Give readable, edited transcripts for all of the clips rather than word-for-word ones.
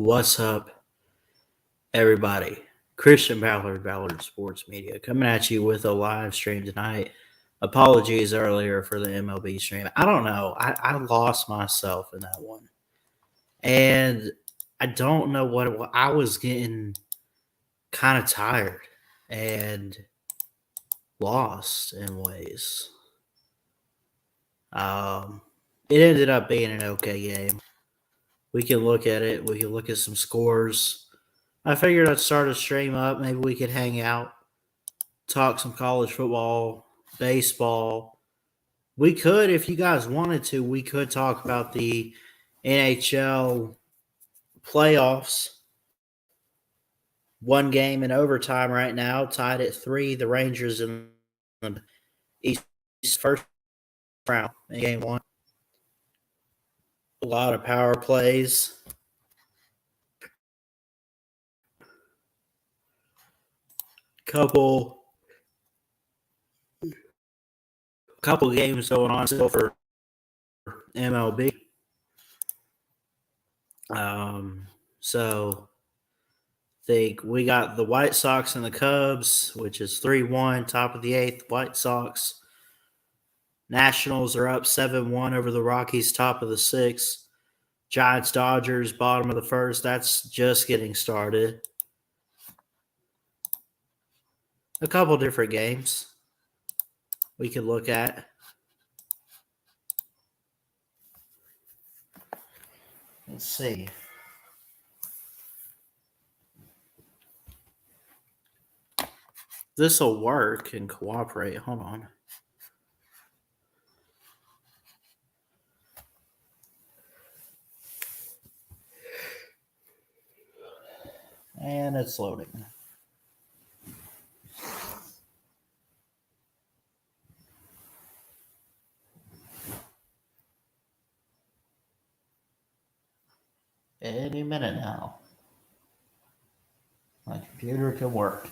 What's up, everybody? Christian Ballard Sports Media, coming at you with a live stream tonight. Apologies earlier for the MLB stream. I don't know. I lost myself in that one. And I don't know what it was. I was getting kind of tired and lost in ways. Um, it ended up being an okay game. We can look at it. We can look at some scores. I figured I'd start a stream up. Maybe we could hang out, talk some college football, baseball. We could, if you guys wanted to, we could talk about the NHL playoffs. One game in overtime right now, tied at 3. The Rangers in the East first round in game one. A lot of power plays. Couple games going on still for MLB. So think we got the White Sox and the Cubs, which is 3-1, top of the 8th. White Sox. Nationals are up 7-1 over the Rockies, top of the 6th. Giants, Dodgers, bottom of the 1st. That's just getting started. A couple different games we could look at. Let's see. This will work and cooperate. Hold on. And it's loading. Any minute now. My computer can work.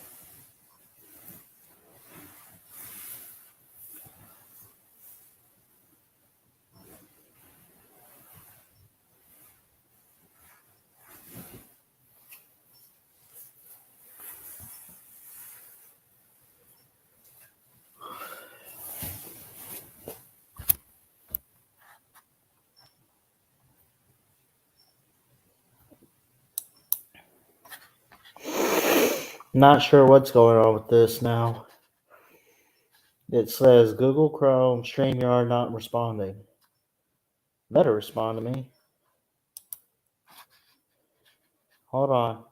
Not sure what's going on with this now. It says Google Chrome, StreamYard not responding. Better respond to me. Hold on.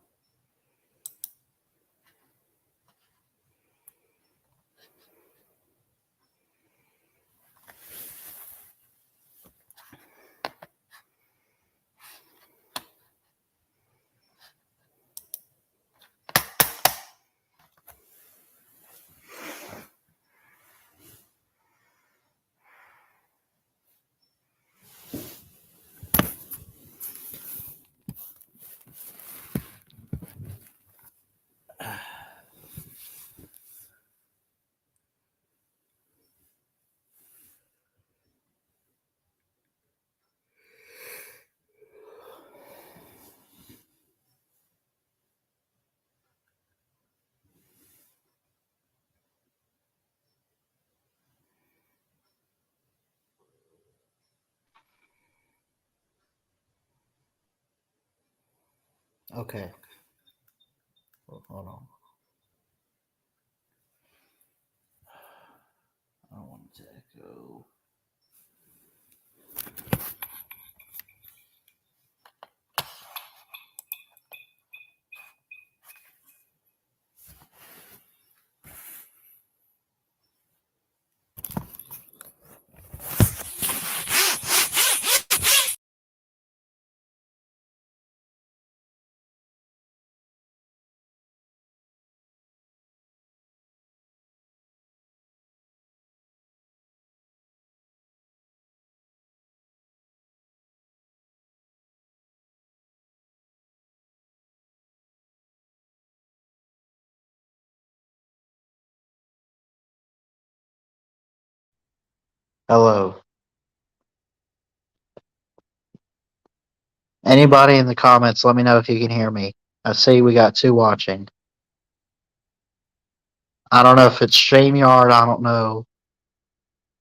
Okay. Hold on. I don't want to echo. Hello. Anybody in the comments, let me know if you can hear me. I see we got 2 watching. I don't know if it's StreamYard. I don't know.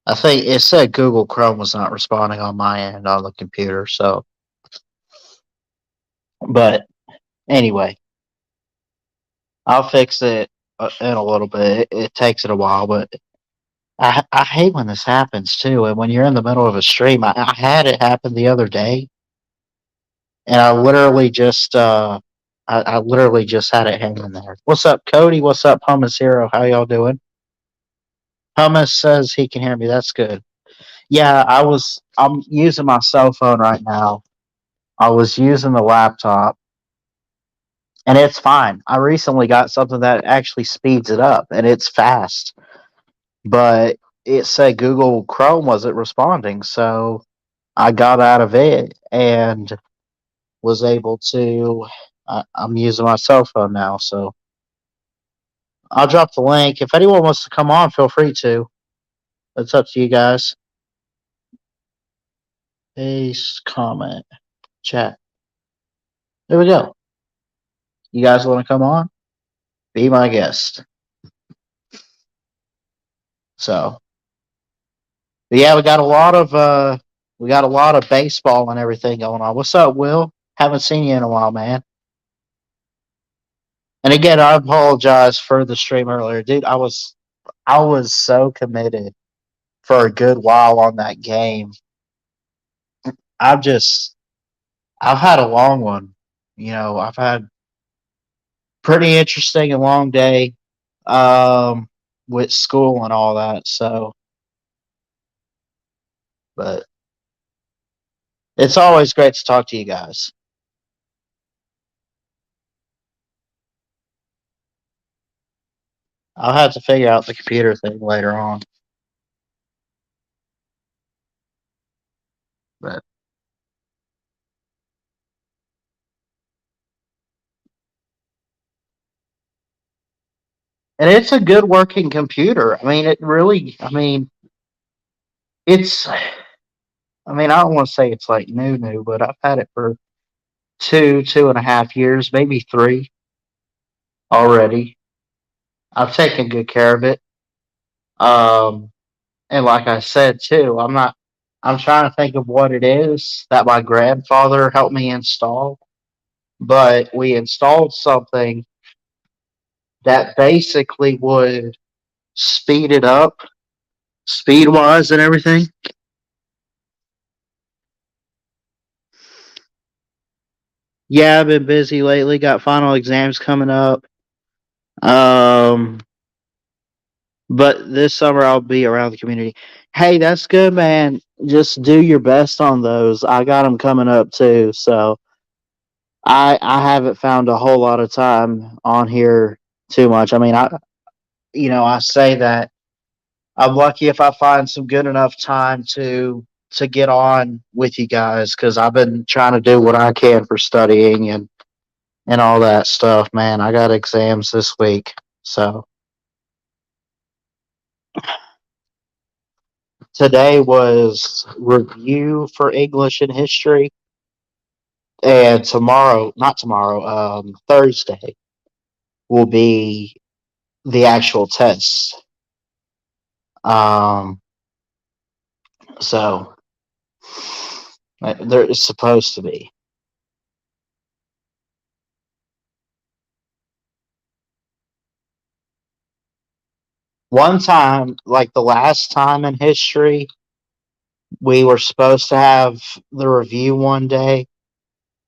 I think it said Google Chrome was not responding on my end on the computer. So, but anyway, I'll fix it in a little bit. It takes it a while, but I hate when this happens too. And when you're in the middle of a stream, I had it happen the other day, and I literally just had it hanging there. What's up, Cody? What's up, Hummus Hero? How y'all doing? Hummus says he can hear me. That's good. Yeah, I'm using my cell phone right now. I was using the laptop, and it's fine. I recently got something that actually speeds it up, and it's fast. But it said Google Chrome wasn't responding, so I got out of it and was able to. I'm using my cell phone now, so I'll drop the link. If anyone wants to come on, feel free to. It's up to you guys. Paste, comment, chat. There we go. You guys want to come on? Be my guest. So, but yeah, we got a lot of baseball and everything going on. What's up, Will? Haven't seen you in a while, man. And again, I apologize for the stream earlier, dude. I was so committed for a good while on that game. I've just I've had a long one. I've had pretty interesting and long day with school and all that. So, but it's always great to talk to you guys. I'll have to figure out the computer thing later on. But and it's a good working computer. I mean, it really. It's. I don't want to say it's like new, but I've had it for 2.5 years, maybe 3 already. I've taken good care of it. Um, and like I said too, I'm not. I'm trying to think of what it is that my grandfather helped me install, but we installed something that basically would speed it up, speed wise and everything. Yeah, I've been busy lately. Got final exams coming up. Um, but this summer I'll be around the community. Hey, that's good, man. Just do your best on those. I got them coming up too, so I haven't found a whole lot of time on here too much. I say that I'm lucky if I find some good enough time to get on with you guys because I've been trying to do what I can for studying and all that stuff. Man, I got exams this week, so today was review for English and history, and not tomorrow, Thursday will be the actual test. Um, so there is supposed to be. One time, like the last time in history, we were supposed to have the review one day,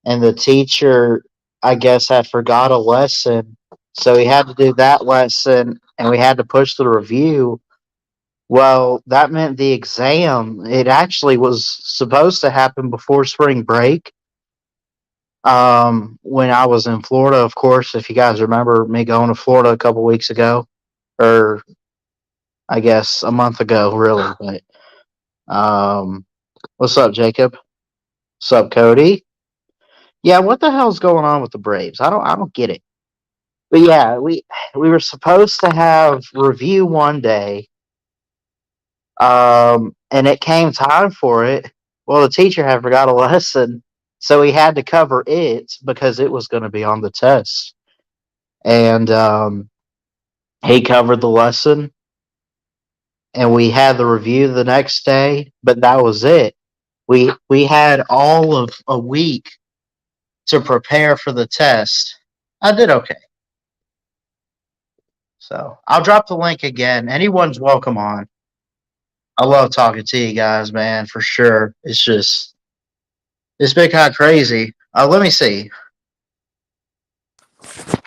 and the teacher, I guess, had forgot a lesson. So we had to do that lesson, and we had to push the review. Well, that meant the exam, it actually was supposed to happen before spring break. When I was in Florida, of course, if you guys remember me going to Florida a couple weeks ago, or I guess a month ago, really. But what's up, Jacob? What's up, Cody? Yeah, what the hell's going on with the Braves? I don't get it. But yeah, we were supposed to have review one day, and it came time for it. Well, the teacher had forgot a lesson, So he had to cover it because it was going to be on the test. And he covered the lesson, and we had the review the next day, but that was it. We had all of a week to prepare for the test. I did okay. So I'll drop the link again. Anyone's welcome on. I love talking to you guys, man, for sure. It's been kind of crazy. Let me see.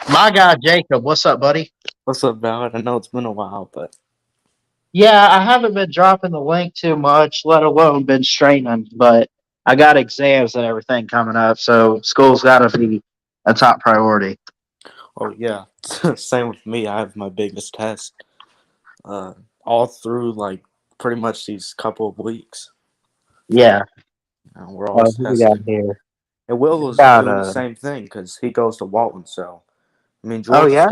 My guy Jacob, what's up, buddy? What's up, Ballard? I know it's been a while, but Yeah, I haven't been dropping the link too much, let alone been straining, but I got exams and everything coming up, so school's got to be a top priority. oh yeah, same with me. I have my biggest test uh, all through like pretty much these couple of weeks. Yeah. We're always Who we got testing, here? and Will We is got doing the same thing because he goes to Walton. So I mean, oh yeah.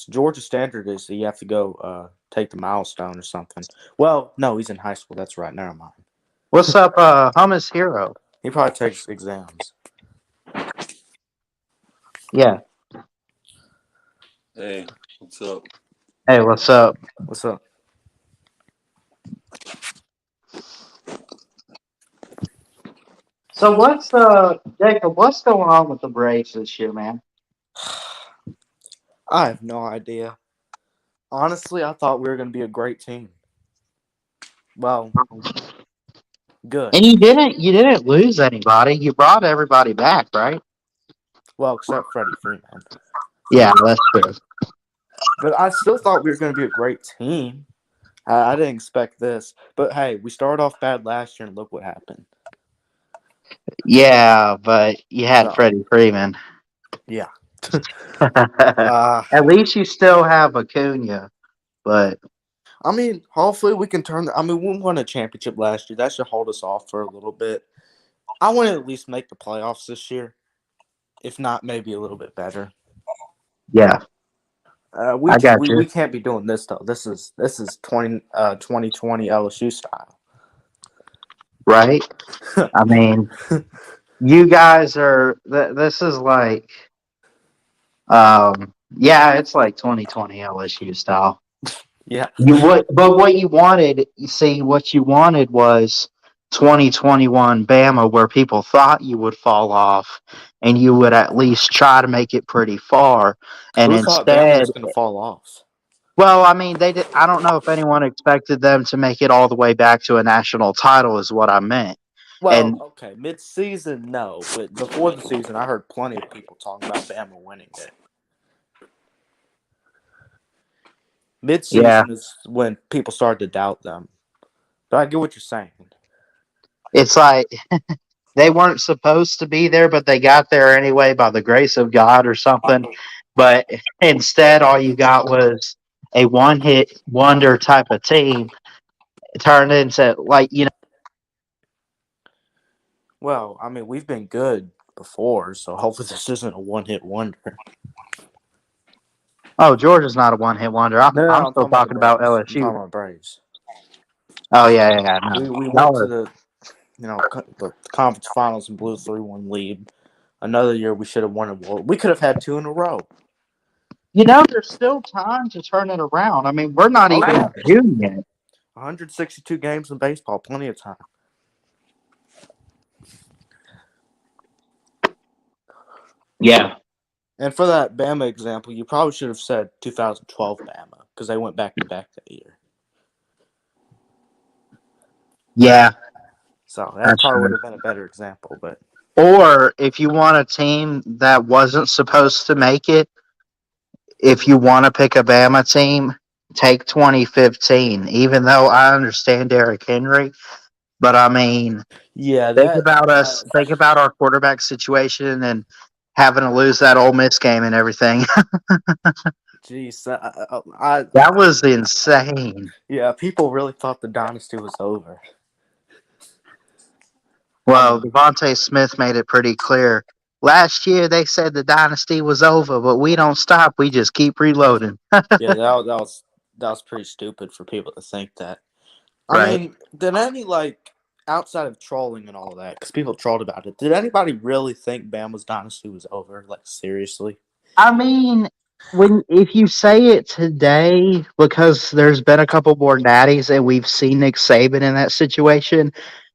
Georgia Standard is that you have to go take the milestone or something. Well, no, he's in high school. That's right. Never mind. What's up, Hummus Hero? He probably takes exams. Yeah. Hey, what's up? Hey, what's up? What's up? So what's Jacob? What's going on with the Braves this year, man? I have no idea. Honestly, I thought we were going to be a great team. Well, good. And you didn't lose anybody. You brought everybody back, right? Well, except Freddie Freeman. Yeah, that's true. But I still thought we were going to be a great team. I didn't expect this. But hey, we started off bad last year, and look what happened. Yeah, but you had So, Freddie Freeman. yeah. At least you still have Acuna, but I mean, hopefully we can turn. I mean, we won a championship last year. That should hold us off for a little bit. I want to at least make the playoffs this year. If not, maybe a little bit better. yeah, We, I got we you. we can't be doing this though. This is 2020 LSU style. Right? I mean, you guys are. This is like, yeah, it's like 2020 LSU style. Yeah. But what you wanted, you see, what you wanted was 2021 Bama, where people thought you would fall off, and you would at least try to make it pretty far, and Who thought Bama instead, was going to fall off? well, I mean, they did. I don't know if anyone expected them to make it all the way back to a national title, is what I meant. Well, And okay, mid-season, no, but before the season, I heard plenty of people talking about Bama winning it. yeah, Mid-season is when people started to doubt them. But I get what you're saying. it's like they weren't supposed to be there, but they got there anyway by the grace of God or something. But instead, all you got was a one hit wonder type of team. It turned into, like, Well, I mean, we've been good before, so hopefully this isn't a one-hit wonder. oh, Georgia's not a one hit wonder. No, I'm I'm still talking about the talking about Braves. I'm LSU. talking about Braves. Oh, yeah, no. We went Y'all to are, the the conference finals and blew a 3-1 lead. Another year we should have won a world. We could have had 2 in a row. there's still time to turn it around. I mean, we're not Oh even yeah, in June yet. 162 games in baseball, plenty of time. Yeah. And for that Bama example, you probably should have said 2012 Bama because they went back to back that year. Yeah, So that that's probably would true. have been a better example. But Or if you want a team that wasn't supposed to make it, if you want to pick a Bama team, take 2015. Even though I understand Derrick Henry, but I mean, yeah, think that about us. Think about our quarterback situation and having to lose that Ole Miss game and everything. geez, That was insane. yeah, people really thought the dynasty was over. I Well, mean, Devontae Smith made it pretty clear. Last year they said the dynasty was over, but we don't stop. We just keep reloading. yeah, that was pretty stupid for people to think that. I Right. mean, did any outside of trolling and all that, because people trolled about it, did anybody really think Bama's dynasty was over? Like, seriously? I mean, if you say it today, because there's been a couple more natties and we've seen Nick Saban in that situation,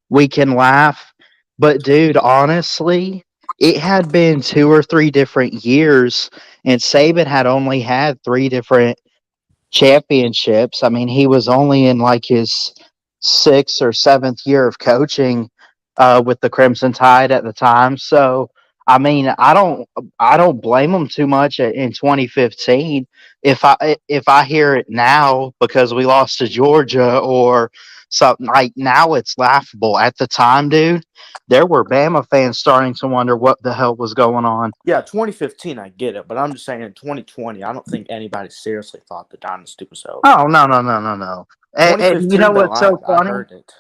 we can laugh. But dude, honestly, it had been 2 or 3 different years, and Saban had only had 3 different championships. I mean, he was only in like his 6th or 7th year of coaching with the Crimson Tide at the time. So, I mean, I don't blame him too much in 2015. If I hear it now because we lost to Georgia or something like now, it's laughable. At the time, dude, there were Bama fans starting to wonder what the hell was going on. Yeah, 2015, I get it, but I'm just saying in 2020, I don't think anybody seriously thought the dynasty was over. Oh no, no, no, no, no. And you know 2015, though, what's so I funny, heard it,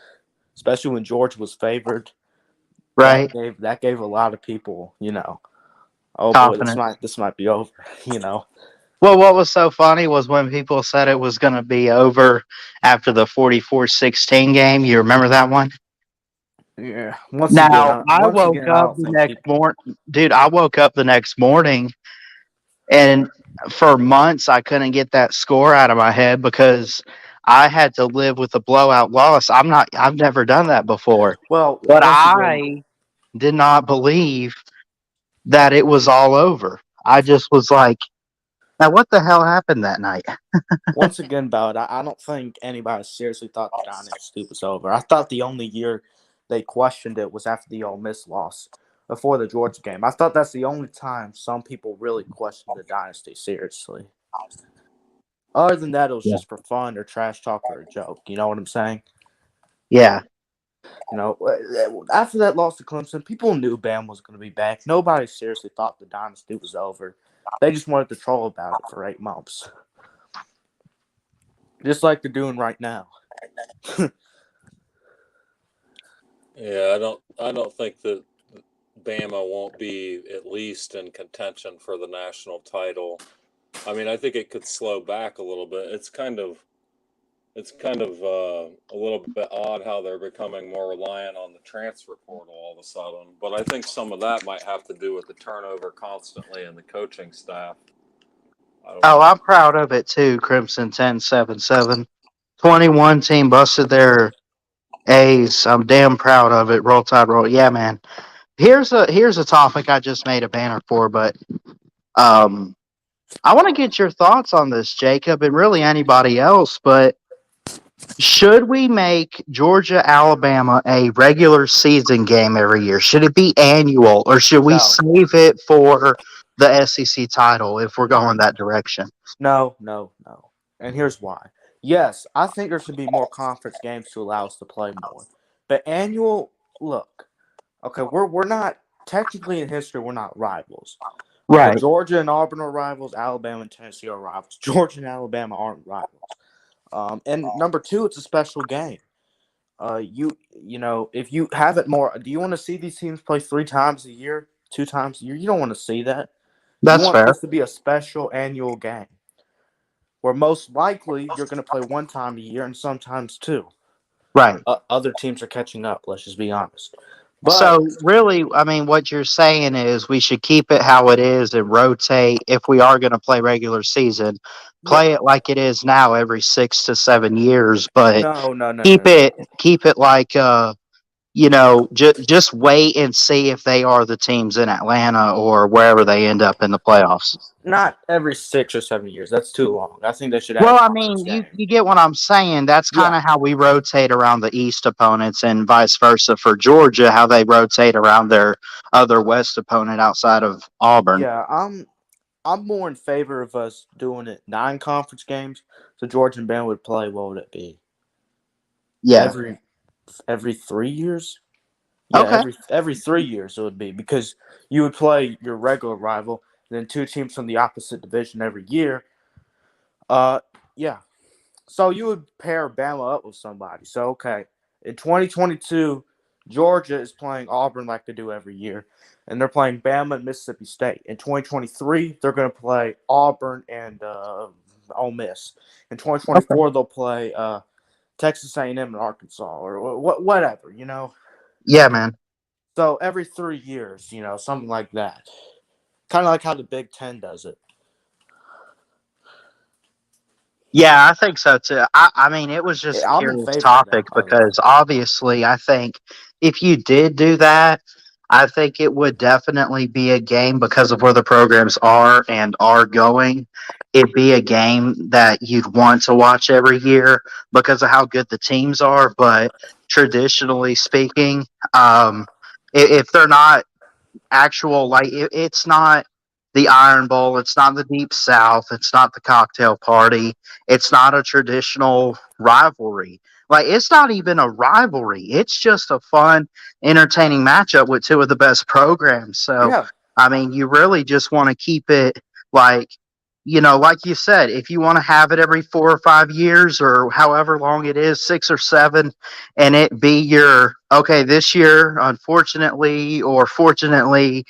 especially when Georgia was favored. right? That gave a lot of people, oh boy, Confidence. this might be over, you know. Well, what was so funny was when people said it was going to be over after the 44-16 game. You remember that one? Yeah. Now, I Once woke again, I up don't the think next people. morning. Dude, I woke up the next morning and for months I couldn't get that score out of my head because I had to live with a blowout loss. I've never done that before. Well, But once again, I did not believe that it was all over. I just was like, now what the hell happened that night? Ballard, I don't think anybody seriously thought the dynasty was over. I thought the only year they questioned it was after the Ole Miss loss before the Georgia game. I thought that's the only time some people really questioned the dynasty seriously. Other than that, it was Yeah. just for fun or trash talk or a joke. You know what I'm saying? Yeah. After that loss to Clemson, people knew Bam was going to be back. Nobody seriously thought the dynasty was over. They just wanted to troll about it for 8 months, just like they're doing right now. Yeah, I don't think that Bama won't be at least in contention for the national title. I mean, I think it could slow back a little bit. It's kind of a little bit odd how they're becoming more reliant on the transfer portal all of a sudden. But I think some of that might have to do with the turnover constantly in the coaching staff. I don't Oh, know. I'm proud of it too. Crimson 10-7-7. 21 team busted their A's. I'm damn proud of it. Roll Tide roll. Yeah, man. Here's a topic I just made a banner for, but um I want to get your thoughts on this, Jacob, and really anybody else, but should we make Georgia Alabama a regular season game every year? Should it be annual or should we No, save it for the SEC title if we're going that direction? no, no, no. And here's why. Yes, I think there should be more conference games to allow us to play more. But annual, look, okay, we're not technically in history. We're not rivals. Okay, Right. Georgia and Auburn are rivals. Alabama and Tennessee are rivals. Georgia and Alabama aren't rivals. And number two, it's a special game. If you have it more, do you want to see these teams play 3 times a year, 2 times a year? You don't want to see that. You That's want fair. this to be a special annual game where most likely you're going to play 1 time a year and sometimes two. Right. Other teams are catching up. Let's just be honest. But So really, I mean, what you're saying is we should keep it how it is and rotate if we are going to play regular season. yeah, Play it like it is now every 6 to 7 years, but no, no, no, keep no, no. it like just wait and see if they are the teams in Atlanta or wherever they end up in the playoffs. Not every 6 or 7 years. That's too long. I think they should add Well, a I conference mean, you game. you get what I'm saying. That's kind Yeah, of how we rotate around the East opponents, and vice versa for Georgia, how they rotate around their other West opponent outside of Auburn. yeah. I'm more in favor of us doing it 9 conference games. So Georgia and Bama would play. What would it be? Yeah. Every 3 years? Yeah, Okay. every 3 years it would be because you would play your regular rival, then 2 teams from the opposite division every year. Uh, yeah. So you would pair Bama up with somebody. So okay, in 2022, Georgia is playing Auburn like they do every year, and they're playing Bama and Mississippi State. In 2023, they're going to play Auburn and Ole Miss. In Okay. 2024, they'll play Texas A&M and Arkansas or whatever, Yeah, man. So every 3 years, something like that. Kind of like how the Big Ten does it. Yeah, I think so too. I mean, it was just a I'm in curious favor of that, topic by the way. because obviously, I think if you did do that, I think it would definitely be a game because of where the programs are and are going. It'd be a game that you'd want to watch every year because of how good the teams are. But traditionally speaking, if they're not actual it's not the Iron Bowl, it's not the Deep South, it's not the cocktail party, it's not a traditional rivalry. Like it's not even a rivalry. It's just a fun, entertaining matchup with two of the best programs. So Yeah. I mean, you really just want to keep it like like you said, if you want to have it every 4 or 5 years or however long it is, 6 or 7, and it be your okay this year, unfortunately or fortunately,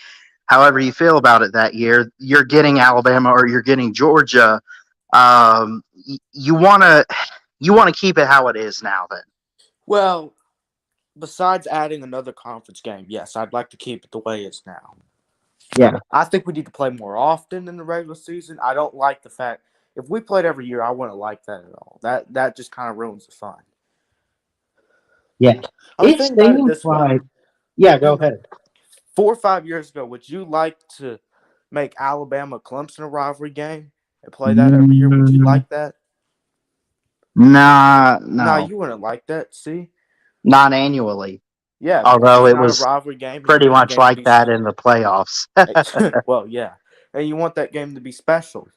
however you feel about it that year, you're getting Alabama or you're getting Georgia. You want to keep it how it is now. Then, Well, besides adding another conference game, yes, I'd like to keep it the way it's now. yeah, I think we need to play more often in the regular season. I don't like the fact if we played every year, I wouldn't like that at all. That just kind of ruins the fun. yeah. I mean, It think about it seems this way. like go ahead. 4 or 5 years ago, would you like to make Alabama Clemson a rivalry game and play that every year? Would you Mm, like that? nah, No, no, you wouldn't like that. See? not annually. Yeah, because Although it's it not a was rivalry game, and you pretty want the much game to like be. that in the playoffs. Well, yeah, and you want that game to be special,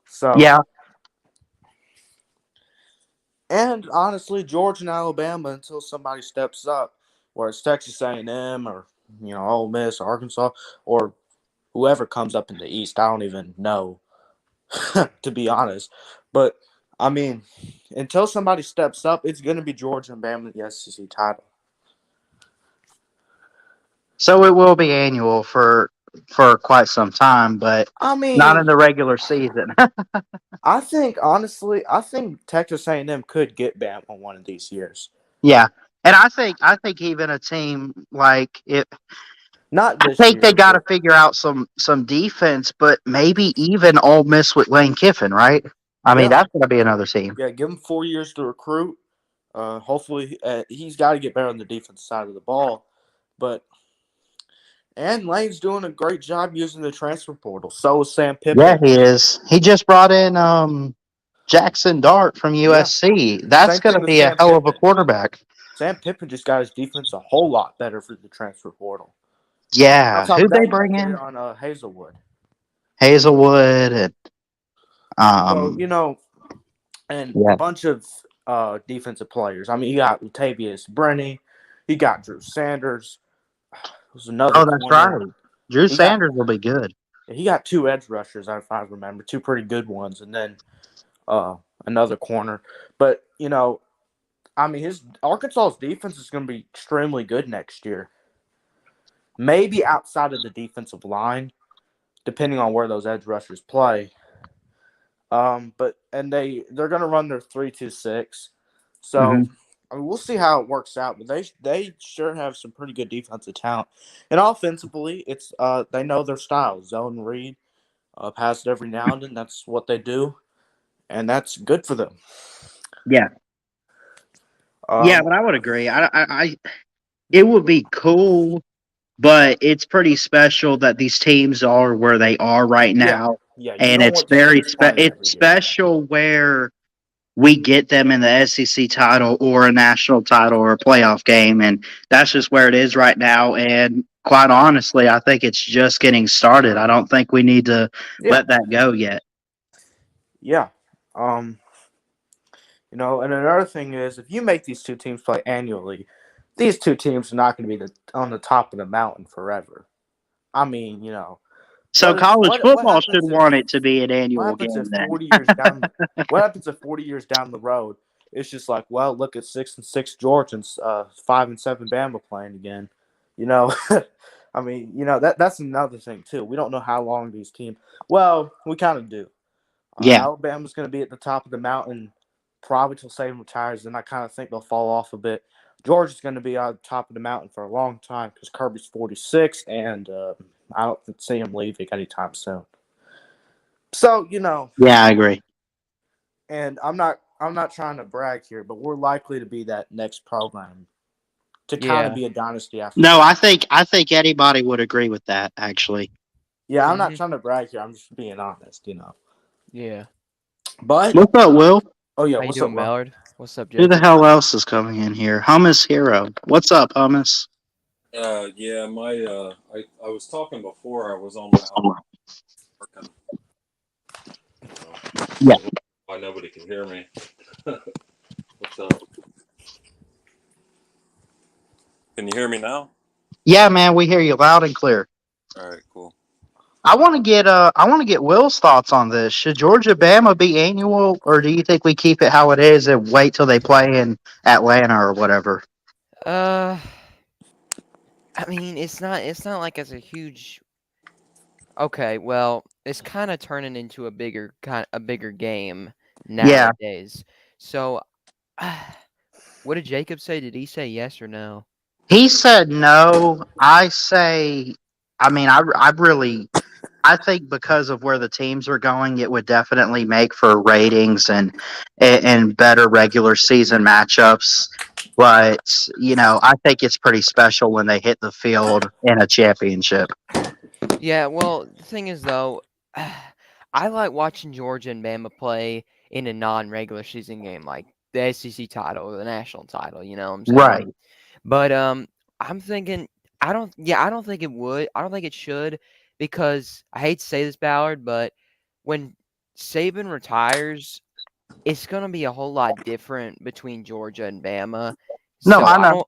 So, Yeah, and honestly, Georgia and Alabama until somebody steps up, where it's Texas A&M or Ole Miss, or Arkansas, or whoever comes up in the East. I don't even know, to be honest. But I mean, until somebody steps up, it's going to be Georgia and Bama in the SEC title. so it will be annual for quite some time, but I not in mean, the regular season. I think honestly, Texas A&M could get Bama one of these years. Yeah, and I think even a team like it, Not I this think they year, got to but figure out some defense, but maybe even Ole Miss with Lane Kiffin, right? I mean, yeah, that's going to be another team. yeah. Give him 4 years to recruit. Hopefully, he's got to get better on the defense side of the ball. But Lane's doing a great job using the transfer portal. So is Sam Yeah, Pippen. he is. He just brought in Jackson Dart from Yeah, USC. That's same going thing to with be a Sam hell of a Pippen. quarterback. Sam Pippen just got his defense a whole lot better for the transfer portal. On Yeah, top of who'd they that, he got bring in? Jaron Hazelwood. Hazelwood and So um, and a yeah. bunch of defensive players. I mean, you got Latavius Brenny, he got Drew Sanders. There's another Oh, that's corner. right. Drew He got Sanders will be good. he got 2 edge rushers, if I remember, 2 pretty good ones, and then another corner. But I mean, his Arkansas's defense is going to be extremely good next year. Maybe outside of the defensive line, depending on where those edge rushers play. But they're going to run their 3-2-6. So Hmm. I mean, we'll see how it works out. But they sure have some pretty good defensive talent, and offensively, it's they know their style, zone read, pass it every now and then. That's what they do, and that's good for them. Yeah, yeah, Um, but I would agree. It would be cool, but it's pretty special that these teams are where they are right yeah, now, yeah. You and don't want these teams playing it's every year. special where we get them in the SEC title or a national title or a playoff game, and that's just where it is right now. And quite honestly, I think it's just getting started. I don't think we need to Yeah, let that go yet. yeah. Um, and another thing is, if you make these two teams play annually, these two teams are not going to be on the top of the mountain forever. I mean, So college what football should happens if want it to be an what annual happens game if then. 40 years down what happens if 40 years down the road it's just like, well, look at 6-6 Georgia and 5-7 Bama playing again. You know, I mean, that's another thing too. We don't know how long these teams. Well, we kind of do. Yeah. Alabama's going to be at the top of the mountain probably till Saban retires. Then I kind of think they'll fall off a bit. Georgia's going to be on top of the mountain for a long time because Kirby's 46, and I don't see him leaving anytime soon. So Yeah, I agree. and I'm not trying to brag here, but we're likely to be that next program to kind of be a dynasty after. No, I think anybody would agree with that. Actually, Yeah, I'm not trying to brag here. I'm just being honest. Yeah. But what's up, Will? oh yeah, How you what's doing, up, Will? Ballard? What's up, Who Jacob? the hell else is coming in here? Hummus Hero. What's up, Hummus? Yeah, I was talking before. I was on my own working. Yeah. Why nobody can hear me? What's up? Can you hear me now? Yeah, man, we hear you loud and clear. All right, cool. I want to get Will's thoughts on this. Should Georgia Bama be annual, or do you think we keep it how it is and wait till they play in Atlanta or whatever? I mean, it's not like it's a huge. Okay, well, it's kind of turning into a bigger game Yeah. nowadays. So, what did Jacob say? Did he say yes or no? He said no. I say, I mean, I think because of where the teams are going, it would definitely make for ratings and better regular season matchups. But I think it's pretty special when they hit the field in a championship. Yeah, well, the thing is though, I like watching Georgia and Bama play in a non-regular season game, like the SEC title or the national title. You know what I'm saying? Right. But I'm thinking I don't think it would. I don't think it should because I hate to say this, Ballard, but when Saban retires, it's gonna be a whole lot different between Georgia and Bama. No, So I know.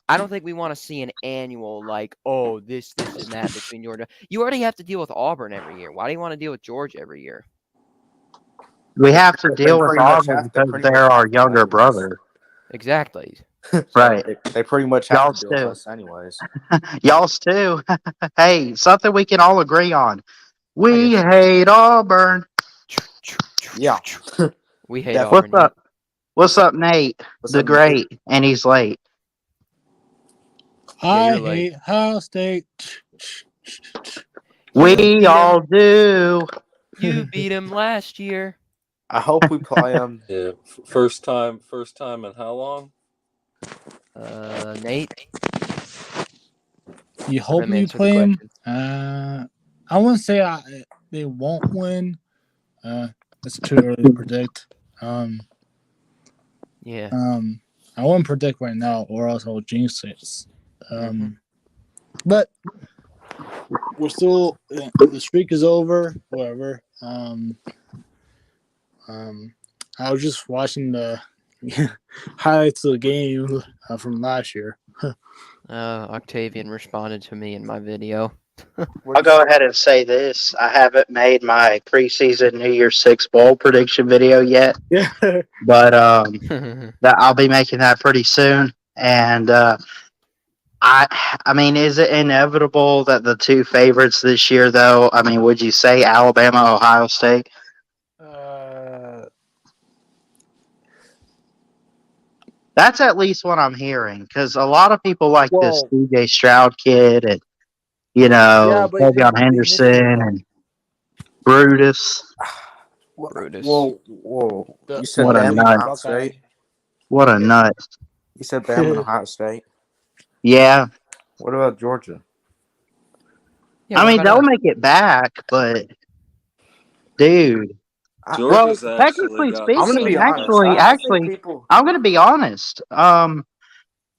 I don't think we want to see an annual like, oh, this and that between Georgia. You already have to deal with Auburn every year. Why do you want to deal with Georgia every year? We have to They deal with pretty much Auburn have- they because pretty they're much our have to younger anyways. brother. Exactly. Right. They pretty much have Y'all to deal with too. us anyways. Y'all's too. Hey, something we can all agree on. We guess- hate Auburn. Yeah. We hate Definitely. Auburn. What's up? What's up, Nate? What's The up, Nate? great, and he's late. Yeah, I you're late. hate Ohio State. You beat We 'em. all do. You beat him last year. I hope we play them. Yeah, first time in how long? Nate. You hope him we answer the play them. question. I wouldn't say they won't win. It's too early to predict. Yeah. I wouldn't predict right now, or else I'll jinx it. But we're still. The streak is over. Whatever. I was just watching the highlights of the game from last year. Octavian responded to me in my video. I'll go ahead and say this. I haven't made my preseason New Year's Six bowl prediction video yet, Yeah. but that I'll be making that pretty soon. And I mean, is it inevitable that the two favorites this year, though? I mean, would you say Alabama, Ohio State? That's at least what I'm hearing, because a lot of people like this Well- DJ Stroud kid, and Yeah, but Tavion I mean, this year, Henderson though. and Brutus. Brutus. Whoa. You said What a Bama and nut. Ohio State? What a nut! You said Bama and Ohio State? Yeah, What about Georgia? Yeah, I what mean about they'll us? make it back, but dude. Georgia's Well, actually technically got. I'm going to speaking, be honest. actually, people. I'm going to be honest.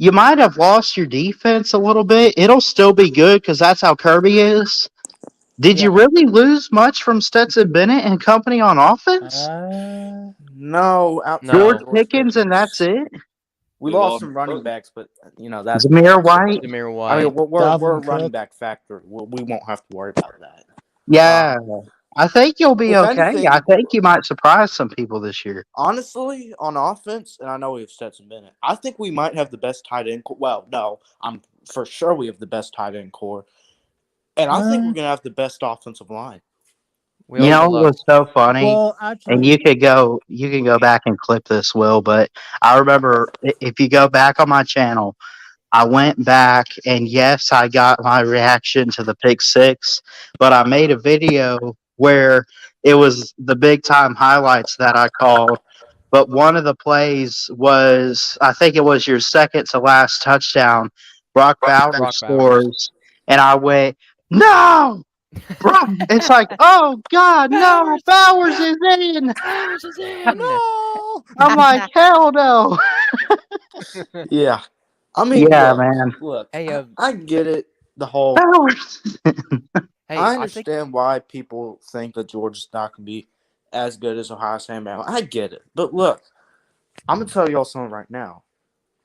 You might have lost your defense a little bit. It'll still be good because that's how Kirby is. Did you really lose much from Stetson Bennett and company on offense? No. George No. Pickens, and that's it? We We lost lost some running Burton. backs, but that's Zamir White? Demir I White. mean, we're Dalvin a running Cook. back factor. We won't have to worry about that. Yeah. I think you'll be if okay. anything- I think you might surprise some people this year. Honestly, on offense, and I know we have Stetson Bennett, I think we might have the best tight end core. Well, no, I'm for sure we have the best tight end core. And I think we're going to have the best offensive line. We You owe know him a what lot. was so funny? Well, And actually, you can go back and clip this, Will. But I remember if you go back on my channel, I went back and yes, I got my reaction to the pick six, but I made a video where it was the big time highlights that I called. But one of the plays was, I think it was your second to last touchdown. Brock Bowers Brock Bowers. scores, and I went, no, Brock. It's like, oh God, no, Bowers! Bowers is in. Bowers is in. no. I'm like, hell no. Yeah. I mean, Yeah, man, look. Hey, I get it. The whole. Bowers. hey, I I think understand why people think that Georgia's not going to be as good as Ohio State. Man, I get it. But look, I'm gonna tell y'all something right now.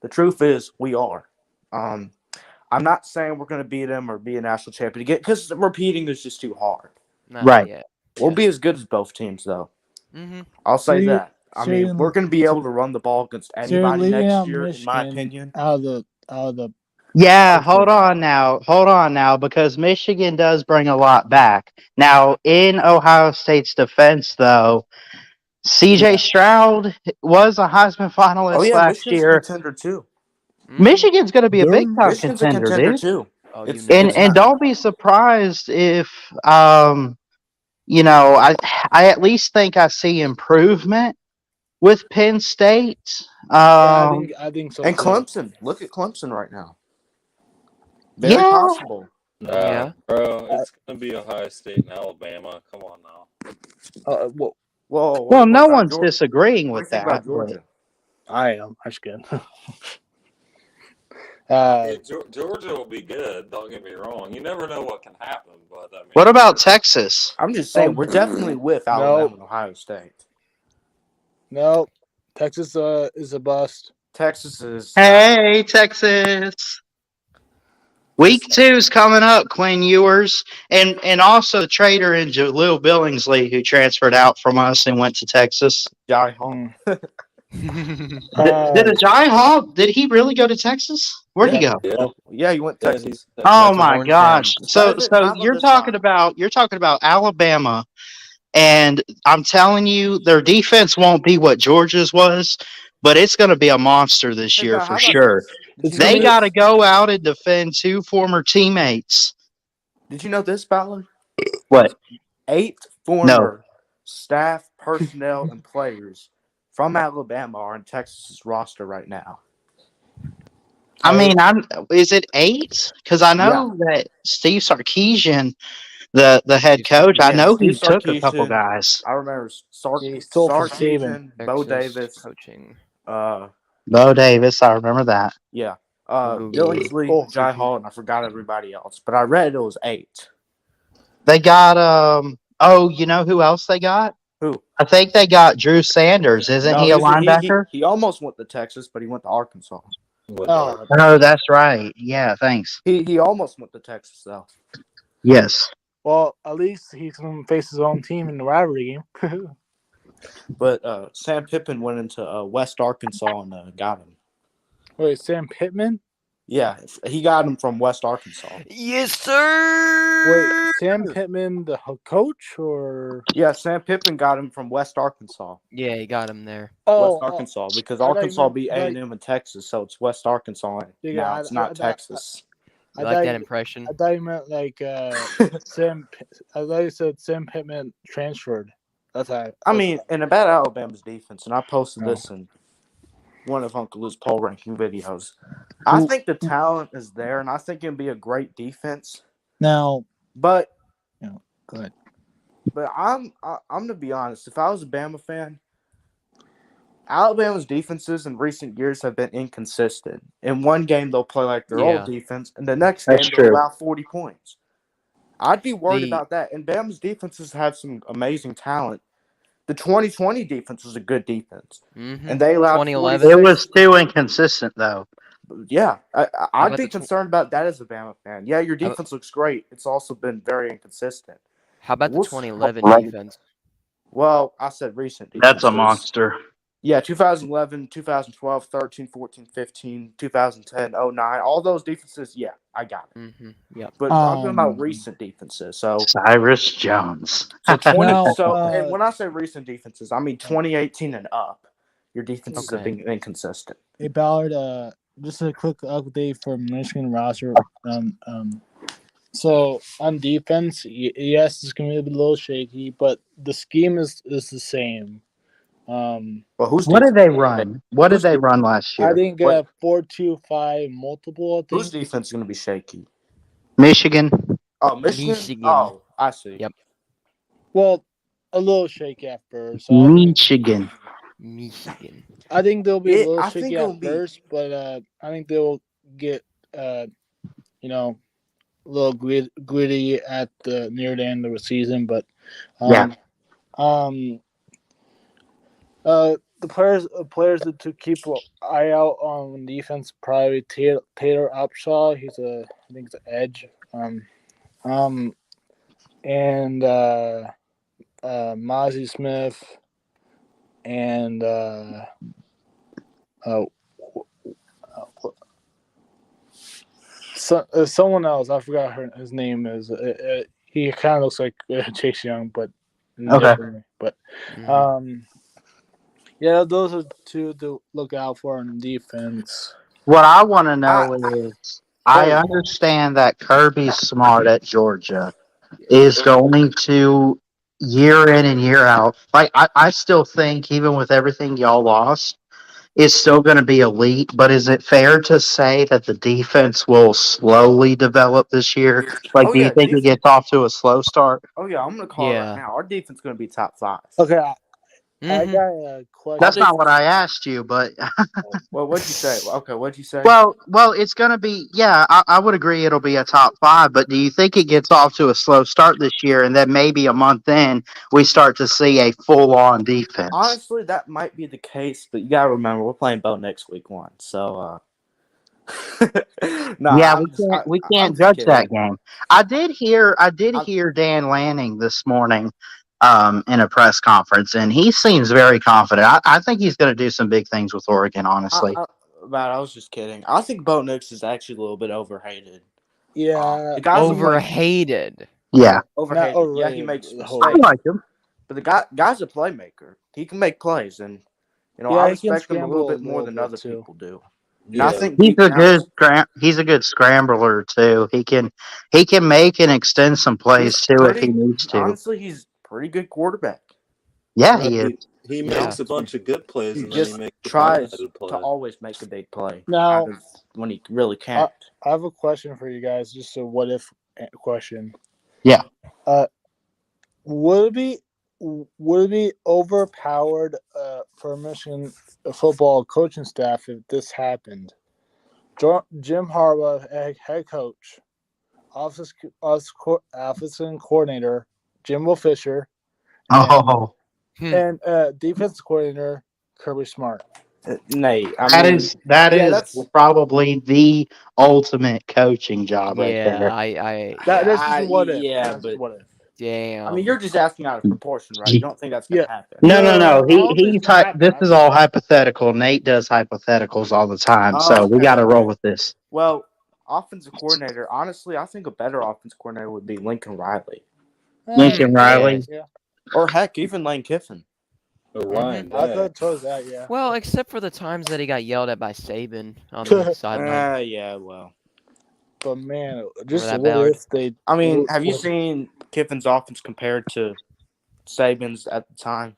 The truth is, we are. I'm not saying we're gonna beat them or be a national champion again because repeating is just too hard. not Right. yet. We'll be as good as both teams, though. Mm-hmm. I'll say you- that. I mean, we're gonna be able to run the ball against So you're anybody leaving next out year, in my Michigan opinion. out of the. Yeah, hold on now, because Michigan does bring a lot back. Now, in Ohio State's defense, though, CJ Stroud was a Heisman finalist Oh yeah, last Michigan's a year. contender too. Mm-hmm. Michigan's going to be a big time Michigan's a contender, contender dude. too. Oh, It's- you know it's it. And not- don't be surprised if I at least think I see improvement with Penn State. I think so. And too. Clemson, look at Clemson right now. Very Yeah. possible. Yeah. Bro, it's gonna be Ohio State and Alabama. Come on now. Well, Whoa. Well, no one's disagreeing What do you with think that. about Georgia? I am. That's good. Yeah, Georgia will be good. Don't get me wrong. You never know what can happen, but I mean, What about Texas? I'm just saying we're definitely with Alabama and Ohio State. No, Texas is a bust. Texas is Hey, Texas. Week 2's coming up, Quinn Ewers, and also the trader in Jaleel Billingsley who transferred out from us and went to Texas. Jai Hall. Mm. Did Ajay Hall? Did he really go to Texas? Where'd he go? yeah, Yeah, you went to yeah, Texas. Oh that's my Orange gosh! County. So How about you're this talking side? about Alabama, and I'm telling you, their defense won't be what Georgia's was, but it's going to be a monster this Hey, year now, for how about sure. this? Did you They know got to this? go out and defend 2 former teammates. Did you know this, Ballard? What? 8 No. former staff, personnel, and players from Alabama are on Texas's roster right now. I mean, is it 8? Because I know that Steve Sarkisian, the head coach, I know he Steve took a couple Sarkisian. guys. I remember He stole from Sarkisian, Bo Texas Davis, coaching. Bo Davis, I remember that. yeah, Ooh. Billingsley, Jai Hall, and I forgot everybody else, but I read it was 8. They got oh, you know who else they got? Who? I think they got Drew Sanders. Isn't he a linebacker? He almost went to Texas, but he went to Arkansas. Oh, that's right. Yeah, thanks. He almost went to Texas though. Yes. Well, at least he's going to face his own team in the rivalry game. But Sam Pittman went into West Arkansas and got him. Wait, Sam Pittman? Yeah, he got him from West Arkansas. Yes, sir. Wait, Sam Pittman, the coach, or Yeah, Sam Pittman got him from West Arkansas. Yeah, he got him there. West Arkansas, because I thought you Arkansas meant, beat A&M in Texas, so it's West Arkansas. Yeah, Now it's not Texas. You like that impression? I thought you meant like Sam. I thought you said Sam Pittman transferred. That's how. I mean, and about Alabama's defense, and I posted this in one of Uncle Lou's poll ranking videos. I think the talent is there, and I think it'd be a great defense. Now, But go ahead. But I'm gonna be honest. If I was a Bama fan, Alabama's defenses in recent years have been inconsistent. In one game, they'll play like their old defense, and the next game they'll allow 40 points. I'd be worried about that. And Bama's defenses have some amazing talent. The 2020 defense was a good defense, and they allowed 2011. It was too inconsistent, though. Yeah, I'd about be the concerned about that as a Bama fan. Yeah, your defense looks great. It's also been very inconsistent. How about the We'll 2011 defense? Well, I said recent That's defenses. a monster. Yeah, 2011, 2012, 13, 14, 15, 2010, 09. All those defenses, yeah, I got it. Yep. But I'm talking about recent defenses. So Cyrus Jones. 20. Now, And when I say recent defenses, I mean 2018 and up. Your defenses have Okay. been inconsistent. hey Ballard, just a quick update for Michigan roster. So on defense, yes, it's gonna be a little shaky, but the scheme is the same. Well, who's What did defense? they run? What did Who's they de- run last I year? think What? 4-2-5 multiple. I Whose think. defense is going to be shaky? Michigan. Oh, Michigan. Michigan. Oh, I see. Yep. Well, a little shaky at first. So Michigan. Michigan. I think they'll be a little I shaky think it'll at be. first, but I think they'll get you know, a little gritty at the near the end of the season. But Yeah. the players to keep an eye out on defense, probably Taylor Upshaw. I think he's an edge. And Mozzie Smith and someone else. I forgot his name is. He kind of looks like Chase Young, but Okay. differently. But yeah, those are two to look out for on defense. What I want to know is, I understand that Kirby Smart at Georgia is going to, year in and year out, like I still think, even with everything y'all lost, it's still going to be elite. But is it fair to say that the defense will slowly develop this year? Like, do you think it gets off to a slow start? Oh yeah, I'm going to call it right now. Our defense is going to be top 5. Okay, I got a question. That's not what I asked you, but well, what'd you say? Okay, what'd you say? Well, it's going to be, yeah, I would agree it'll be a top 5, but do you think it gets off to a slow start this year, and then maybe a month in, we start to see a full-on defense? Honestly, that might be the case, but you got to remember, we're playing Bo next week 1, so we can't judge that game. I did hear Dan Lanning this morning in a press conference, and he seems very confident. I think he's going to do some big things with Oregon, honestly. I was just kidding. I think Bo Nix is actually a little bit overhated. Yeah, the guy's overhated. Yeah, overhated. Yeah, he makes mistakes. I like him, but the guy's a playmaker. He can make plays, and I respect him a little bit more than other people do. Yeah. I think he's a good scrambler too. He can make and extend some plays too if he needs to. Honestly, he's a pretty good quarterback. Yeah, he is. He makes a bunch of good plays, and just then he makes tries to always make a big play. Now, when he really can't. I have a question for you guys, just a what if question. Yeah. Would it be overpowered for Michigan football coaching staff if this happened? Jim Harbaugh, head coach, offensive coordinator, Jimbo Fisher, and defensive coordinator Kirby Smart. Nate, that is probably the ultimate coaching job right there. That's just what if. Yeah, but what if. Damn. I mean, you're just asking out of proportion, right? You don't think that's gonna happen? No. This is all hypothetical. Nate does hypotheticals all the time, so we got to roll with this. Well, offensive coordinator. Honestly, I think a better offensive coordinator would be Lincoln Riley. Riley, or heck, even Lane Kiffin. Ryan. I thought chose that. Yeah. Well, except for the times that he got yelled at by Saban on the sideline. Yeah, well. But man, just that what if they? I mean, have you seen Kiffin's offense compared to Saban's at the time?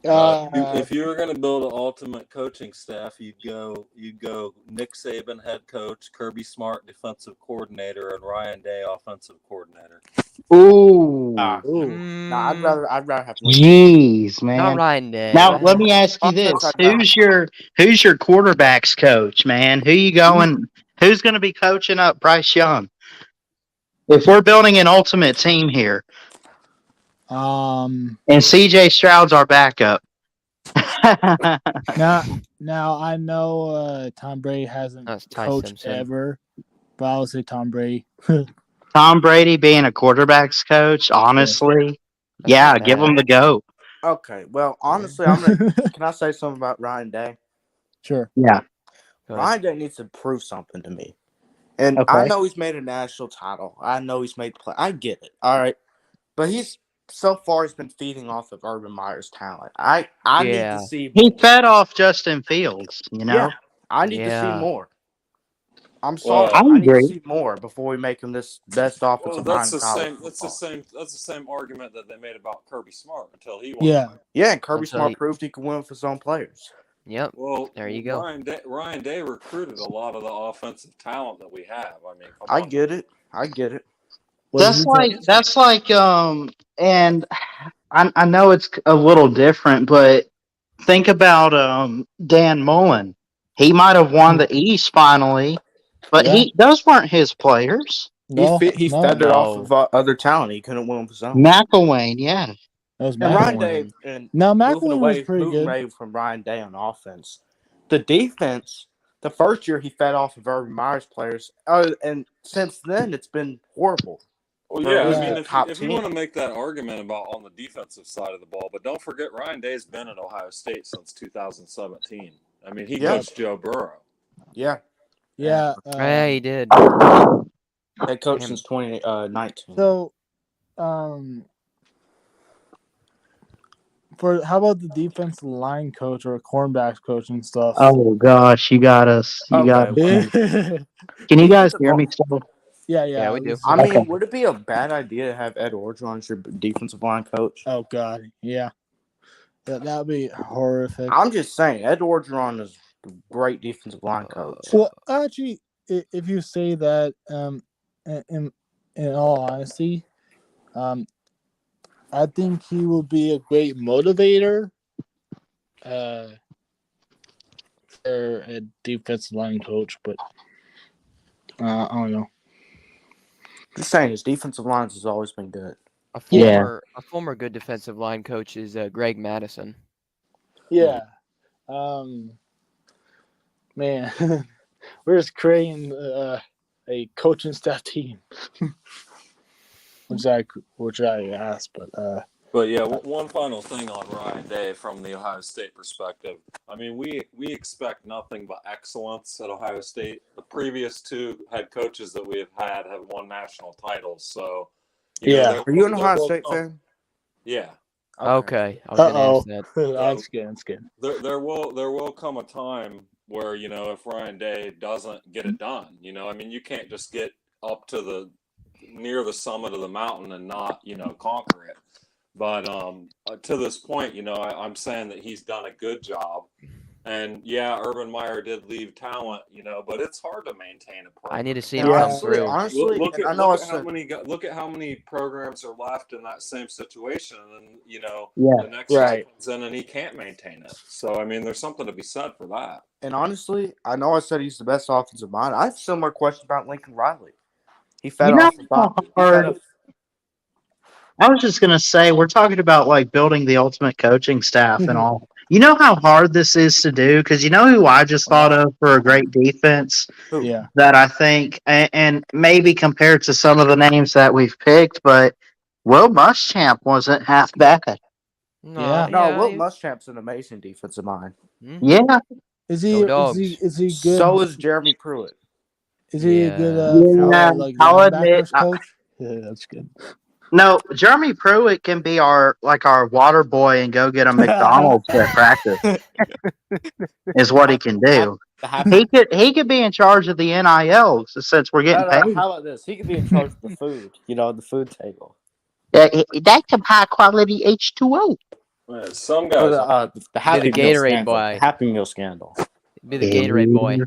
If you were going to build an ultimate coaching staff, you'd go Nick Saban, head coach, Kirby Smart, defensive coordinator, and Ryan Day, offensive coordinator. Ooh. Nah, I'd rather have. Jeez, man. Not Ryan Day. Now let me ask you this: who's your quarterbacks coach, man? Who's going to be coaching up Bryce Young? If we're building an ultimate team here. And CJ Stroud's our backup. now I know Tom Brady hasn't coached ever, but I would say Tom Brady. Tom Brady being a quarterbacks coach, honestly, give him the go. Okay, well, honestly, I'm gonna. Can I say something about Ryan Day? Sure. Yeah. Go ahead. Ryan Day needs to prove something to me. And I Okay. know he's made a national title. I know he's made play. I get it. All right, but he's so far he's been feeding off of Urban Meyer's talent. I need to Yeah. see He more. fed off Justin Fields, Yeah, I need to see Yeah. more. I'm sorry. I Well, I need to agree. see more before we make him this best well, offensive mind that's in the college same. That's the football. same. That's the same argument that they made about Kirby Smart until he won a Yeah. ring. Yeah, and Kirby Until Smart he. proved he could win with his own players. Yep. Well, There you go. Ryan Day recruited a lot of the offensive talent that we have. I mean, come I on. get it. I get it. What did he tell? That's like and I know it's a little different, but think about Dan Mullen. He might have won the East finally, but Yeah. those weren't his players. No. He No. feathered off No. of other talent. He couldn't win with his own. McElwain, yeah. That was And Ryan McElwain. Day, and Now McElwain was pretty moving good. away from Ryan Day on offense. The defense, the first year he fed off of Urban Meyer's players, and since then it's been horrible. Well, For yeah. I his mean, Yeah. top if you team. want to make that argument about on the defensive side of the ball, but don't forget Ryan Day's been at Ohio State since 2017. I mean, he Yeah. coached Joe Burrow. Yeah, Yeah. Yeah, he did. head coach Damn. since 2019. So, for how about the defensive line coach or cornerbacks coach and stuff? Oh gosh, you got us. You got Okay, us. yeah. Can you guys Defensive hear line- me still? Yeah, we do. I Okay. mean, would it be a bad idea to have Ed Orgeron as your defensive line coach? Oh God, yeah. That would be horrific. I'm just saying, Ed Orgeron is a great defensive line coach. Well, actually, if you say that, in all honesty, I think he will be a great motivator. For a defensive line coach, but I don't know. Just saying, his defensive lines has always been good. Yeah. A former good defensive line coach is Greg Madison. Yeah. Man, we're just creating a coaching staff team, which I asked, but But yeah, one final thing on Ryan Day from the Ohio State perspective. I mean, we expect nothing but excellence at Ohio State. The previous two head coaches that we have won national titles. So, Yeah. Are you an Ohio will State come- fan? Yeah. Okay. I was going to ask that. That's good. That's good. There will come a time where if Ryan Day doesn't get it done. I mean, you can't just get up to near the summit of the mountain and not conquer it. But to this point, I'm saying that he's done a good job. And yeah, Urban Meyer did leave talent, but it's hard to maintain a program. I need to see him And come honestly, through. honestly, and I know I Look at how many programs are left in that same situation, and Yeah. the next Right. guy comes in and he can't maintain it. So I mean, there's something to be said for that. And honestly, I know I said he's the best offensive mind. I have similar questions about Lincoln Riley. He fed You know off the how bottom. hard- I was just gonna say we're talking about like building the ultimate coaching staff and all. You know how hard this is to do because you know who I just thought of for a great defense Yeah. that I think and maybe compared to some of the names that we've picked, but Will Muschamp wasn't half bad. Yeah. No, yeah, Will Muschamp's an amazing defensive mind. Mhm. Yeah, Is he? Go Dogs. Is he good? So is Jeremy Pruitt. Is he a good Yeah, like I'll admit, linebackers coach? Yeah, that's good. no, Jeremy Pruitt can be our water boy and go get a McDonald's at practice. Is what he can do. He could be in charge of the NIL since we're getting paid. How about this? He could be in charge of the food. The food table. That's some high quality H2O. Man, some Or guys. the Happy the Meal Gatorade scandal. boy. The Happy Meal scandal. Be the Gatorade boy.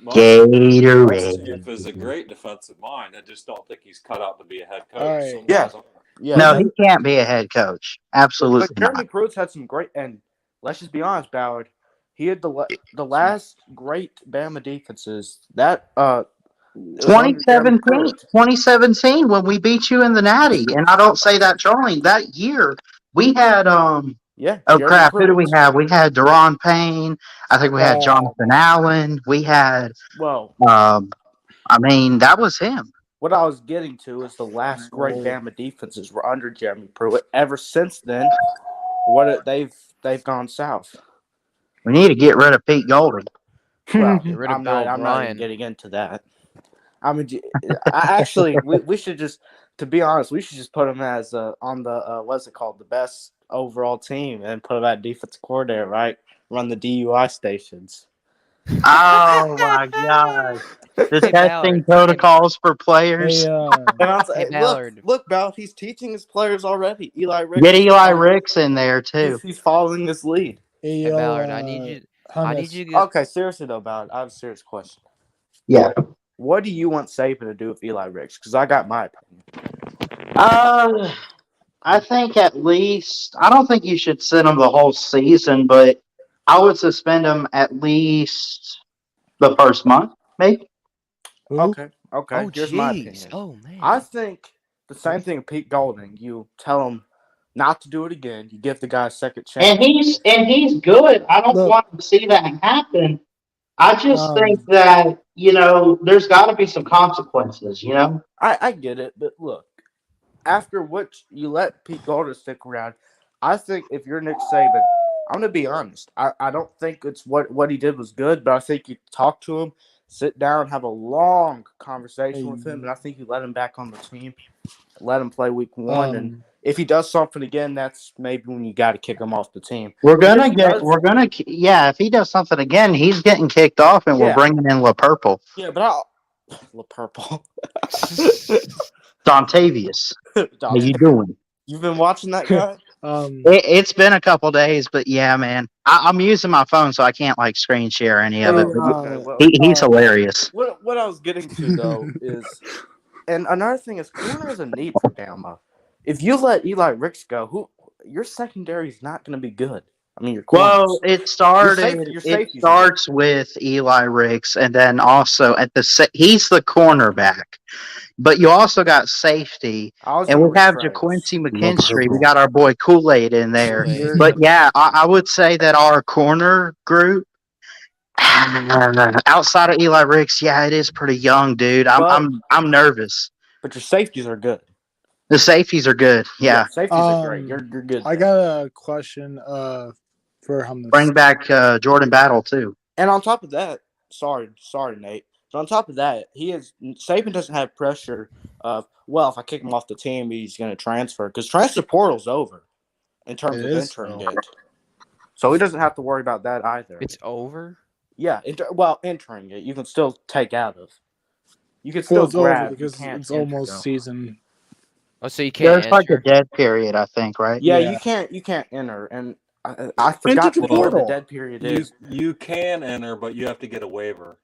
Gatorade. Muschamp is a great defensive mind. I just don't think he's cut out to be a head coach. All right. Some Yeah. guys are. Yeah. No, he can't be a head coach. Absolutely But Jeremy not. Pruitt's had some great, and let's just be honest, Ballard. He had the last great Bama defenses. That it was under Jeremy 2017, Pruitt. 2017 when we beat you in the Natty, and I don't say that trolling. That year we had Yeah. oh Jeremy crap, who do we Pruitt. have? We had Deron Payne. I think we had Oh. Jonathan Allen. We had Well, I mean that was him. what I was getting to is the last great Bama defenses were under Jeremy Pruitt. Ever since then, they've gone south. We need to get rid of Pete Golding. Well, Get rid of I'm Bill not even O'Brien. getting into that. I mean, actually, we should just, to be honest, we should just put him as on the what's it called, the best overall team, and put him at defensive coordinator, right? Run the DUI stations. Oh my God! The Hey, testing Ballard. protocols for Hey, players. And I'm Hey, saying, Ballard. look, Ballard, he's teaching his players already. Eli Ricks. Get Eli Ricks in there too. He's following his lead. Hey, Ballard. I need you. I need you to. Okay, seriously though, Ballard, I have a serious question. Yeah. What do you want Saban to do with Eli Ricks? Because I got my opinion. I think at least I don't think you should send him the whole season, but I would suspend him at least the first month, maybe. Okay. Oh, Here's my jeez. opinion. Oh, man. I think the same thing with Pete Golding. You tell him not to do it again. You give the guy a second chance. And he's good. I don't want to see that happen. I just think that, there's got to be some consequences, I get it, but look, after what you let Pete Golding stick around, I think if you're Nick Saban, I'm gonna be honest. I don't think it's what he did was good, but I think you talk to him, sit down, have a long conversation with him, and I think you let him back on the team, let him play week one, and if he does something again, that's maybe when you got to kick him off the team. If he does something again, he's getting kicked off, and we're bringing in La Purple. Yeah, but La Purple. Dontavius. How you doing? You've been watching that guy? It's been a couple days, but yeah, man. I'm using my phone, so I can't screen share any of it. He's hilarious. What I was getting to though is, and another thing is, corner is a need for Bama. If you let Eli Ricks go, your secondary is not going to be good. I mean, your corners. Well, it starts with Eli Ricks, and then also he's the cornerback. But you also got safety, and we have JaQuincy McKinstry. We got our boy Kool-Aid in there. But yeah, I would say that our corner group, outside of Eli Ricks, it is pretty young, dude. I'm nervous. But your safeties are good. The safeties are good. Yeah, safeties are great. You're good. I got a question for him. Bring back Jordan Battle too. And on top of that, sorry, Nate. But on top of that, Saban doesn't have pressure of, if I kick him off the team, he's going to transfer, because transfer portal's over in terms of entering it. So he doesn't have to worry about that either. It's over? Yeah, entering it, you can still take out of. You can still grab because it's almost season. Oh, so you can't. There's a dead period, I think, right? Yeah, you can't enter, and I forgot what the dead period is. You can enter, but you have to get a waiver.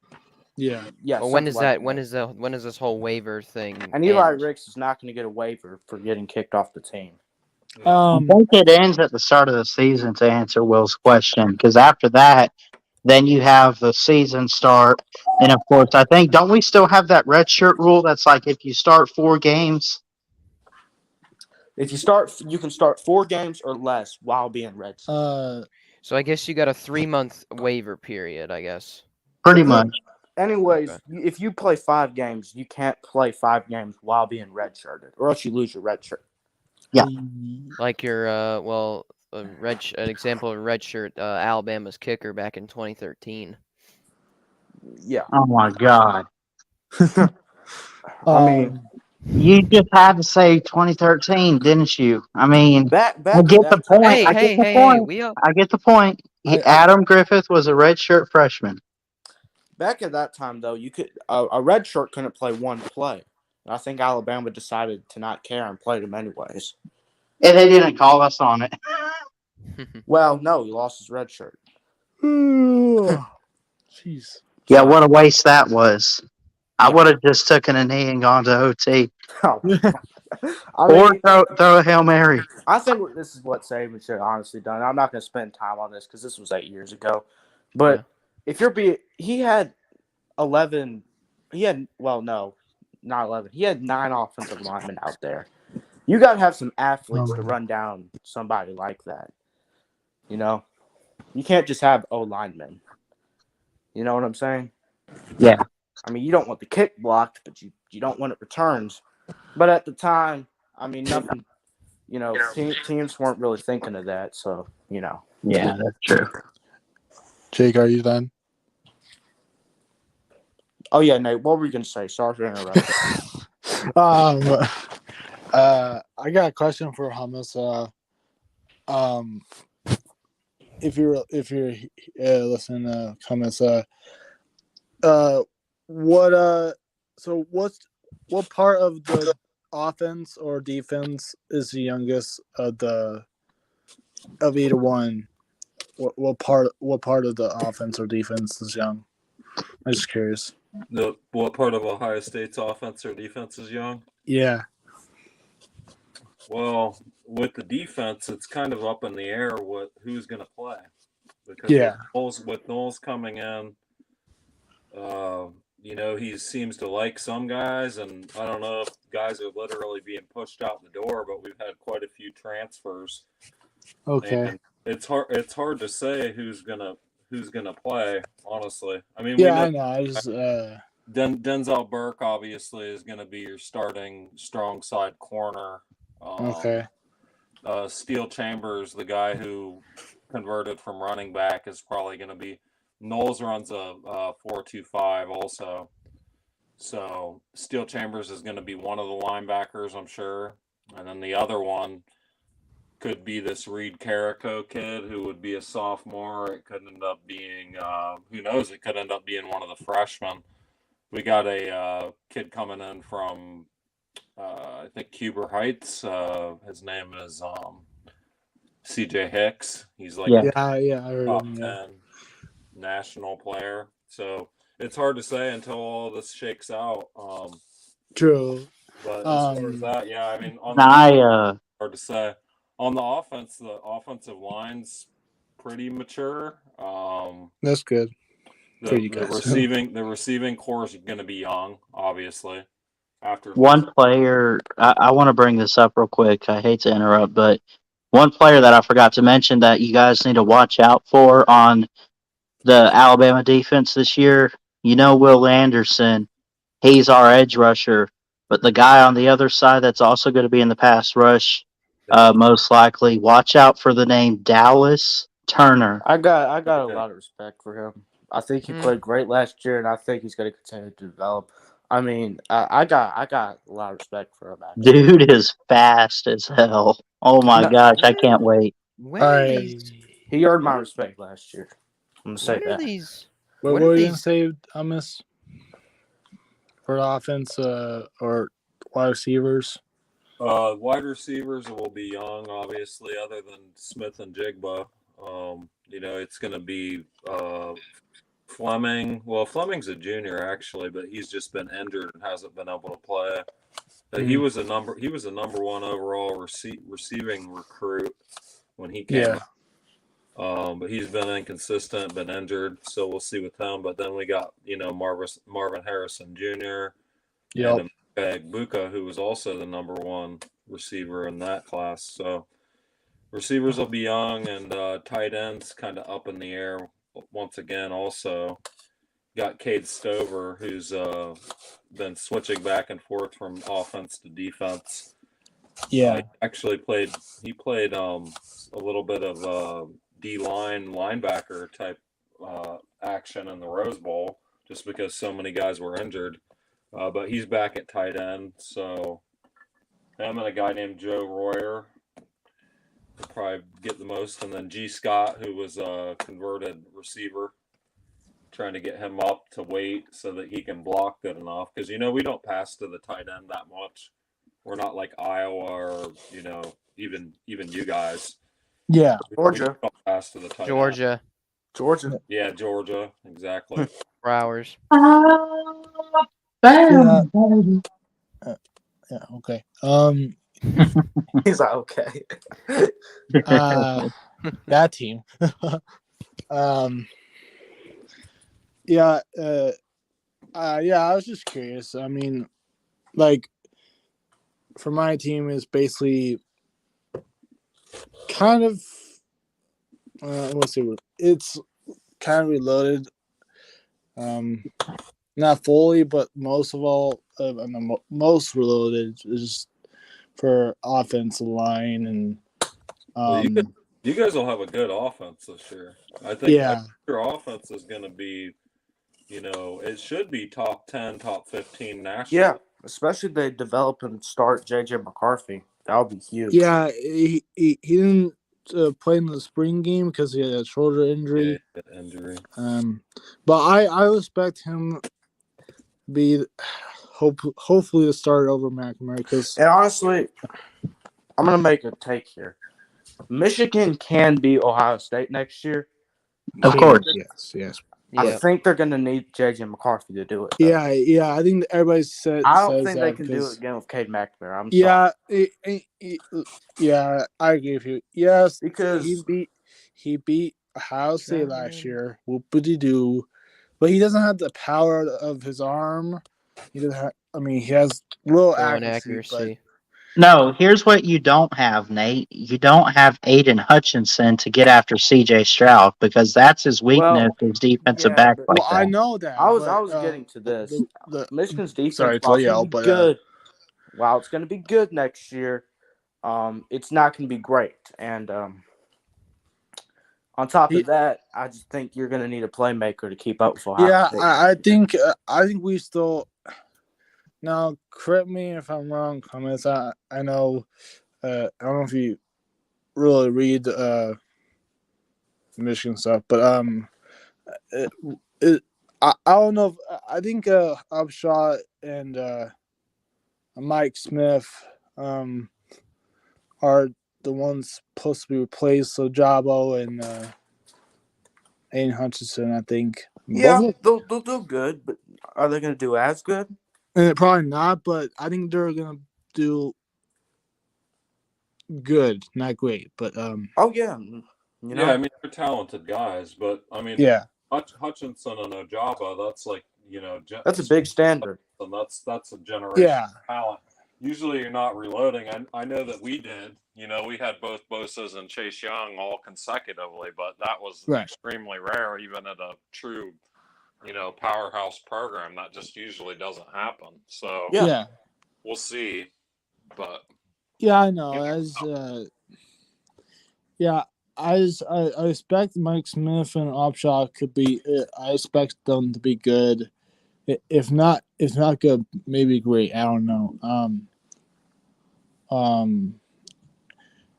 Yeah. Well, when is that? When is this whole waiver thing? And Eli Ricks is not going to get a waiver for getting kicked off the team. I think it ends at the start of the season, to answer Will's question, because after that, then you have the season start, and of course, I think, don't we still have that red shirt rule? That's if you start 4 games. If you can start 4 games or less while being red. So I guess you got a 3-month waiver period, I guess. Pretty much. Anyways, if you play 5 games, you can't play 5 games while being redshirted, or else you lose your red shirt. Yeah. Like your an example of redshirt Alabama's kicker back in 2013. Yeah. Oh my God. I mean, you just had to say 2013, didn't you? I mean, back I get the point. Hey, I get the point. Adam Griffith was a redshirt freshman. Back at that time, though, you could a red shirt couldn't play one play. And I think Alabama decided to not care and played him anyways. And they didn't call us on it. Well, no, he lost his red shirt. Jeez. Yeah, what a waste that was. I would have just taken a knee and gone to OT. Or throw a Hail Mary. I think this is what Saban should have honestly done. I'm not going to spend time on this because this was 8 years ago. But if he had 11. He had not 11. He had 9 offensive linemen out there. You got to have some athletes to run down somebody like that. You can't just have O linemen. You know what I'm saying? Yeah. I mean, you don't want the kick blocked, but you don't want it returned. But at the time, I mean, teams weren't really thinking of that. So Yeah, that's true. Jake, are you done? Oh yeah, Nate. What were you gonna say? Sorry for interrupting. I got a question for Hummus. If you're listening to Hummus, what part of the offense or defense is the youngest of either one? What part of the offense or defense is young? I'm just curious. What part of Ohio State's offense or defense is young? Yeah. Well, with the defense, it's kind of up in the air who's going to play, because Yeah. with Knowles coming in, he seems to like some guys, and I don't know if guys are literally being pushed out the door, but we've had quite a few transfers. Okay. And it's hard to say who's gonna play, honestly. I mean, Yeah, I know. I just Denzel Burke obviously is going to be your starting strong side corner. okay. Steel Chambers, the guy who converted from running back, is probably going to be. Knowles runs a 4-2-5 also. So Steel Chambers is going to be one of the linebackers, I'm sure. And then the other one could be this Reed Carrico kid who would be a sophomore. It could end up being, who knows, it could end up being one of the freshmen. We got a kid coming in from, I think, Cuber Heights. His name is CJ Hicks. He's like Yeah, I heard top him. 10 national player. So it's hard to say until all this shakes out. True. But as far as that, yeah, I mean, hard to say. On the offense, the offensive line's pretty mature. That's good. The receiving core is going to be young, obviously. After One player, I want to bring this up real quick. I hate to interrupt, but one player that I forgot to mention that you guys need to watch out for on the Alabama defense this year, Will Anderson, he's our edge rusher. But the guy on the other side that's also going to be in the pass rush, most likely, watch out for the name Dallas Turner. I got a lot of respect for him. I think he played great last year, and I think he's going to continue to develop. I mean, I got a lot of respect for him. Actually. Dude is fast as hell. Oh my gosh, I can't wait. He earned my respect last year. I'm gonna say that. What were you gonna say, Thomas? For the offense, or wide receivers? Wide receivers will be young, obviously, other than Smith and Jigba. It's going to be Fleming. Well, Fleming's a junior actually, but he's just been injured and hasn't been able to play. He was a number one overall receiving recruit when he came. Yeah. But he's been inconsistent, been injured, so we'll see with him. But then we got Marvin Harrison Jr. Yep. and Buka, who was also the number one receiver in that class. So receivers will be young, and tight ends kind of up in the air once again. Also got Cade Stover, who's been switching back and forth from offense to defense. Yeah, he played a little bit of D-line linebacker type action in the Rose Bowl, just because so many guys were injured. But he's back at tight end, so him and a guy named Joe Royer will probably get the most. And then G. Scott, who was a converted receiver, trying to get him up to weight so that he can block good enough. Because, we don't pass to the tight end that much. We're not like Iowa or, even you guys. Yeah. Georgia. We don't pass to the tight Georgia. Georgia. Yeah, Georgia. Exactly. Browers. Yeah, okay. He's like, okay. That team. Yeah, I was just curious. I mean, like, for my team is basically kind of let's see, it's kind of reloaded. Not fully, but most of all, most reloaded is for offensive line and Well, you guys will have a good offense this year. I think yeah. your offense is going to be, it should be top 10, top 15 nationally. Yeah, especially if they develop and start J.J. McCarthy. That would be huge. Yeah, he didn't play in the spring game because he had a shoulder injury. Yeah, injury. But I respect him be hopefully the starter over McNamara because And honestly, I'm going to make a take here. Michigan can beat Ohio State next year. Of course. yes. I Yeah. think they're going to need J.J. McCarthy to do it. Though. Yeah. I think everybody says I don't think that they can do because it again with Cade McNamara. I'm yeah, sorry. yeah, I agree with you. Yes, Because he beat Ohio State last year. Whoopity doo, but he doesn't have the power of his arm. He doesn't have. I mean, he has little Throwing accuracy. No, here's what you don't have, Nate. You don't have Aiden Hutchinson to get after C.J. Stroud because that's his weakness, his defensive back but- like Well, I that. know that. I was but, getting to this. Michigan's defense, sorry while to it's yell, going to but be good, while it's going to be good next year, it's not going to be great. And on top of that, I just think you're going to need a playmaker to keep up with Ohio yeah, State. I think we still. Now, correct me if I'm wrong, comments. I know. I don't know if you really read Michigan stuff, but I don't know. I think Upshot and Mike Smith are the ones supposed to be replaced. So Jabo and Aiden Hutchinson, I think. Yeah, they'll do good, but are they going to do as good? Probably not, but I think they're gonna do good, not great. But Oh yeah, Yeah, I mean, they're talented guys, but I mean, yeah, Hutchinson and Ojaba, that's like, that's a big standard. and that's a generation yeah, of talent. Usually you're not reloading. I know that we did. We had both Bosa's and Chase Young all consecutively, but that was right. extremely rare, even at a true, powerhouse program. That just usually doesn't happen. So Yeah. we'll see. But Yeah, I know. I expect Mike Smith and Upshaw could be. I expect them to be good. If not good, maybe great. I don't know.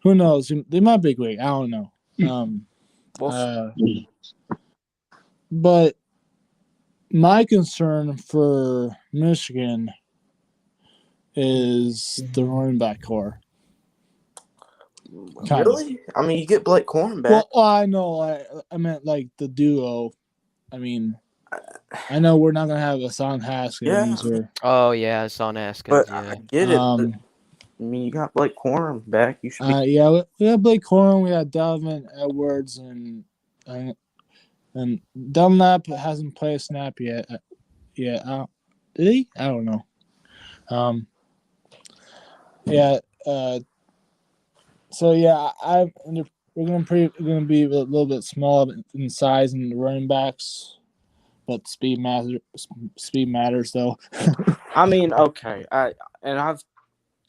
Who knows? They might be great. I don't know. But my concern for Michigan is the running back core. Really? I mean, you get Blake Corum back. Well, I know. I meant like the duo. I mean, I know we're not gonna have Hassan Haskins or. Oh yeah, Son Haskins. But Yeah. I get it. But, I mean, you got Blake Corum back. You should be. Yeah, we got Blake Corum. We got Dalvin Edwards and Dunlap hasn't played a snap yet. Yeah, did he? I don't know. Yeah. So yeah, we're gonna be a little bit small in size in the running backs, but speed matters though. I mean, okay. I've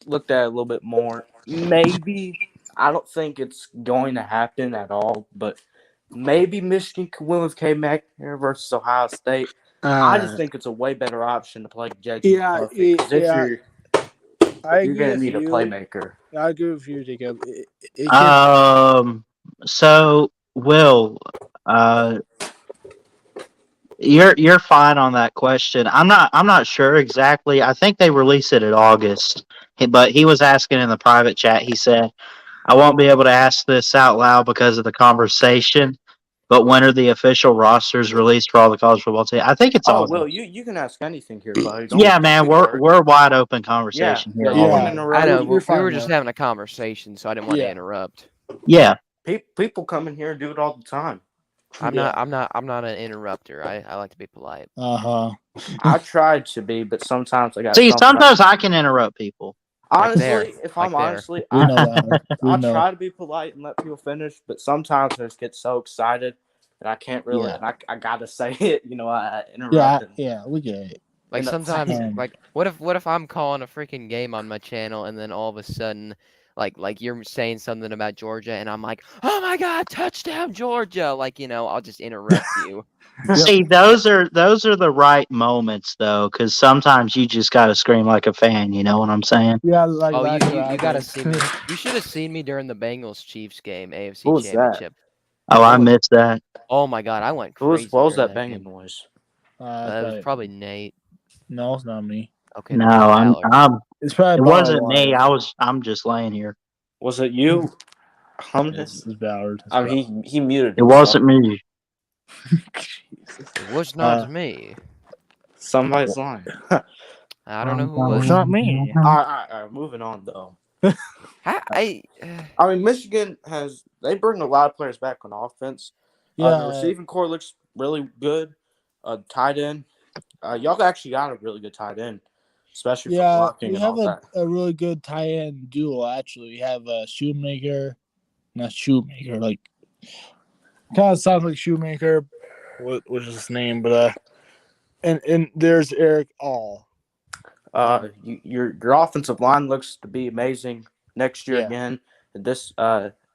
looked at it a little bit more. Maybe I don't think it's going to happen at all, but maybe Michigan could win with Cade McNamara versus Ohio State. I just think it's a way better option to play J.J. McCarthy. You're going to need a playmaker. I agree with you, Jacob. So Will, you're fine on that question. I'm not sure exactly. I think they release it in August, but he was asking in the private chat. He said, "I won't be able to ask this out loud because of the conversation. But when are the official rosters released for all the college football teams?" I think it's August. Will, you can ask anything here, buddy. Yeah, man, we're wide open conversation here. You can interrupt. I know. We were just having a conversation, so I didn't want to interrupt. Yeah. People come in here and do it all the time. I'm not an interrupter. I like to be polite. I tried to be, but sometimes I got. See, sometimes I can interrupt people. Honestly, I try to be polite and let people finish, but sometimes I just get so excited that I can't really. And I gotta say it. I interrupt. Yeah, we get it. Like in the sometimes, Um, like what if I'm calling a freaking game on my channel and then all of a sudden, like you're saying something about Georgia and I'm like, oh my God, touchdown Georgia! Like I'll just interrupt you. Yep. See, those are the right moments though, because sometimes you just gotta scream like a fan. You know what I'm saying? yeah, like Oh, last year you I gotta did. see me. You should have seen me during the Bengals Chiefs game, What AFC was that? Championship. Oh, I What was, missed that. Oh my God, I went what was, crazy what was during that that banging game. noise? It was probably Nate. No, it's not me. Okay, No, then it's Ballard. It's probably It wasn't me. Ballard. I'm just laying here. Was it you? It's Ballard. It's I mean, he muted It himself. wasn't me. Jesus. It was not me. Somebody's lying. I don't know who It's was. not me. All right, moving on though. I I mean, Michigan they bring a lot of players back on offense. The Yeah, receiving core looks really good. Tight end, y'all actually got a really good tight end, especially for blocking we and have all that. a really good tie end duo. Actually, we have a Shoemaker, not Shoemaker. Like, kind of sounds like Shoemaker. What was his name? But and there's Eric All. Your offensive line looks to be amazing next year Yeah. again.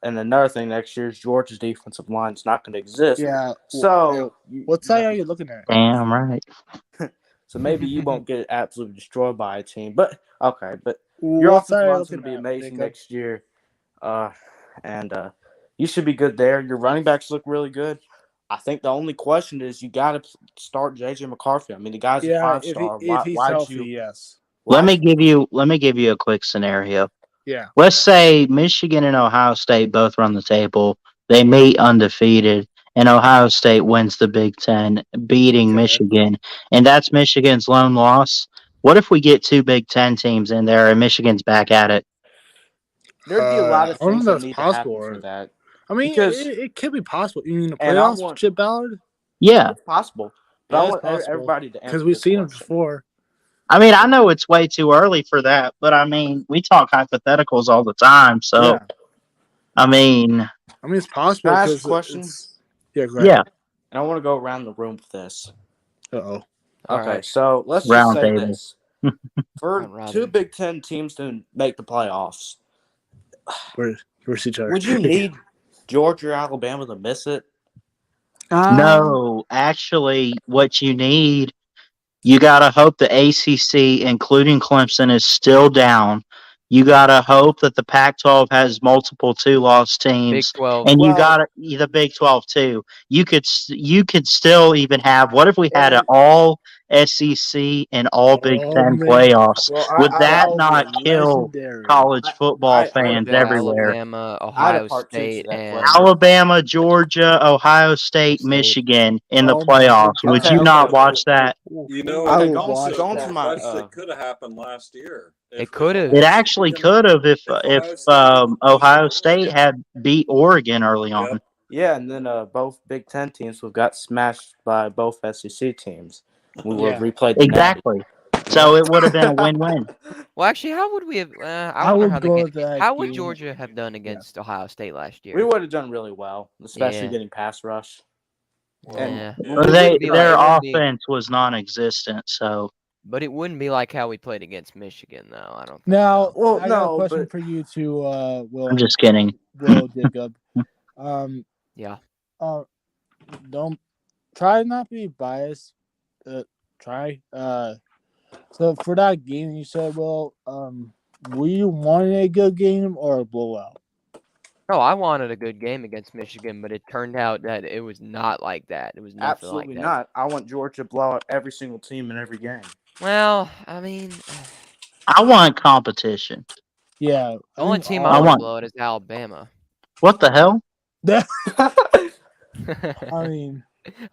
And another thing next year is Georgia's defensive line is not going to exist. Yeah. So What side are you looking at? Damn right. So maybe you won't get absolutely destroyed by a team, but okay. But your What offensive side are you line is going looking to be at, amazing Jacob? next year, and you should be good there. Your running backs look really good. I think the only question is you got to start JJ McCarthy. I mean, the guy's a Yeah, 5-star. if he's Why'd healthy, you? yes. Let me give you a quick scenario. Yeah. Let's say Michigan and Ohio State both run the table. They meet undefeated, and Ohio State wins the Big Ten, beating Okay. Michigan, and that's Michigan's lone loss. What if we get two Big Ten teams in there and Michigan's back at it? There'd be a lot of I don't things know that if that's need possible. to happen for that. I mean, Because it could be possible. You mean the and I playoffs, want- Chip Ballard? Yeah. it's possible, but I want everybody to answer because we've this seen him question. before. I mean, I know it's way too early for that, but I mean, we talk hypotheticals all the time. So, Yeah. I mean, It's possible. Can I ask a because question? Yeah, go ahead. yeah, And I want to go around the room with this. Uh-oh. All Okay, right. so let's Round just say table. this: for Round robin. two Big Ten teams to make the playoffs, Where's each other? would you need Georgia or Alabama to miss it? no, actually, what you need, you got to hope the ACC, including Clemson, is still down. You got to hope that the Pac 12 has multiple two-loss Big teams. 12. And you Well- got the Big 12 too. You could still even have. What if we had an And- all SEC and all Big Oh, Ten man. playoffs? Well, Would I that would not be kill legendary. college football I fans Georgia, everywhere? Alabama, I had a Ohio part two to State, that and question. Alabama, Georgia, Ohio State, State. Michigan in the Oh my playoffs. God. Would Okay, you not okay. watch that? You know, I Okay, would going watch to that. my that could have happened last year. It could have. It actually could have if Ohio State had beat Oregon early on. Yep. yeah, and then both Big Ten teams would got smashed by both SEC teams. We would have replayed the Exactly. So it would have been a win-win. Well, actually, how would we have? I I don't know would how the go game. with that How would game. Georgia have done against Ohio State last year? We would have done really well, especially Yeah. getting pass rush. And Yeah. Yeah. Well, It wouldn't be their it wouldn't be- offense was non-existent. So but it wouldn't be like how we played against Michigan, though. I don't think. Now, Well, I got no, a question but- for you too, Will. I'm just kidding. Will Jacob. Yeah. Don't try not to be biased. Try. So for that game, you said, Will, were you wanting a good game or a blowout? No, I wanted a good game against Michigan, but it turned out that it was not like that. It was nothing Absolutely like that. not. I want Georgia to blow out every single team in every game. Well, I mean, I want competition. Yeah. the only team I I want want- to blow it is Alabama. What the hell? I mean,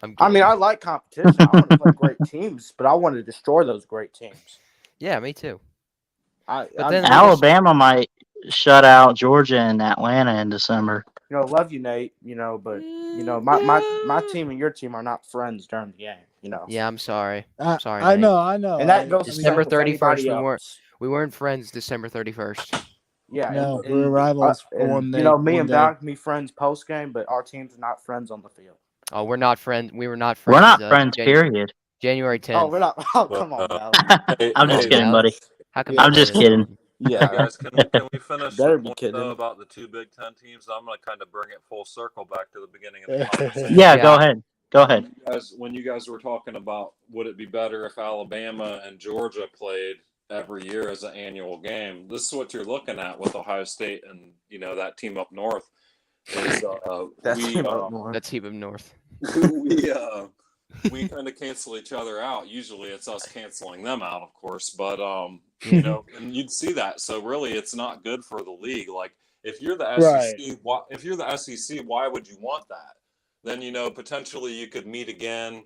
I'm I mean, kidding. I like competition. I want to play great teams, but I want to destroy those great teams. Yeah, me too. But then- Alabama might shut out Georgia and Atlanta in December. love you, Nate. But my team and your team are not friends during the game. Yeah, I'm sorry. Sorry, I Nate. know. And that goes December the same with 31st, anybody we weren't- else. We weren't friends December 31st. Yeah, No, and- we're rivals for and, one day. me one and day. Val can be friends post game, but our teams are not friends on the field. Oh, we're not friends. We were not friends. We're not friends, period. January 10th. Oh, we're not. Oh, But, come on, Ballard. I'm Come just on, kidding, Ballard. buddy. How come Yeah. you I'm say just that? kidding. Yeah. guys, can we finish Better the be point, kidding. though, about the two Big Ten teams? I'm going to kind of bring it full circle back to the beginning of the conversation. Yeah, Yeah. go ahead. Go ahead. When you guys were talking about would it be better if Alabama and Georgia played every year as an annual game, this is what you're looking at with Ohio State and that team up north. Is That's we Let's keep him north. we kind of cancel each other out. Usually it's us canceling them out, of course, but and you'd see that. So really, it's not good for the league. Like if you're the SEC, why would you want that? Then potentially you could meet again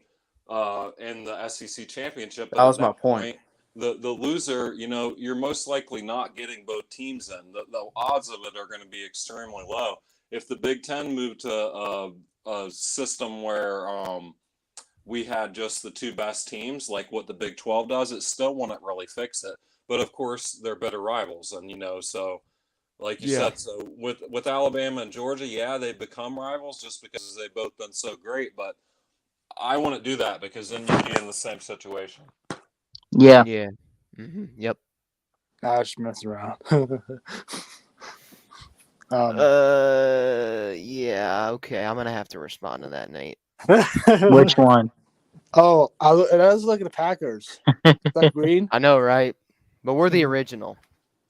in the SEC championship. That was my point. The loser, you're most likely not getting both teams in. The odds of it are going to be extremely low. If the Big Ten moved to a system where we had just the two best teams, like what the Big 12 does, it still wouldn't really fix it. But of course, they're better rivals, and so like you said, so with Alabama and Georgia, yeah, they've become rivals just because they've both been so great. But I wouldn't do that because then you'd be in the same situation. Yeah. Yeah. Yep. I was just messing around. Yeah. Okay. I'm gonna have to respond to that, Nate. Which one? Oh, I was looking at the Packers. Is that green? I know, right? But we're the original.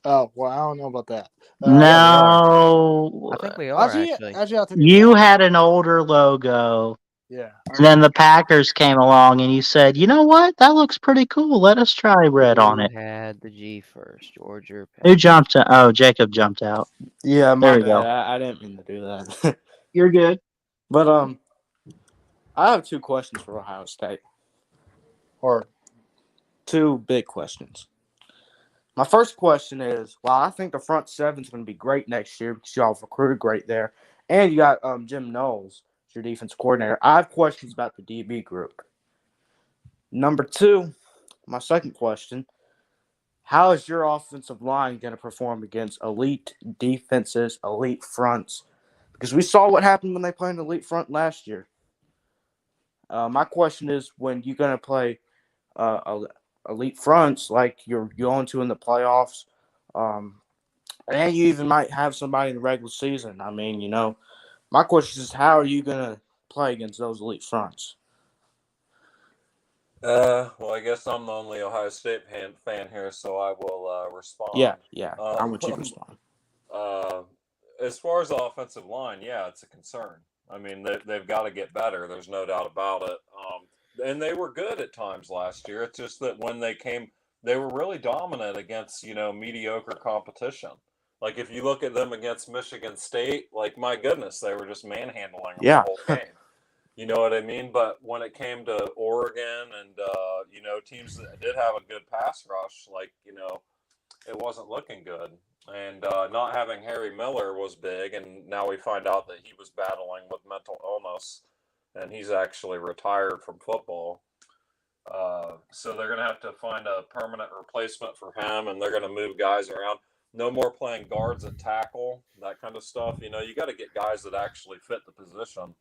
Oh, well, I don't know about that. No. I think we are actually. I'll take You had an older logo. Yeah. And then the Packers came along and you said, you know what? That looks pretty cool. Let us try red on it. Who had the G first, George or Who jumped out? Oh, Jacob jumped out. Yeah, my There we bad. go. I didn't mean to do that. You're good. But I have two questions for Ohio State, or two big questions. My first question is, well, I think the front seven's going to be great next year because y'all have recruited great there, and you got Jim Knowles, your defense coordinator. I have questions about the DB group. Number two, my second question, how is your offensive line going to perform against elite defenses, elite fronts? Because we saw what happened when they played an elite front last year. My question is, when you're going to play elite fronts like you're going to in the playoffs, and you even might have somebody in the regular season. I mean, my question is, how are you going to play against those elite fronts? Well, I guess I'm the only Ohio State fan here, so I will respond. Yeah, I want you to respond. As far as the offensive line, yeah, it's a concern. I mean, they've got to get better. There's no doubt about it. And they were good at times last year. It's just that when they came, they were really dominant against, mediocre competition. Like if you look at them against Michigan State, like my goodness, they were just manhandling them the whole game. You know what I mean? But when it came to Oregon and, teams that did have a good pass rush, like, it wasn't looking good. And not having Harry Miller was big. And now we find out that he was battling with mental illness and he's actually retired from football. So they're going to have to find a permanent replacement for him, and they're going to move guys around. No more playing guards at tackle, that kind of stuff. You got to get guys that actually fit the position.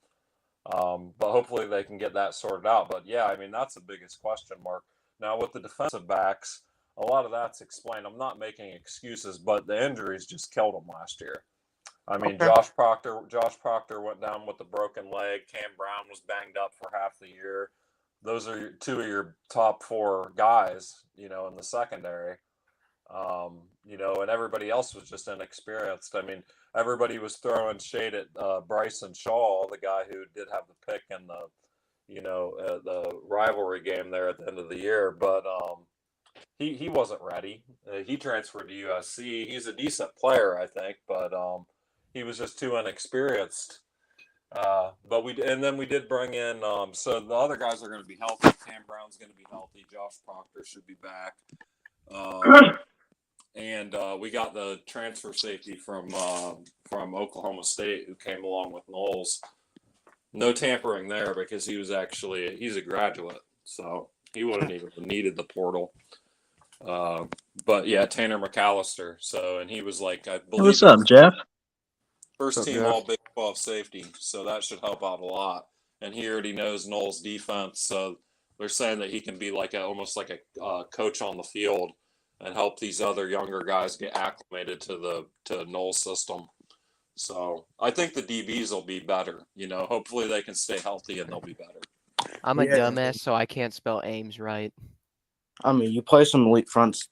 But hopefully they can get that sorted out. But yeah, I mean, that's the biggest question mark. Now with the defensive backs, a lot of that's explained. I'm not making excuses, but the injuries just killed them last year. I mean, okay. Josh Proctor went down with a broken leg. Cam Brown was banged up for half the year. Those are two of your top four guys, in the secondary. And everybody else was just inexperienced. I mean, everybody was throwing shade at Bryson Shaw, the guy who did have the pick in the rivalry game there at the end of the year, but he wasn't ready. He transferred to USC. He's a decent player, I think, but he was just too inexperienced. But we did bring in so the other guys are going to be healthy. Cam Brown's going to be healthy. Josh Proctor should be back. And we got the transfer safety from Oklahoma State who came along with Knowles. No tampering there because he's a graduate, so he wouldn't even needed the portal. But yeah, Tanner McAllister. So, and he was like, I believe. What's up, Jeff? First team All Big 12 safety, so that should help out a lot. And he already knows Knowles' defense, so They're saying that he can be like almost like a coach on the field and help these other younger guys get acclimated to Noel's system. So I think the DBs will be better. Hopefully they can stay healthy and they'll be better. I'm a Yeah. dumbass, so I can't spell Ames right. I mean, you play some elite fronts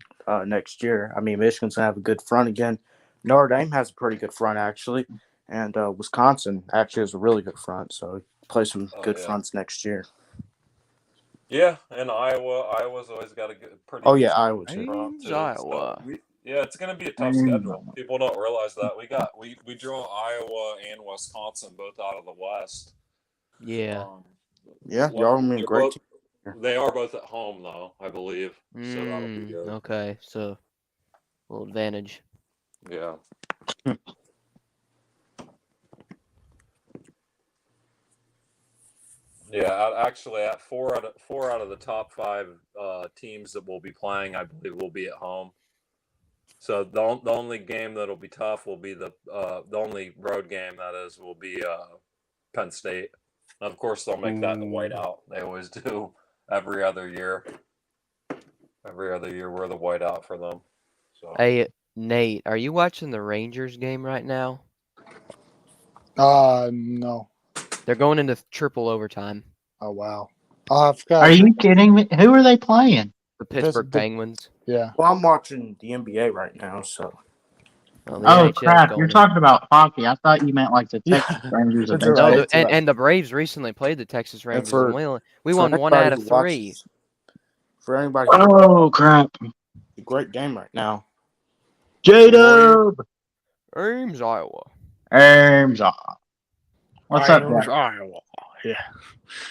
next year. I mean, Michigan's gonna have a good front again. Notre Dame has a pretty good front actually, and Wisconsin actually has a really good front. So play some good fronts next year. Yeah, and Iowa's always got a pretty. Oh yeah, Iowa too. front too. Iowa. So it's going to be a tough schedule. People don't realize that we draw Iowa and Wisconsin both out of the West. Yeah. Yeah, y'all mean they're great. They are both at home though, I believe. So that'll be good. Okay, so a little advantage. Yeah. Yeah, actually, at four out of the top 5 teams that will be playing, I believe, will be at home. So the only game that'll be tough will be the only road game that is will be Penn State. And of course, they'll make that the whiteout. They always do every other year. Every other year, we're the whiteout for them. So. Hey, Nate, are you watching the Rangers game right now? No. They're going into triple overtime. Oh wow. Oh, I forgot. Are you kidding me? Who are they playing? The Pittsburgh Penguins. Yeah. Well, I'm watching the NBA right now, so. Well, the Oh NHL's crap! going You're in. talking about hockey. I thought you meant like the Texas Rangers. That's and all right. No, and the Braves recently played the Texas Rangers, and we won 1 out of 3. For anybody, Oh crap! a great game right now. J-Dub! Ames, Iowa. Ames. What's up, Jack? Iowa. Yeah.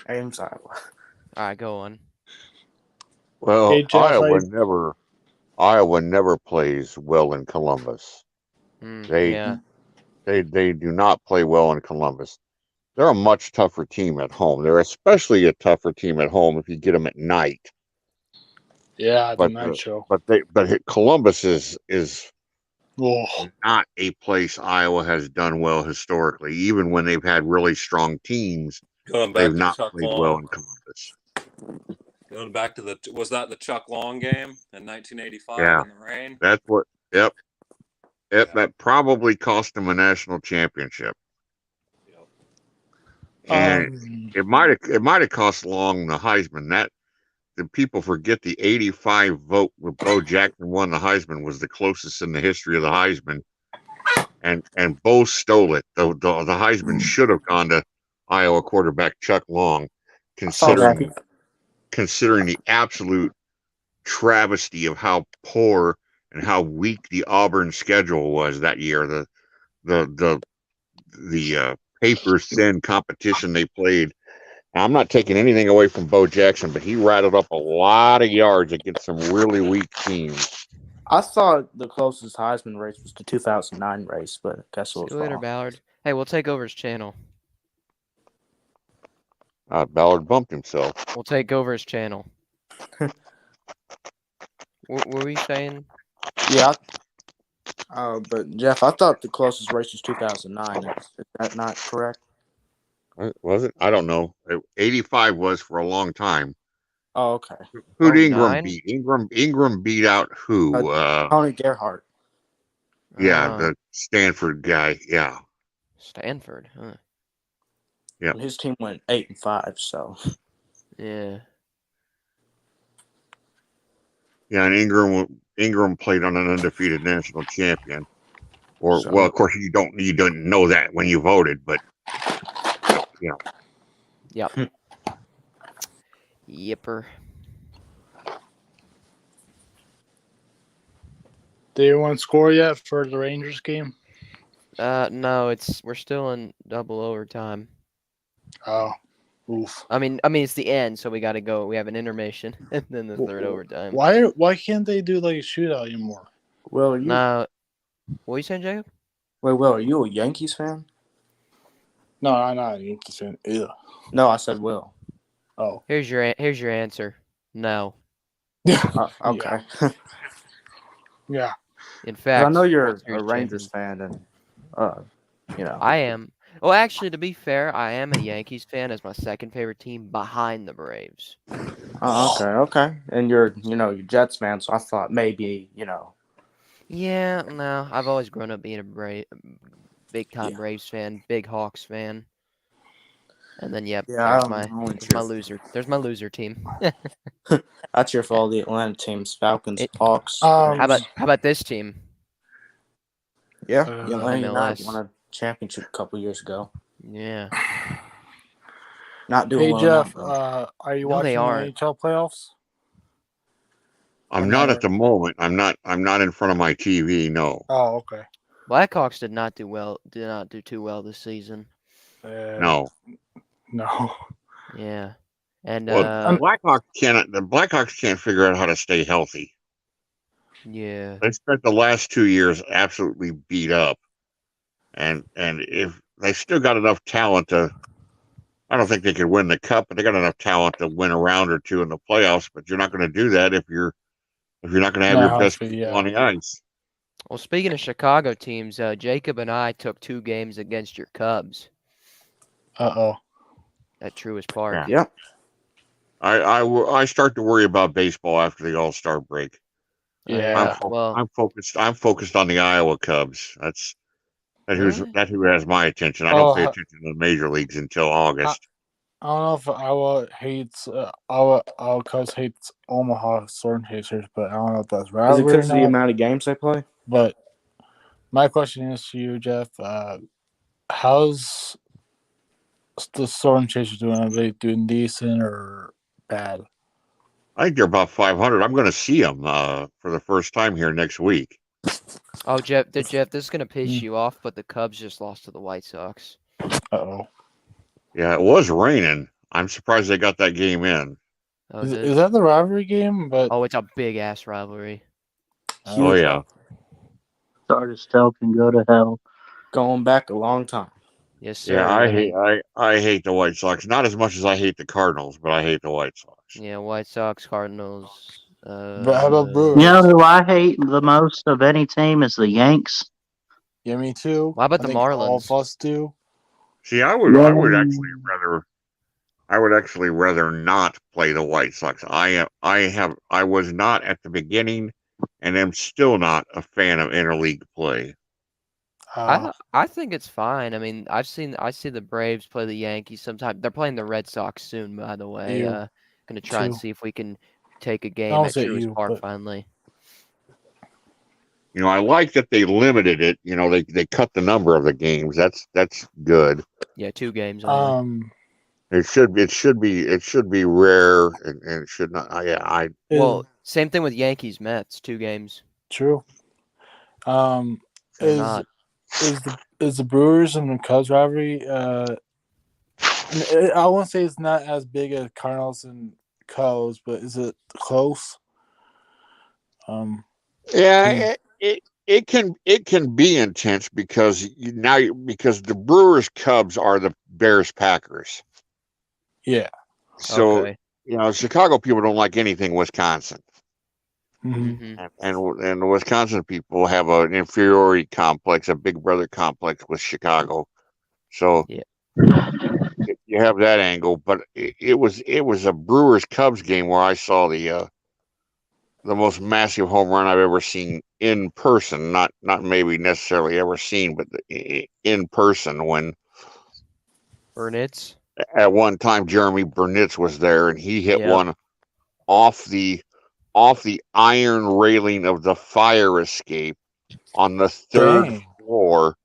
Ames, Iowa. All right, go on. Well, Hey, Jeff, Iowa never plays well in Columbus. Yeah. They do not play well in Columbus. They're a much tougher team at home. They're especially a tougher team at home if you get them at night. Yeah, the night show. But Columbus is Oh. not a place Iowa has done well historically. Even when they've had really strong teams, they've not played well in Columbus. Going back to was that the Chuck Long game in 1985 in the rain? That's what. Yep. That probably cost them a national championship. Yep. And it might have cost Long the Heisman. That the people forget the 85 vote with Bo Jackson won the Heisman was the closest in the history of the Heisman, and Bo stole it. The Heisman should have gone to Iowa quarterback Chuck Long, considering the absolute travesty of how poor and how weak the Auburn schedule was that year. The paper thin competition they played. Now, I'm not taking anything away from Bo Jackson, but he rattled up a lot of yards against some really weak teams. I thought the closest Heisman race was the 2009 race, but I guess it was See you later, wrong. Ballard. Hey, we'll take over his channel. Ballard bumped himself. We'll take over his channel. What were we saying? Yeah. But Jeff, I thought the closest race was 2009. Is that not correct? Was it? I don't know. 85 was for a long time. Oh, okay. Who'd Ingram 09? beat? Ingram beat out who? Tony Gerhart. Yeah, the Stanford guy. Yeah. Stanford, huh? Yeah. His team went 8-5, so. Yeah. Yeah, and Ingram played on an undefeated national champion. Well, of course you don't know that when you voted, but you know. Yep. Yipper. Do you want to score yet for the Rangers game? No, we're still in double overtime. Oh, oof. I mean, it's the end, so we got to go. We have an intermission and then the third overtime. Why can't they do like a shootout anymore? Will, No. What are you saying, Jacob? Wait, Will, are you a Yankees fan? No, I'm not a Yankees fan. Ew. No, I said Will. Oh. Here's your answer. No. Okay. Yeah. In fact, I know you're World Series a Rangers champion. fan, and you know. I am. Well, actually, to be fair, I am a Yankees fan as my second favorite team behind the Braves. Oh, okay. And you're Jets fan, so I thought maybe, Yeah, no, I've always grown up being a big time Yeah. Braves fan, big Hawks fan. And then Yeah, there's I'm my only there's my cheer. loser. There's my loser team. I cheer for all the Atlanta teams: Falcons, It- Hawks. How Um, about this team? Yeah, Uh, Atlanta United MLS. won a championship a couple years ago. Yeah. Not doing hey well Jeff, now, though. are you No, they watching the aren't. NHL playoffs? I'm Or not not? at the moment. I'm not in front of my TV. No, Oh, okay. Blackhawks did not do too well this season. no. No. Yeah. And Well, the Blackhawks can't figure out how to stay healthy. yeah. They spent the last 2 years absolutely beat up, and if they still got enough talent to, I don't think they could win the cup, but they got enough talent to win a round or two in the playoffs. But you're not going to do that if you're not going to have your Not best healthy, people yeah. on the ice. Well, speaking of Chicago teams, Jacob and I took 2 games against your Cubs Uh-oh. at Truist Park. Yeah. Yep. I start to worry about baseball after the All-Star break. Yeah. Well, I'm focused on the Iowa Cubs. That's really? who has my attention. I don't pay Oh, attention to the major leagues until August. I don't know if our Cubs hates Omaha Storm Chasers, but I don't know if that's Is it rivalry or because of the not. amount of games they play? But my question is to you, Jeff. How's the Storm Chasers doing? Are they doing decent or bad? I think they're about 500. I'm going to see them for the first time here next week. Oh, Jeff, this is gonna piss Mm. you off, but the Cubs just lost to the White Sox. Uh-oh. Yeah, it was raining. I'm surprised they got that game in. Oh, Is that the rivalry game? But oh, it's a big ass rivalry. Oh Huge yeah, one. Stardust Hell can go to hell. Going back a long time. Yes, sir. yeah. I mean, I hate the White Sox. Not as much as I hate the Cardinals, but I hate the White Sox. yeah, White Sox, Cardinals. but how about You Brewers? know who I hate the most of any team is the Yanks. Yeah, me too. How about I the think all of Marlins? us do. See, I would actually rather not play the White Sox. I was not at the beginning, and am still not a fan of interleague play. I think it's fine. I mean, I see the Braves play the Yankees sometime. They're playing the Red Sox soon, by the way. You Gonna try and too. see if we can take a I game don't at say Truist you, Park but finally. You know, I like that they limited it. You know, they cut the number of the games. That's good. Yeah, 2 games only. It should be rare, and it should not. I Well, same thing with Yankees Mets, 2 games. true. They're Is not. is the Brewers and the Cubs rivalry? I won't say it's not as big as Cardinals and Cubs, but is it close? yeah. It can be intense because because the Brewers Cubs are the Bears Packers. Yeah. So Okay. you know, Chicago people don't like anything Wisconsin. Mm-hmm. And the Wisconsin people have an inferiority complex, a big brother complex with Chicago. So Yeah. you have that angle, but it was a Brewers Cubs game where I saw the most massive home run I've ever seen in person. Not maybe necessarily ever seen, but in person. When Burnitz. at one time Jeremy Burnitz was there, and he hit Yep. one off the iron railing of the fire escape on the third Dang. floor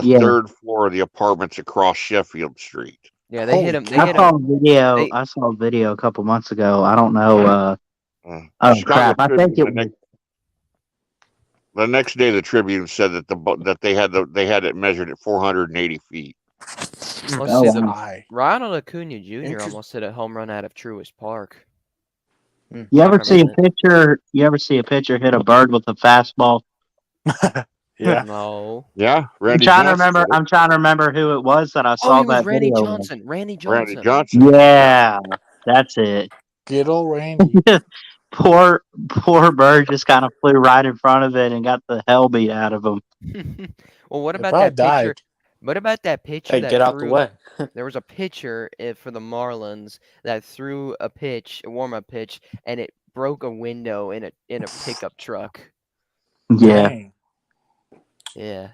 Yeah. third floor of the apartments across Sheffield Street. Yeah, they hit Holy him. They I hit saw him. a video. They- I saw a video a couple months ago. I don't know. Oh Chicago crap! I think Tribune, it was. the next day the Tribune said that they had it measured at 480 feet. Let's Oh, see. wow. High. Ronald Acuna Jr. Interest- almost hit a home run out of Truist Park. You I ever see a remember that. pitcher? You ever see a pitcher hit a bird with a fastball? Yeah. No. Yeah, Randy I'm Johnson. trying to remember who it was that I Oh, saw he was that Randy video. Johnson. Randy Randy Johnson. Johnson. Yeah, that's it. Good old Randy. Poor bird just kind of flew right in front of it and got the hell beat out of him. Well, what It about probably that picture? died. What about that pitcher Hey, that get out the threw? way. There was a pitcher for the Marlins that threw a pitch, a warm-up pitch, and it broke a window in a pickup truck. Yeah. Dang. Yeah,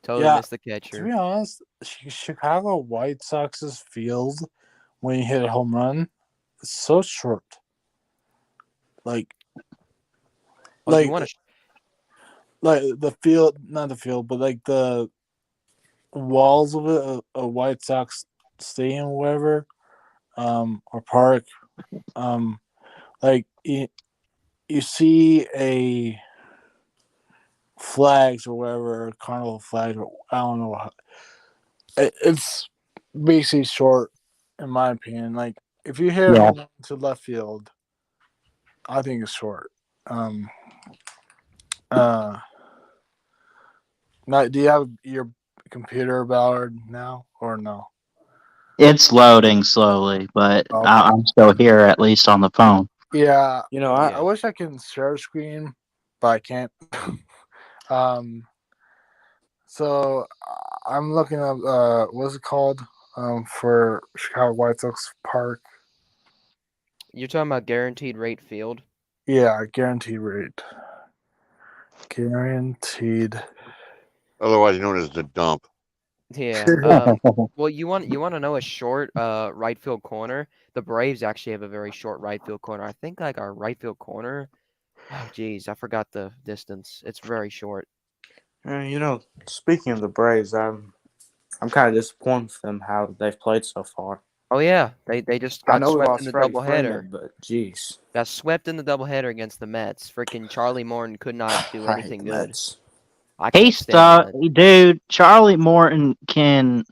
totally Yeah. missed the To be catcher. honest, Chicago White Sox's field when you hit a home run is so short. Like, Well, if you like, want to, like the field, not the field, but like the walls of it, a White Sox stadium, or whatever, or park, like you see a flags or whatever, carnival flag, or I don't know. It's basically short, in my opinion. Like if you hit a Yeah. home run to left field, I think it's short. Uh, now, do you have your computer, Ballard, now or no? It's loading slowly, but Okay. I'm still here, at least on the phone. Yeah, You know, I wish I can share screen, but I can't. um, so I'm looking up. What's it called? For Chicago White Sox Park. you're talking about guaranteed rate field. Yeah, guaranteed rate. Guaranteed. Otherwise known as the dump. Yeah. Well, you want to know a short right field corner? The Braves actually have a very short right field corner. I think like our right field corner. Oh, geez, I forgot the distance. It's very short. you know, speaking of the Braves, I'm kind of disappointed with them how they've played so far. Oh yeah, they just I got know we swept in lost the Freddie doubleheader. Freeman, but jeez, Got swept in the doubleheader against the Mets. Freaking Charlie Morton could not do I hate anything the good. Mets. I He can't stand the Mets. dude. Charlie Morton can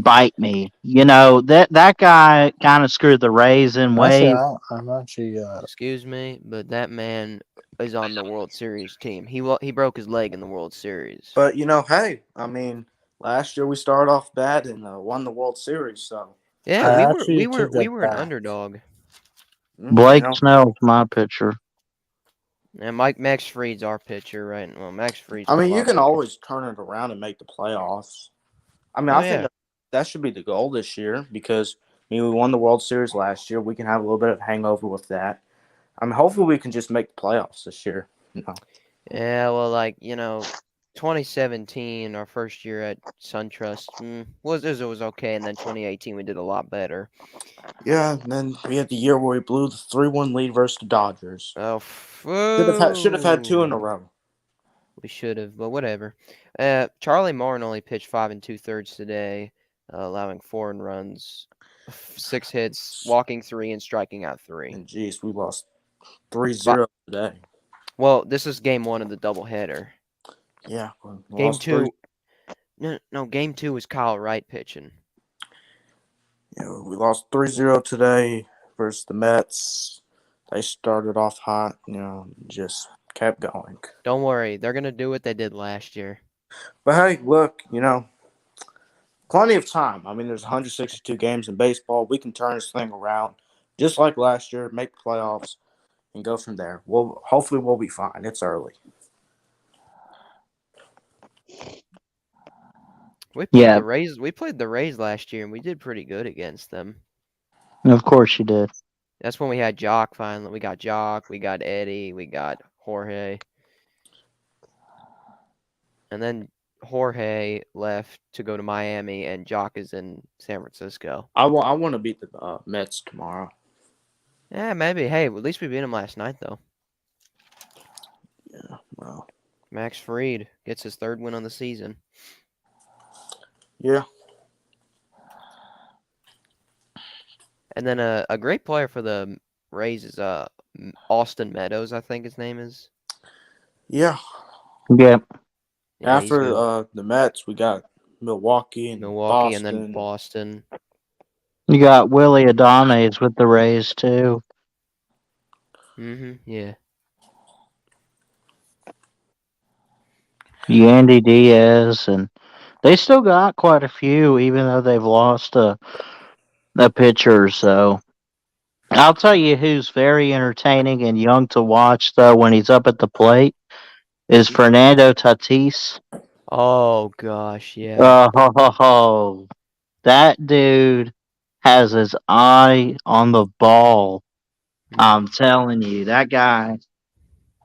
bite me. You know that guy kind of screwed the Rays in Actually, ways. I'm actually. Excuse me, but that man is on the World Series team. He broke his leg in the World Series. But you know, hey, I mean, last year we started off bad and won the World Series, so Yeah, I we were actually take that an back. underdog. you Blake know, Snell's my pitcher. And Max Fried's our pitcher, right? Well, Max Fried's I mean, still you our can pitcher. always turn it around and make the playoffs. I mean, Oh I think yeah. that should be the goal this year because I mean, we won the World Series last year. We can have a little bit of hangover with that. I mean, hopefully we can just make the playoffs this year. You know. Yeah, well, 2017, our first year at SunTrust, was okay, and then 2018 we did a lot better. Yeah, and then we had the year where we blew the 3-1 lead versus the Dodgers. Oh, Should have had 2 in a row. We should have, but whatever. Charlie Martin only pitched 5 2/3 today, allowing 4 runs, 6 hits, walking 3, and striking out 3. And geez, we lost 3-0 today. Well, this is game 1 of the doubleheader. Yeah, Game 2. No, game 2 was Kyle Wright pitching. Yeah, we lost 3-0 today versus the Mets. They started off hot, just kept going. Don't worry, they're gonna do what they did last year. But hey, look, plenty of time. I mean, there's 162 games in baseball. We can turn this thing around just like last year, make the playoffs, and go from there. Hopefully we'll be fine. It's early. We played Yeah. the Rays. We played the Rays last year, and we did pretty good against them. Of course you did. That's when we had Jock finally. We got Jock, we got Eddie, we got Jorge. And then Jorge left to go to Miami, and Jock is in San Francisco. I want to beat the Mets tomorrow. Yeah, maybe. Hey, at least we beat him last night, though. Yeah, well. Max Fried gets his 3rd win on the season. Yeah. And then a great player for the Rays is Austin Meadows, I think his name is. Yeah. Yeah. Yeah, he's good. After the Mets, we got Milwaukee and Milwaukee, Boston. and then Boston. You got Willie Adames with the Rays too. Yeah. Yandy Diaz, and they still got quite a few, even though they've lost a pitcher. So I'll tell you who's very entertaining and young to watch, though, when he's up at the plate, is Fernando Tatis. Oh gosh, yeah. That dude has his eye on the ball. I'm telling you, that guy.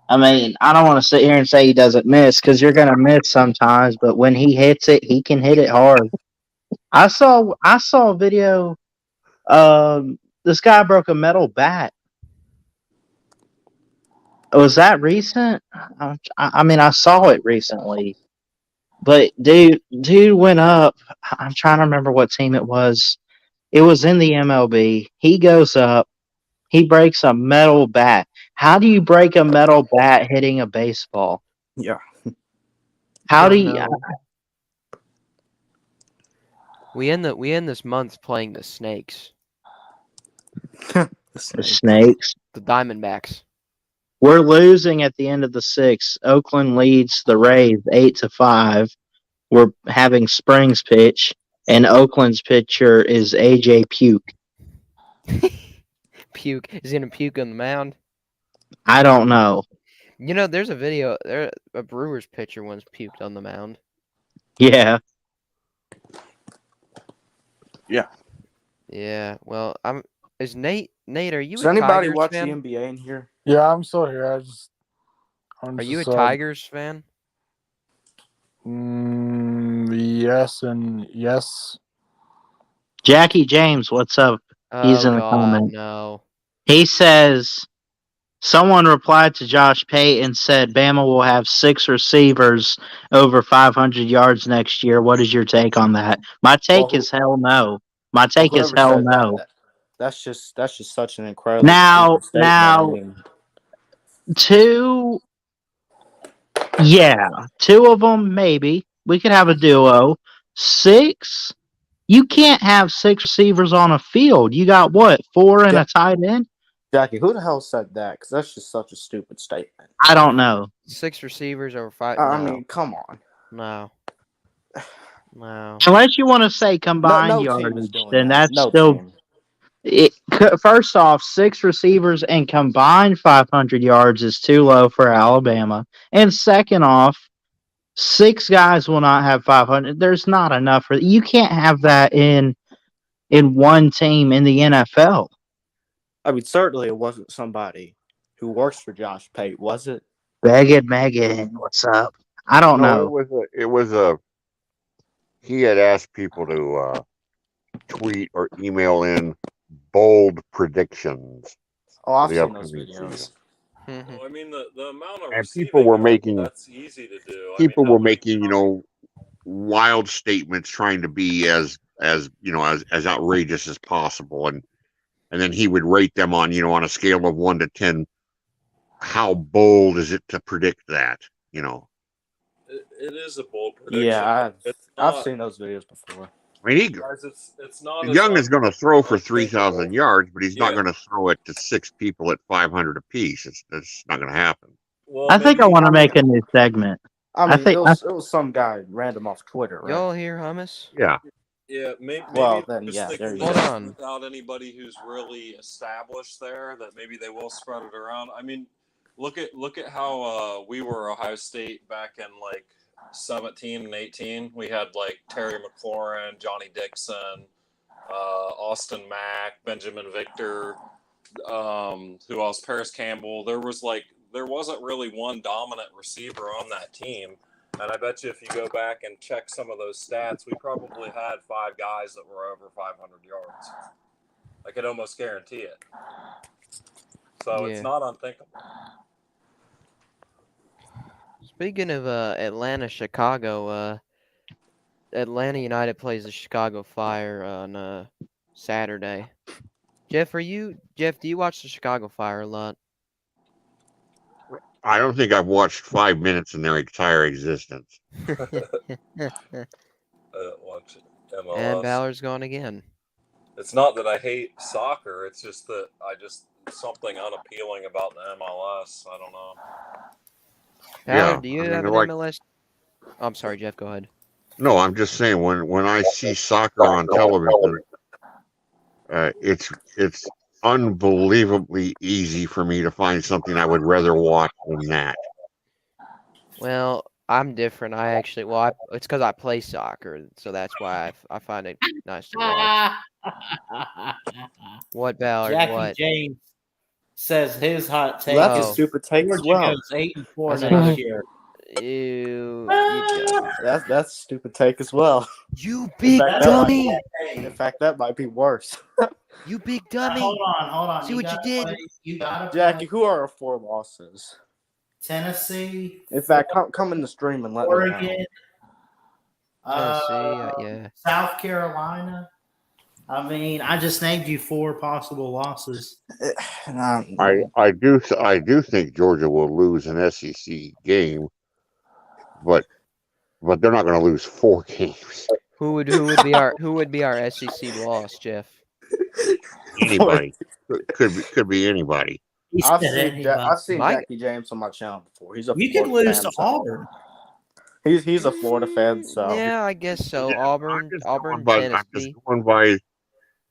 I mean, I don't want to sit here and say he doesn't miss because you're gonna miss sometimes, but when he hits it, he can hit it hard. I saw a video. This guy broke a metal bat. Was that recent? I mean, I saw it recently, but dude went up. I'm trying to remember what team it was. It was in the MLB. He goes up. He breaks a metal bat. How do you break a metal bat hitting a baseball? Yeah. How do Don't you? know. We end this month playing the Snakes, The Snakes. the Diamondbacks. We're losing at the end of the sixth. Oakland leads the Rays 8-5. We're having Springs pitch, and Oakland's pitcher is AJ Puke. Puke is he gonna puke on the mound? I don't know. You know, there's a video. There, a Brewers pitcher once puked on the mound. Yeah. Yeah. Well, Is Nate? Nate, are you Does a anybody Tigers watch fan? the NBA in here? Yeah, I'm still here. I'm Are you a just, Tigers fan? Yes and yes. Jackie James, what's up? He's Oh in the God, comment. no. He says someone replied to Josh Pate and said Bama will have 6 receivers over 500 yards next year. What is your take on that? My take is hell no. My take is Whoever hell said no. that's just such an incredibly stupid statement. Now, I mean, 2 of them maybe. We could have a duo. 6? You can't have 6 receivers on a field. You got what? 4 and a tight end? Jackie, who the hell said that? Because that's just such a stupid statement. I don't know. 6 receivers over 5. I No. mean, come on. No. No. Unless you want to say combined No team is yardage, doing then that. that's No still. team. First off, 6 receivers and combined 500 yards is too low for Alabama. And second off, 6 guys will not have 500. There's not enough for you. Can't have that in one team in the NFL. I mean, certainly it wasn't somebody who works for Josh Pate, was it? Megan, what's up? I don't know. It was a. He had asked people to tweet or email in bold predictions. Oh, I've the seen those upcoming videos. season. Well, I mean, the amount of And receiving people were yards, making that's easy to do. people I mean, were making wild statements, trying to be as outrageous as possible, and then he would rate them on on a scale of 1 to 10. How bold is it to predict that? It is a bold prediction. Yeah, I've seen those videos before. I mean, Guys, it's not Young is going to throw for 3,000 unthinkable. yards, but he's not Yeah. going to throw it to 6 people at 500 apiece. That's not going to happen. Well, I think I want to make a new segment. I mean, think it was some guy random off Twitter, right? Y'all hear hummus? Yeah. Yeah, maybe. Well, then, just yeah, thinking there you go. that Hold on. without anybody who's really established there, that maybe they will spread it around. I mean, look at how we were Ohio State back in like 17 and 18. We had like Terry McLaurin, Johnny Dixon, Austin Mack, Benjamin Victor, who else? Paris Campbell. There wasn't really one dominant receiver on that team. And I bet you if you go back and check some of those stats, we probably had 5 guys that were over 500 yards. I could almost guarantee it. So it's not unthinkable. Speaking of Atlanta, Chicago, Atlanta United plays the Chicago Fire on Saturday. Jeff, do you watch the Chicago Fire a lot? I don't think I've watched 5 minutes in their entire existence. Watch MLS. And Ballard's gone again. It's not that I hate soccer. It's just that something unappealing about the MLS. I don't know. Ballard, do you have an MLS? Oh, I'm sorry, Jeff. Go ahead. No, I'm just saying when I see soccer on television, it's unbelievably easy for me to find something I would rather watch than that. Well, I'm different. It's because I play soccer, so that's why I find it nice to watch. What, Ballard? Jackie What? James says his hot take That's a Oh. is stupid take as Georgia well. goes 8-4 That's next another- year. You dummy. That's a stupid take as well. You big fact, that dummy. In fact, that might be worse. You big dummy. Hold on. See what you did? You gotta Jackie, play who are our 4 losses? Tennessee, In fact, come in the stream and let me know. Oregon, Tennessee, yeah. South Carolina. I mean, I just named you 4 possible losses. I do think Georgia will lose an SEC game, but they're not going to lose 4 games. Who would be our SEC loss, Jeff? Anybody could be anybody. He I've said seen, anybody. I've seen Mike- Jackie James on my channel before. He's a You could Florida lose fan, to so- Auburn. He's a Florida fan, so Yeah, I guess so. Yeah, Auburn, I'm Tennessee. just going by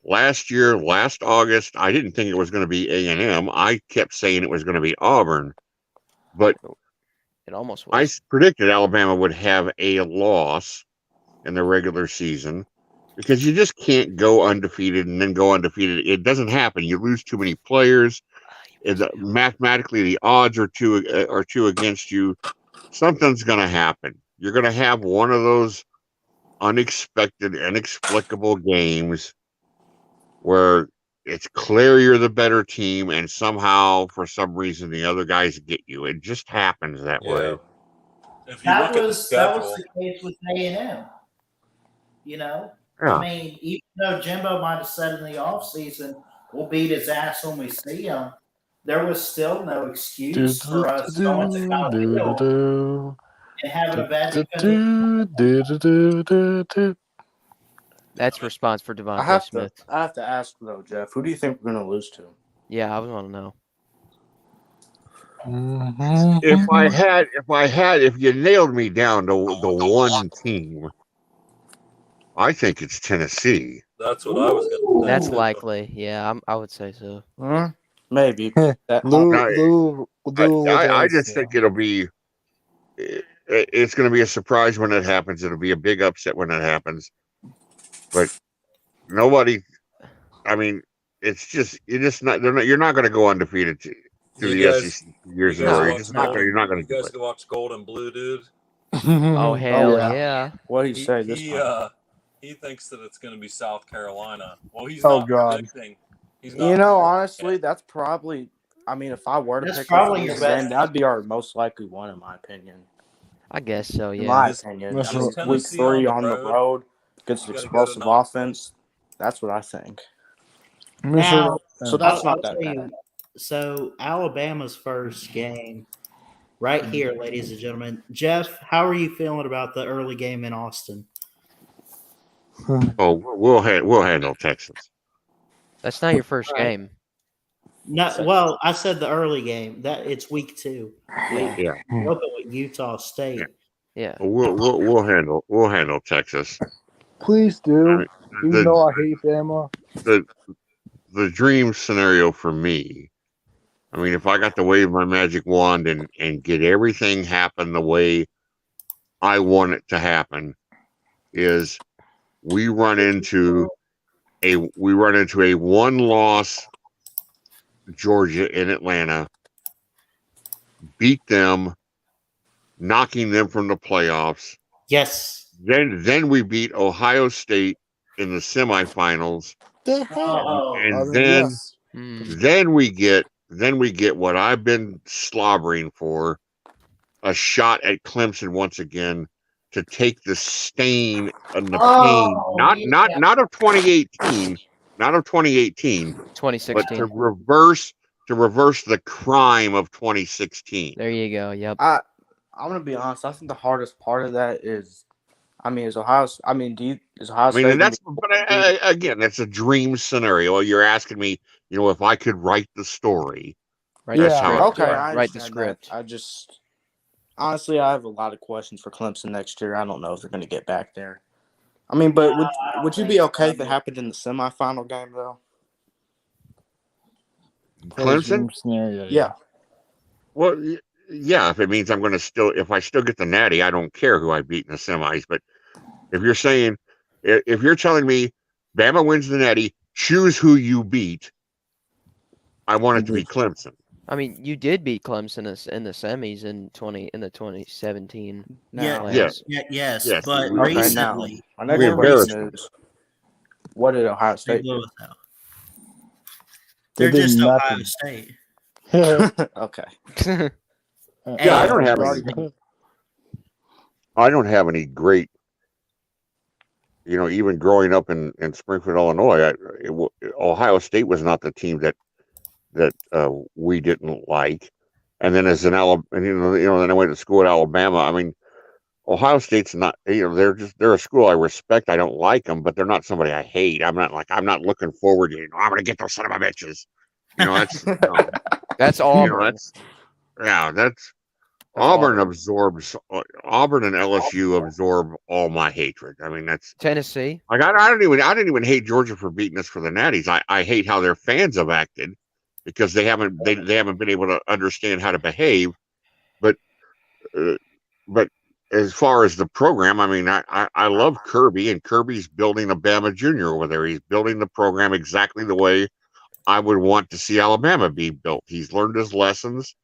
last year, last August. I didn't think it was going to be A&M. I kept saying it was going to be Auburn, but It almost I was. predicted Alabama would have a loss in the regular season because you just can't go undefeated and then go undefeated. It doesn't happen. You lose too many players. Mathematically, the odds are too against you. Something's going to happen. You're going to have one of those unexpected, inexplicable games where it's clear you're the better team, and somehow, for some reason, the other guys get you. It just happens that way. If you That look was at the schedule, the case with A&M. You know, Yeah. I mean, even though Jimbo might have said in the offseason, we'll beat his ass when we see him, there was still no excuse for us going to College Field and having a bad defensive. That's response for I Devontae have Smith. to ask though, Jeff. Who do you think we're going to lose to? Yeah, I want to know. If you nailed me down to the one team, I think it's Tennessee. that's what I was going to say. That's too. likely. Yeah, I would say so. Maybe. I just think it'll be. It's going to be a surprise when it happens. It'll be a big upset when it happens. But nobody. I mean, it's just you're not going to go undefeated to You the guys- SEC years You in a row. guys You're watch just not Gold- you're not going you to do guys it. go watch Gold and Blue, dude. Oh hell yeah. yeah! What do you say this time? He thinks that it's going to be South Carolina. Well, he's Oh, not God. predicting. He's not Honestly, that's probably. I mean, if I were to That's pick probably one your for this best. game, that'd be our most likely one, in my opinion. I guess so. In Yeah. my Is- opinion, That's I mean, what- week Tennessee 3 on on the the road. road against You gotta go to explosive Knoxville. offense. That's what I think. Now, So that's I'll not that tell you, bad. so Alabama's first game, right here, ladies and gentlemen. Jeff, how are you feeling about the early game in Austin? Oh, we'll handle Texas. That's not your first Right. game. No, well, I said the early game. That it's week 2. We Yeah. open with Utah State. Yeah. We'll handle Texas. Please do. Even The- though I hate Bama. the dream scenario for me. I mean, if I got to wave my magic wand and get everything happen the way I want it to happen, is we run into a one-loss Georgia in Atlanta, beat them, knocking them from the playoffs. Yes. Then we beat Ohio State in the semifinals, Oh, and yes. then we get what I've been slobbering for, a shot at Clemson once again to take the stain and the pain, not of 2018, not of 2018, but 2016. to reverse the crime of 2016. There you go. Yep. I'm gonna be honest. I think the hardest part of that is Ohio. Is Ohio I mean, State? and again, that's a dream scenario. You're asking me, if I could write the story. Right. That's Yeah. how it Okay, I Write the understand script. that. I just honestly, I have a lot of questions for Clemson next year. I don't know if they're going to get back there. I mean, but would you be okay if it happened in the semifinal game though? Clemson? Scenario, Yeah. Well, Yeah, if it means I'm going to if I still get the natty, I don't care who I beat in the semis. But if you're saying, if you're telling me Bama wins the natty, choose who you beat, I want it to be Clemson. I mean, you did beat Clemson in the semis in 2017 Now, playoffs. Yes. Yes, But we- okay, now recently, our we next embarrassed question them. is, what did Ohio St. State do? Louis, though. They They're did just Ohio nothing. State. Okay. Yeah, I Hey, don't have any. I don't have any great. Even growing up in Springfield, Illinois, Ohio State was not the team that we didn't like. And then as an Alabama, then I went to school at Alabama. I mean, Ohio State's not. They're a school I respect. I don't like them, but they're not somebody I hate. I'm not looking forward to. I'm going to get those son of a bitches. That's That's Auburn. That's That's Auburn Auburn. absorbs Auburn and LSU absorb all my hatred. I mean, that's Tennessee. like I didn't even hate Georgia for beating us for the Natties. I hate how their fans have acted because they haven't been able to understand how to behave. But uh, but as far as the program, I mean, I love Kirby, and Kirby's building a Bama Junior over there. He's building the program exactly the way I would want to see Alabama be built. He's learned his lessons,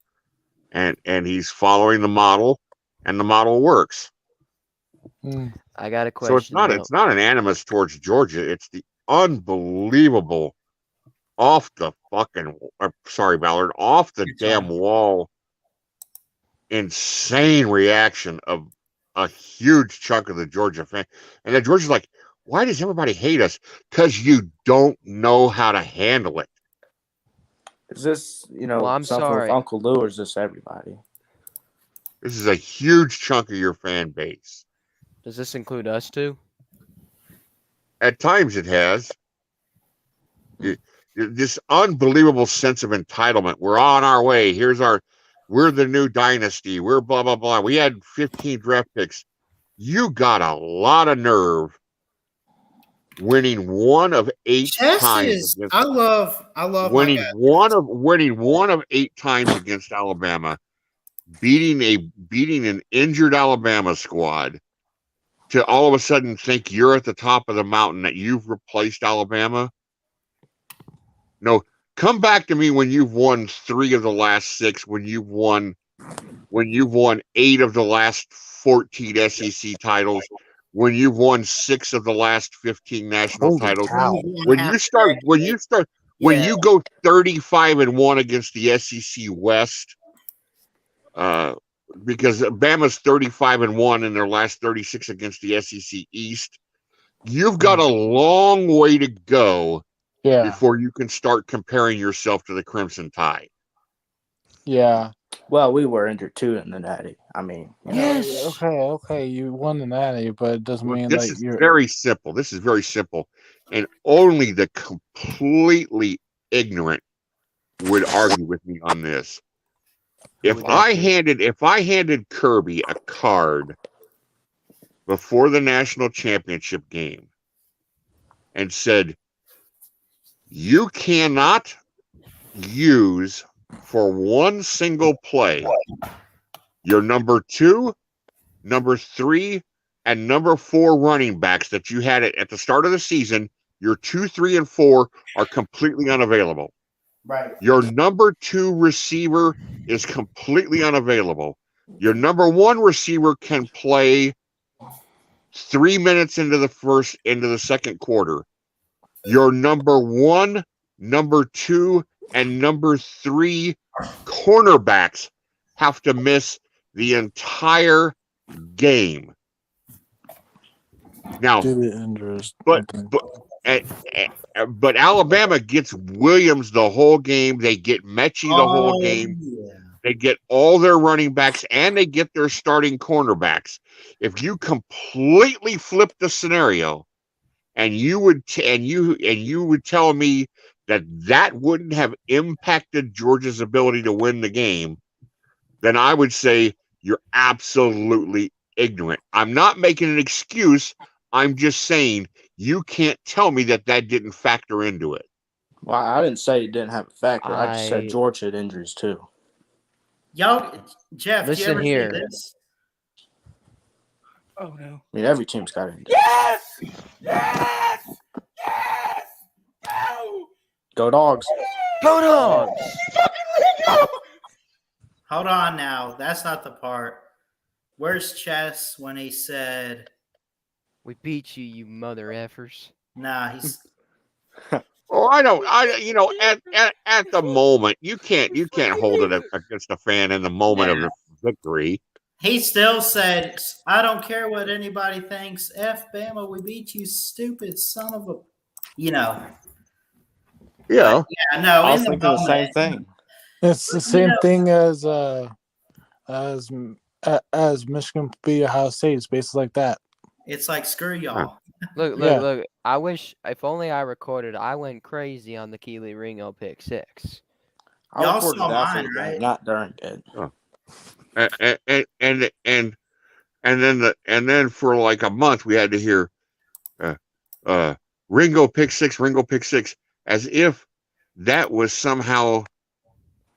and he's following the model, and the model works. I got a question. So it's not an animus towards Georgia. It's the unbelievable off the fucking sorry, Ballard, off the damn wall insane reaction of a huge chunk of the Georgia fan. And the Georgia's like, why does everybody hate us? Because you don't know how to handle it. Is this, Well, I'm something sorry. with Uncle Lou, or is this everybody? This is a huge chunk of your fan base. Does this include us too? At times it has. This unbelievable sense of entitlement. We're on our way. We're the new dynasty. We're blah, blah, blah. We had 15 draft picks. You got a lot of nerve winning one of 8 times. I love winning one of 8 times against Alabama, beating an injured Alabama squad, to all of a sudden think you're at the top of the mountain, that you've replaced Alabama. No, come back to me when you've won 3 of the last 6, when you've won 8 of the last 14 SEC titles, when you've won 6 of the last 15 national Holy titles. cow. When you go 35-1 against the SEC West, because Bama's 35-1 in their last 36 against the SEC East, you've got a long way to go before you can start comparing yourself to the Crimson Tide. Yeah. Well, we were injured too in the Natty. I mean, Yes. Okay, you won the Natty, but it doesn't mean This like is you're very simple. This is very simple, and only the completely ignorant would argue with me on this. If I handed Kirby a card before the national championship game and said, you cannot use for one single play your number 2, number 3, and number 4 running backs that you had at the start of the season, your 2, 3, and 4 are completely unavailable. right. Your number 2 receiver is completely unavailable. Your number 1 receiver can play 3 minutes into the second quarter. Your number 1, number 2, and number 3 cornerbacks have to miss the entire game. Now, due to injuries. but Alabama gets Williams the whole game. They get Mechie the whole game. Yeah. They get all their running backs, and they get their starting cornerbacks. If you completely flip the scenario, and you would tell me that wouldn't have impacted Georgia's ability to win the game, then I would say you're absolutely ignorant. I'm not making an excuse. I'm just saying you can't tell me that didn't factor into it. Well, I didn't say it didn't have a factor. I just said Georgia had injuries too. Y'all, Jeff, did you Listen ever here. see this? Oh no. I mean, every team's got it. Yes! Yes! Yes! No! Go Dogs. Go Dogs! Hold on now. That's not the part. Where's Chess when he said, We beat you, you mother effers. nah, he's Oh, at the moment, you can't hold it against a fan in the moment of the victory. he still said, I don't care what anybody thinks. F Bama, we beat you, stupid son of a Yeah. But, yeah, no, I was in the thinking the same moment, thing. It's the same thing as Michigan beat Ohio State. It's basically like that. it's like screw y'all. Look. I wish, if only I recorded, I went crazy on the Keely Ringo pick 6. I Y'all recorded saw after mine, the game, right? not during it. And then for like a month we had to hear Ringo pick 6, as if that was somehow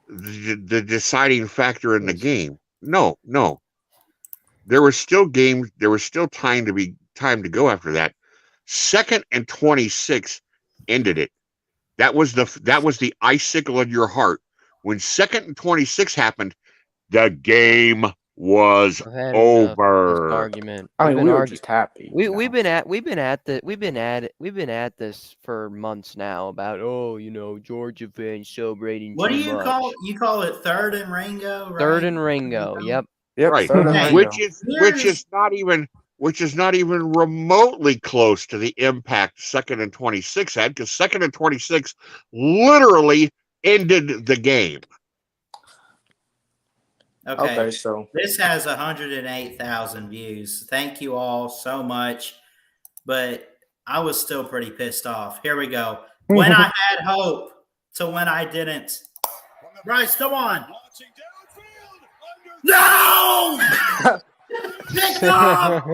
the deciding factor in the game. No. There was still games. There was still time to go after that. 2nd and 26 ended it. That was the icicle in your heart. When 2nd and 26 happened, the game was I've had enough of this over. argument. I We've mean, been we were argu- just happy. We've been at this for months now about Georgia fans celebrating What do too you much. call it? Third and Ringo, right? 3rd and Ringo. Yep. Right. Third and Hey, Ringo. Which is not even remotely close to the impact 2nd and 26 had, because 2nd and 26 literally ended the game. Okay, so this has 108,000 views. Thank you all so much. But I was still pretty pissed off. Here we go. When I had hope to when I didn't. Bryce, come on. No! Pick up!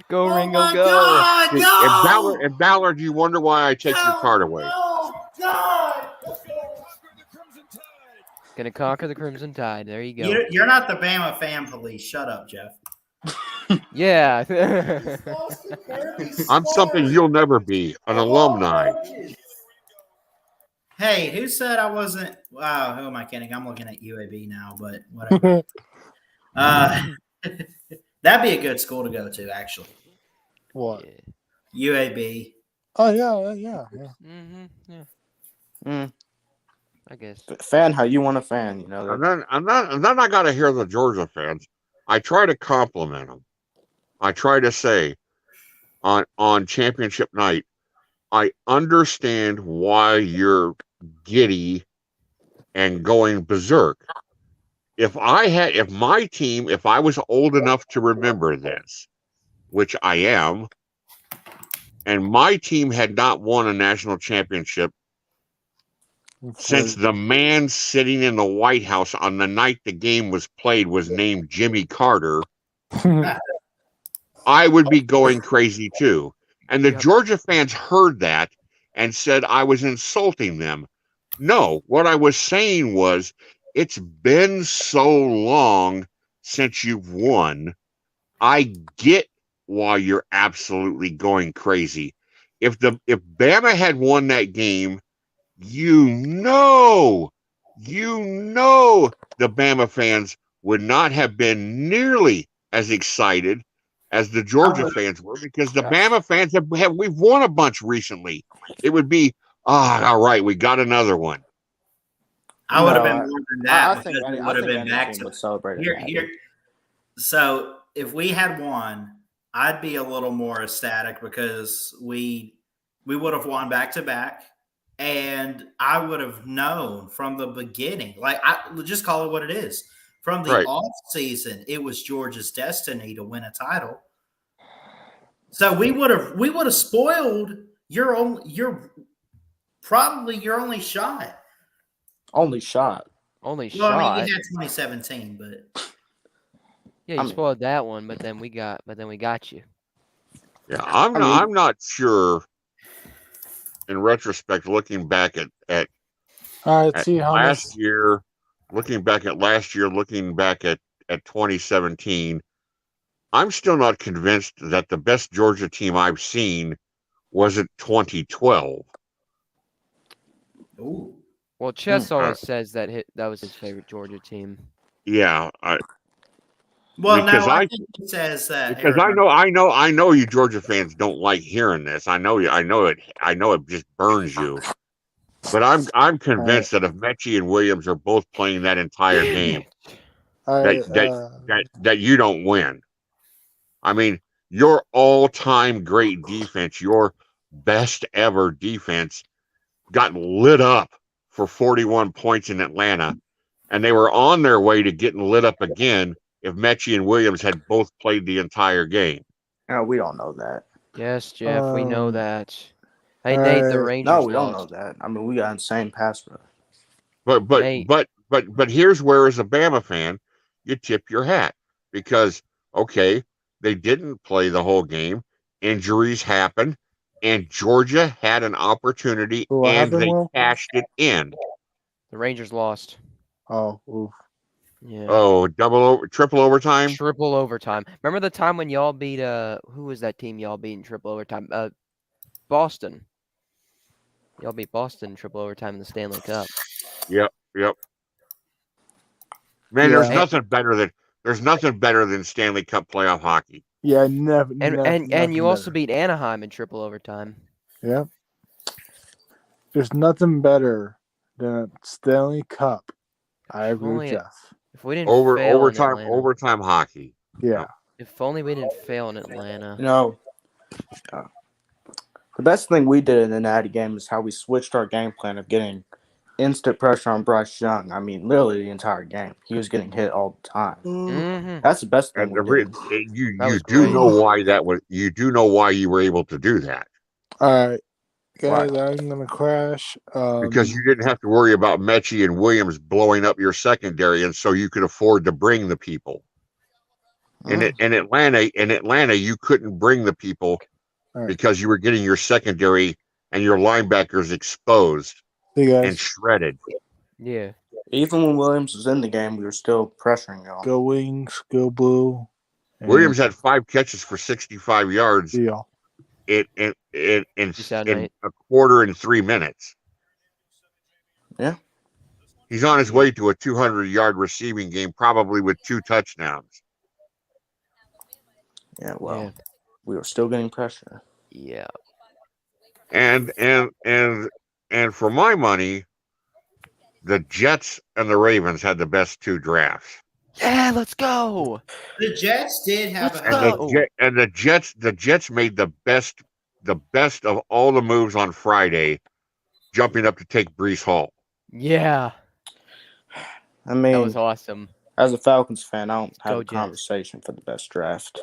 Go Oh Ringo, my go! God, no! And Ballard, you wonder why I take your card away. Oh, God! Gonna conquer the Crimson Tide. There you go. You're not the Bama fan police. Shut up, Jeff. Yeah. I'm something you'll never be, an alumni. Hey, who said I wasn't? Wow, who am I kidding? I'm looking at UAB now, but whatever. That'd be a good school to go to, actually. What? UAB. Oh yeah. Mm-hmm. Yeah. I guess. fan how you want to fan, And then I got to hear the Georgia fans. I try to compliment them. I try to say on championship night, I understand why you're giddy and going berserk. If I was old enough to remember this, which I am, and my team had not won a national championship since the man sitting in the White House on the night the game was played was named Jimmy Carter, I would be going crazy too. And the Georgia fans heard that and said I was insulting them. No, what I was saying was, it's been so long since you've won. I get why you're absolutely going crazy. If Bama had won that game, the Bama fans would not have been nearly as excited as the Georgia fans were, because the Bama fans we've won a bunch recently. It would be, all right, we got another one. I would have been more than that. I think it would have been back to would celebrate here. So if we had won, I'd be a little more ecstatic because we would have won back to back, and I would have known from the beginning. Like, I just call it what it is. From the off season, it was Georgia's destiny to win a title. So we would have spoiled probably your only shot. Only shot. Only Well, shot. I mean, you had 2017, but yeah, you spoiled that one, but then we got you. Yeah, I'm not sure. In retrospect, looking back at see how last year looking back at last year, looking back at 2017, I'm still not convinced that the best Georgia team I've seen was at 2012. Ooh. Well, Chess always says that that was his favorite Georgia team. Yeah, Well, because no, I I think he says that. because I know you Georgia fans don't like hearing this. I know it just burns you. But I'm convinced that if Mechie and Williams are both playing that entire game, All right. that you don't win. I mean, your all-time great defense, your best ever defense, got lit up for 41 points in Atlanta, and they were on their way to getting lit up again if Mechie and Williams had both played the entire game. No, we don't know that. Yes, Jeff, we know that. Hey, all Nate, the right. Rangers No, we don't know lost. that. I mean, we got insane pass rush. Nate. But here's where, as a Bama fan, you tip your hat because okay, they didn't play the whole game. Injuries happened, and Georgia had an opportunity, What and happened, they Will? cashed it in. The Rangers lost. Oh, oof. Yeah. Oh, triple overtime. Triple overtime. Remember the time when y'all beat who was that team y'all beat in triple overtime? Boston. Y'all beat Boston in triple overtime in the Stanley Cup. Yep. Man, Yeah. there's nothing better than Stanley Cup playoff hockey. Yeah, never. And you also beat Anaheim in triple overtime. Yeah. There's nothing better than a Stanley Cup. I agree with Jeff. If we didn't fail in Atlanta. Overtime hockey. Yeah. If only we didn't fail in Atlanta. You know, the best thing we did in the Natty game is how we switched our game plan of getting instant pressure on Bryce Young. I mean, literally the entire game. He was getting hit all the time. Mm-hmm. That's the best thing And we did. you do know why that was. You do know why you were able to do that. All right, guys, Why? I'm gonna crash. Because you didn't have to worry about Mechie and Williams blowing up your secondary, and so you could afford to bring the people. In Atlanta, you couldn't bring the people because you were getting your secondary and your linebackers exposed and shredded. Yeah. Even when Williams was in the game, we were still pressuring y'all. Go Wings, go Blue. Williams had 5 catches for 65 yards Yeah. in Nate. a quarter and 3 minutes. Yeah. He's on his way to a 200-yard receiving game, probably with 2 touchdowns. Yeah, well, we were still getting pressure. Yeah. And for my money, the Jets and the Ravens had the best 2 drafts. Yeah, let's go. The Jets did have the Jets made the best of all the moves on Friday, jumping up to take Breece Hall. Yeah. I mean, that was awesome. As a Falcons fan, I don't have Go a conversation for the best draft.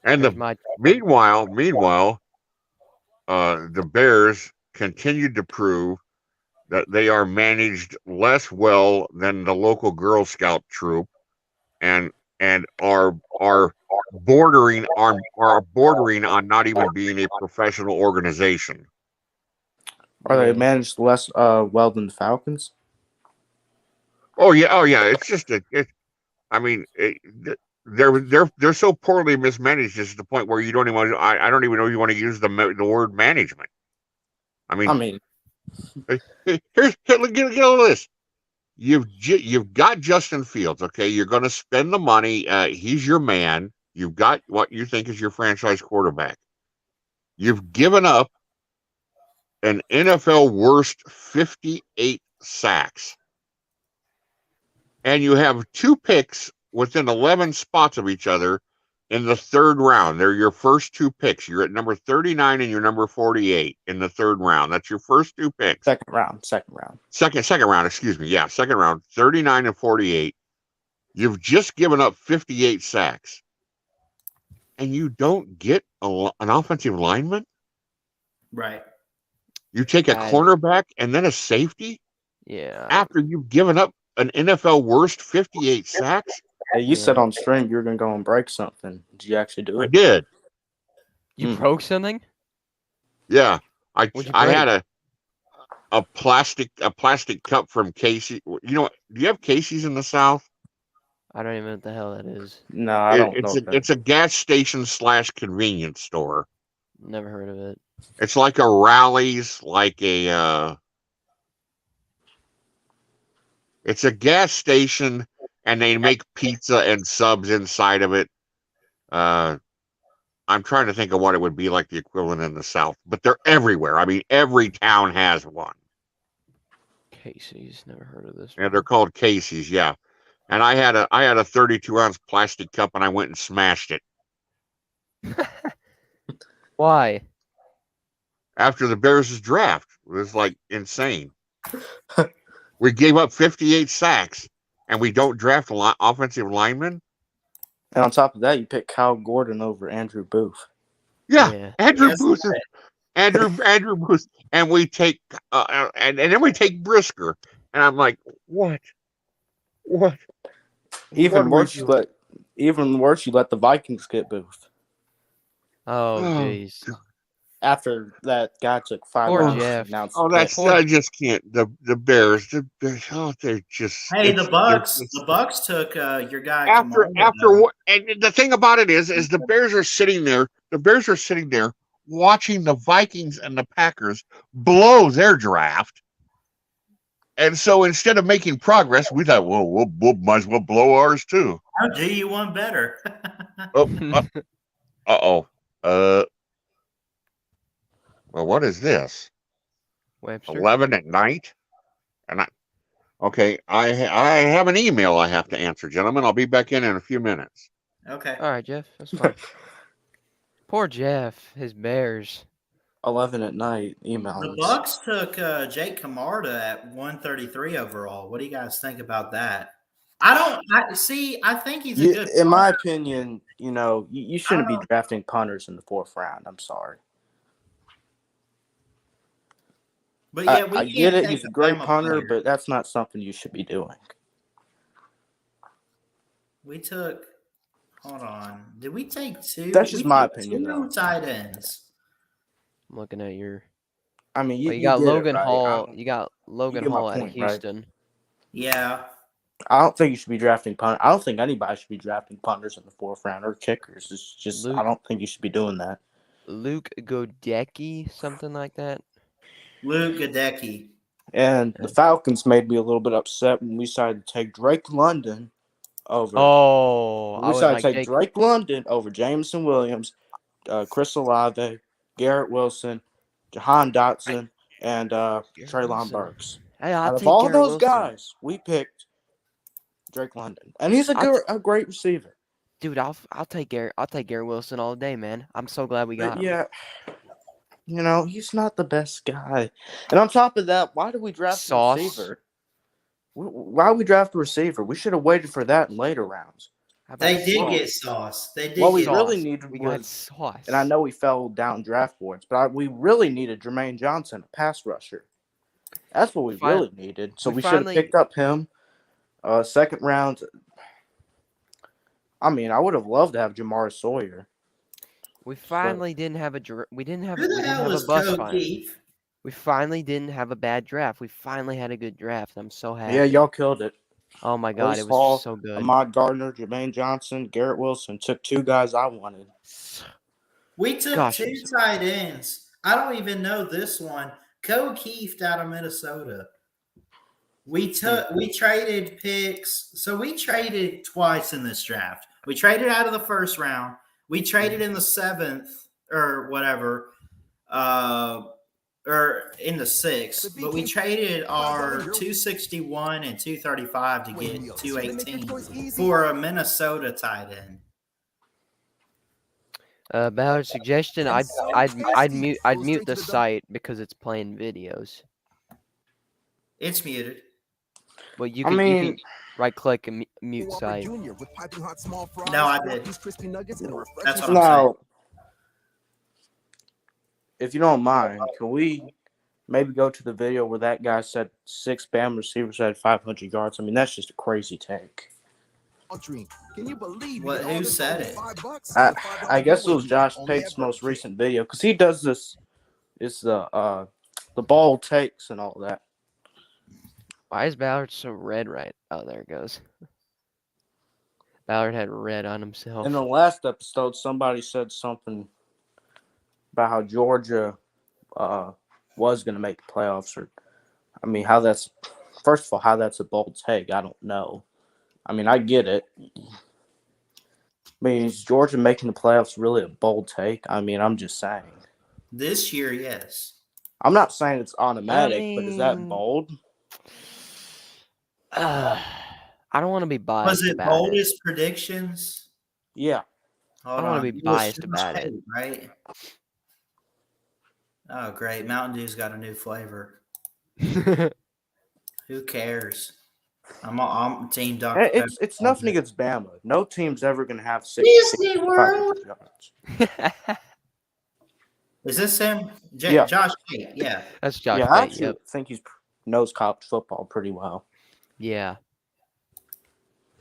And meanwhile, the Bears continued to prove that they are managed less well than the local Girl Scout troop, and are bordering on not even being a professional organization. Are they managed less well than the Falcons? Oh yeah. It's just they're so poorly mismanaged to the point where you don't even. I don't even know you want to use the word management. I mean, here's get all this. You've got Justin Fields. Okay, you're going to spend the money. He's your man. You've got what you think is your franchise quarterback. You've given up an NFL worst 58 sacks. And you have 2 picks within 11 spots of each other in the 3rd round. They're your first 2 picks. You're at number 39 and you're number 48 in the 3rd round. That's your first 2 picks. Second round. Second round, excuse me. Yeah, second round, 39 and 48. You've just given up 58 sacks. And you don't get an offensive lineman? Right. You take a cornerback and then a safety? Yeah. After you've given up an NFL worst 58 sacks? Hey, you said on stream you were going to go and break something. Did you actually do it? I did. You broke something? Yeah. I a plastic cup from Casey. You know, do you have Casey's in the South? I don't even know what the hell that is. No, I don't know. It's a gas station / convenience store. Never heard of it. It's like a Rally's, like a. It's a gas station, and they make pizza and subs inside of it. I'm trying to think of what it would be like the equivalent in the South, but they're everywhere. I mean, every town has one. Casey's. Never heard of this. Yeah, they're called Casey's. Yeah, and I had a 32-ounce plastic cup, and I went and smashed it Why? after the Bears' draft. It was like insane. We gave up 58 sacks, and we don't draft offensive linemen. And on top of that, you pick Kyle Gordon over Andrew Booth. Yeah. Andrew Booth. Andrew Booth, and we take and then we take Brisker, and I'm like, what? Even What worse, you let the Vikings get Booth Oh, jeez. after that guy took 5 Poor rounds. Jeff. Announced Oh, the pick. I just can't. The Bears. Oh, they're just. Hey, the Bucks. The Bucks took your guy After Kamara, what? And the thing about it is the Bears are sitting there. The Bears are sitting there watching the Vikings and the Packers blow their draft. And so instead of making progress, we thought, well, we'll might as well blow ours too. How do you want better? Well, what is this? Webster. 11 at night? And I have an email I have to answer, gentlemen. I'll be back in a few minutes. Okay. All right, Jeff. That's fine. Poor Jeff. His Bears. 11 at night emails. The Bucks took Jake Camarda at 133 overall. What do you guys think about that? I think he's a good. In my opinion, you shouldn't be drafting punters in the 4th round. I'm sorry. But yeah, I get it. He's a great punter, but that's not something you should be doing. We took. Hold on. Did we take 2? That's just my opinion, though. 2 tight ends. I'm looking at your. I mean, you got get Logan it, right? Hall. You got Logan get my Hall at point, right? Houston. Yeah. I don't think you should be drafting punters. I don't think anybody should be drafting punters in the 4th round or kickers. It's just I don't think you should be doing that. Luke Godecki, something like that. Luke Godecki. And the Falcons made me a little bit upset when we decided to take Drake London over. Oh, we decided to take Drake London over Jameson Williams, Chris Olave, Garrett Wilson, Jahan Dotson, and Treylon Burks. Hey, Out of all those guys, we picked Drake London, and he's a great receiver. Dude, I'll take Garrett. I'll take Garrett Wilson all day, man. I'm so glad we got him. Yeah, he's not the best guy. And on top of that, why did we draft a receiver? Why we draft a receiver? We should have waited for that in later rounds. They did get Sauce. What we really needed was Sauce. And I know we fell down draft boards, but we really needed Jermaine Johnson, a pass rusher. That's what we really needed. So we should have picked up him. 2nd round. I mean, I would have loved to have Jamar Sawyer. We finally didn't have a bust fight. Keith? We finally didn't have a bad draft. We finally had a good draft. I'm so happy. Yeah, y'all killed it. Oh my God, it was Hall, so good. Ahmad Gardner, Jermaine Johnson, Garrett Wilson took 2 guys I wanted. We took 2 tight ends. I don't even know this one. Cade Stover out of Minnesota. We traded picks. So we traded twice in this draft. We traded out of the 1st round. We traded in the 7th or whatever, or in the 6th. But we traded our 261 and 235 to get 218 for a Minnesota tight end. Ballard suggestion: I'd mute the site because it's playing videos. It's muted. Well, you can right click and mute site. No, I did. That's what I'm saying. If you don't mind, can we maybe go to the video where that guy said 6 Bama receivers had 500 yards? I mean, that's just a crazy take. Can you believe who said it? I guess it was Josh Pate's most recent video because he does this. It's the the bold takes and all that. Why is Ballard so red right? Oh, there it goes. Ballard had red on himself. In the last episode, somebody said something about how Georgia was going to make the playoffs. Or, I mean, first of all, how that's a bold take, I don't know. I mean, I get it. I mean, is Georgia making the playoffs really a bold take? I mean, I'm just saying. This year, yes. I'm not saying it's automatic, I but is that mean- bold? I don't want to be biased Was it about it. boldest predictions? Yeah. Hold I don't wanna on. be It was biased Josh about it. Cade, right? Oh, great. Mountain Dew's got a new flavor. Who cares? I'm Team Dr. It's nothing against Bama. No team's ever going to have Disney World. 500 yards. Is this him? Yeah. Josh Cade. Yeah. That's Josh Yeah, I Pate. actually Yep. think he knows college football pretty well. Yeah.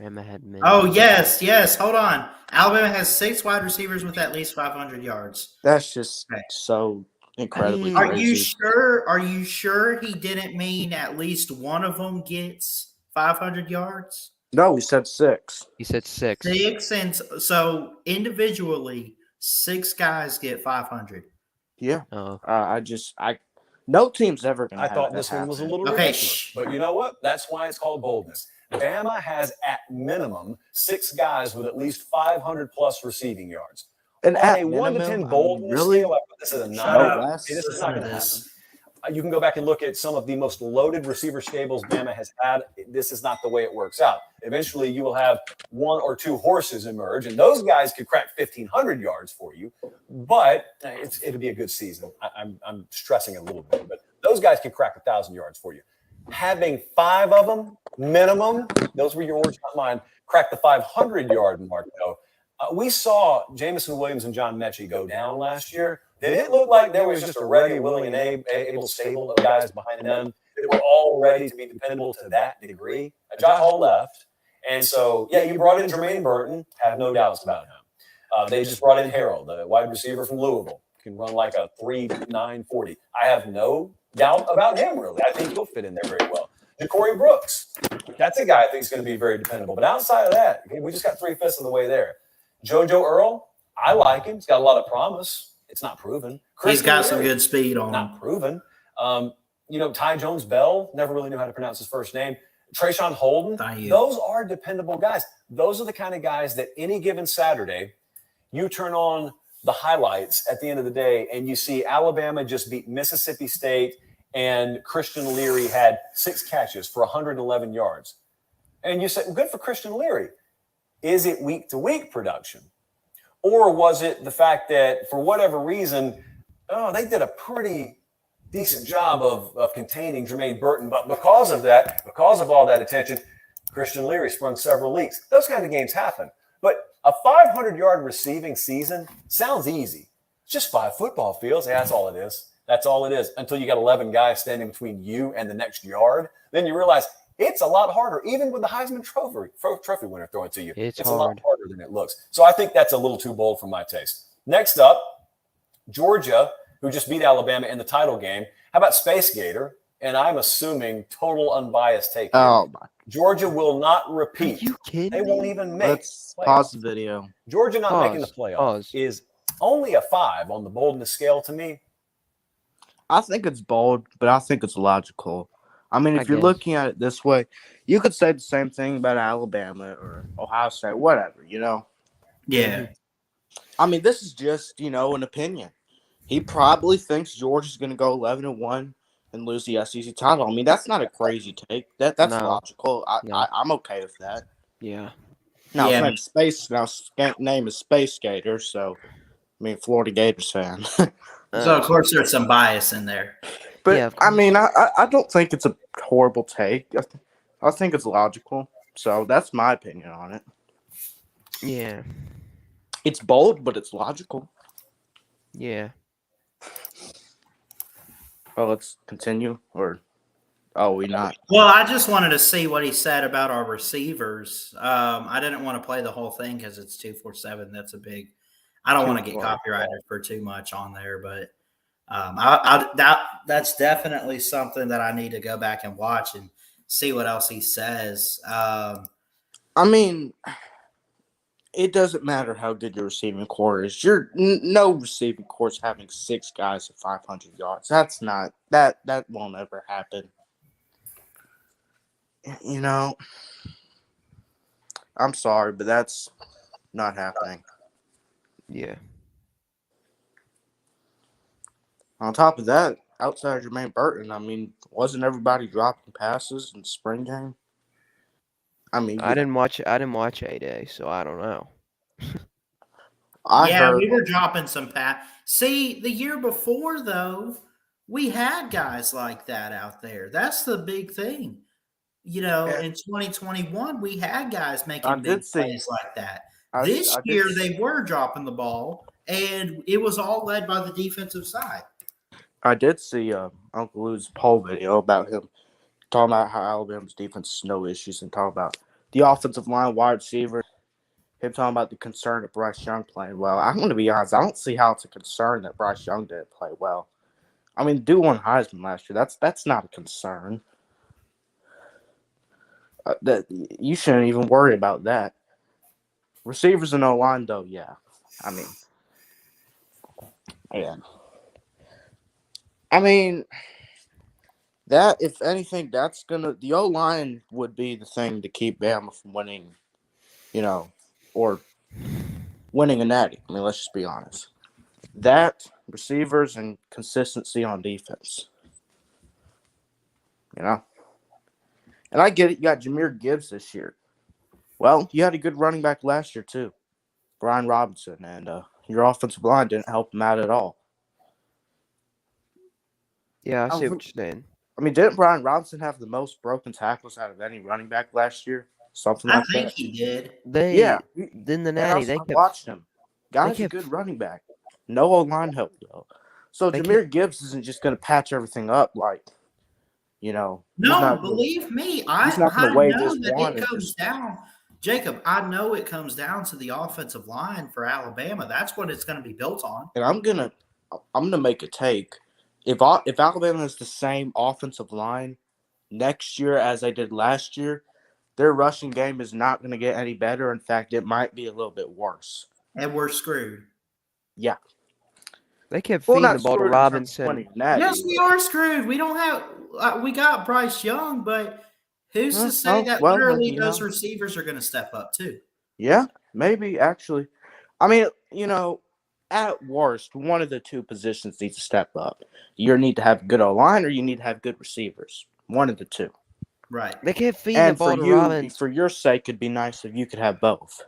Bama had many. Oh, yes. Hold on. Alabama has 6 wide receivers with at least 500 yards. That's just Okay. so incredibly mean- Are crazy. you sure? Are you sure he didn't mean at least one of them gets 500 yards? No, he said 6. He said 6. 6, and so individually, 6 guys get 500. Yeah. Oh. No team's ever going to I have thought that this one was a happen. little Okay, ridiculous. shh. But you know what? That's why it's called boldness. Bama has at minimum 6 guys with at least 500 plus receiving yards. And On at a 1 to minimum, 10 boldness really? scale, I put this at a 9. Shut up. less. Hey, this is Listen not to going to happen. this. You can go back and look at some of the most loaded receiver stables Bama has had. This is not the way it works out. Eventually, you will have 1 or 2 horses emerge, and those guys could crack 1,500 yards for you. But it'll be a good season. I'm stressing it a little bit, but those guys can crack 1,000 yards for you. Having 5 of them minimum, those were your words, not mine, crack the 500-yard mark, though. We saw Jamison Williams and John Mechie go down last year. Did it look like there was just a ready, willing, and able stable of guys behind them that were all ready to be dependable to that degree? Jai Hall left. And so, yeah, you brought in Jermaine Burton. Have no doubts about him. They just brought in Harold, the wide receiver from Louisville. Can run like a 3.9 40. I have no doubt about him, really. I think he'll fit in there very well. Ja'Cory Brooks. That's a guy I think is going to be very dependable. But outside of that, we just got 3/5 of the way there. JoJo Earl, I like him. He's got a lot of promise. It's not proven. He's got some Leary, good speed on him. not proven. Ty Jones Bell, never really knew how to pronounce his first name. Trayshawn Holden, Thank you. those are dependable guys. Those are the kind of guys that any given Saturday, you turn on the highlights at the end of the day and you see Alabama just beat Mississippi State and Christian Leary had 6 catches for 111 yards. And you say, well, good for Christian Leary. Is it week-to-week production? Or was it the fact that for whatever reason, they did a pretty decent job of containing Jermaine Burton. But because of all that attention, Christian Leary sprung several leaks. Those kind of games happen. But a 500-yard receiving season sounds easy. It's just 5 football fields. Yeah, that's all it is. That's all it is. Until you got 11 guys standing between you and the next yard. Then you realize it's a lot harder, even with the Heisman Trophy winner throwing to you. It's a lot hard. harder than it looks. So I think that's a little too bold for my taste. Next up, Georgia, who just beat Alabama in the title game. How about Space Gator? And I'm assuming total unbiased take here. Oh, my. Georgia will not Are repeat. you kidding They me? won't even make Let's playoffs. pause the video. Georgia not making the Pause. playoffs Pause. is only a 5 on the boldness scale to me. I think it's bold, but I think it's logical. I mean, I if you're guess. looking at it this way, you could say the same thing about Alabama or Ohio State, whatever, Yeah. I mean, this is just, an opinion. He probably thinks Georgia's going to go 11-1 and lose the SEC title. I mean, that's not a crazy take. That's No. logical. No. I'm okay with that. Yeah. Now, Yeah. his name is Space Gator, so Florida Gators fan. So, of course, there's some bias in there. But Yeah, of I mean, I don't think it's a horrible take. I think it's logical. So that's my opinion on it. Yeah. It's bold, but it's logical. Yeah. Well, let's continue. We not? Well, I just wanted to see what he said about our receivers. I didn't want to play the whole thing because it's 247. That's a big. I don't want to get copyrighted for too much on there, but That's definitely something that I need to go back and watch and see what else he says. I mean, it doesn't matter how good your receiving core is. No receiving core is having 6 guys at 500 yards. That's not that won't ever happen. You know, I'm sorry, but that's not happening. Yeah. On top of that, outside of Jermaine Burton, I mean, wasn't everybody dropping passes in the spring game? I mean, I didn't watch A-Day, so I don't know. I Yeah, heard we were dropping some pass. See, the year before though, we had guys like that out there. That's the big thing. In 2021, we had guys I making big did see plays like that. I This did year, they were dropping the ball, and it was all led by the defensive side. I did see Uncle Lou's poll video about him talking about how Alabama's defense has no issues and talking about the offensive line, wide receiver. Him talking about the concern that Bryce Young playing well. I'm going to be honest. I don't see how it's a concern that Bryce Young didn't play well. I mean, dude won Heisman last year. That's not a concern. That you shouldn't even worry about that. Receivers and O-line, though, yeah. I mean, yeah. I mean, that, if anything, the O-line would be the thing to keep Bama from winning, or winning a natty. I mean, let's just be honest. That, receivers, and consistency on defense. And I get it. You got Jahmyr Gibbs this year. Well, you had a good running back last year, too. Brian Robinson. And your offensive line didn't help him out at all. Yeah, I see what you're saying. I mean, didn't Brian Robinson have the most broken tackles out of any running back last year? Something like that. I think he did. Then the natty, they watched him. Guy's a good running back. No O-line help, though. So Jahmyr Gibbs isn't just going to patch everything up like, No, believe me, he's not I going to wave know his that wand it comes down. Jacob, I know it comes down to the offensive line for Alabama. That's what it's going to be built on. And I'm gonna make a take. If Alabama has the same offensive line next year as they did last year, their rushing game is not going to get any better. In fact, it might be a little bit worse. And we're screwed. Yeah. They kept feeding the ball to Robinson. Yes, we are screwed. We don't have we got Bryce Young, but who's to say that literally those receivers are going to step up too? Yeah, maybe actually. I mean, at worst, one of the two positions needs to step up. You need to have good O-line or you need to have good receivers. One of the two. Right. They kept feeding the ball to Robinson. For your sake, it'd be nice if you could have both.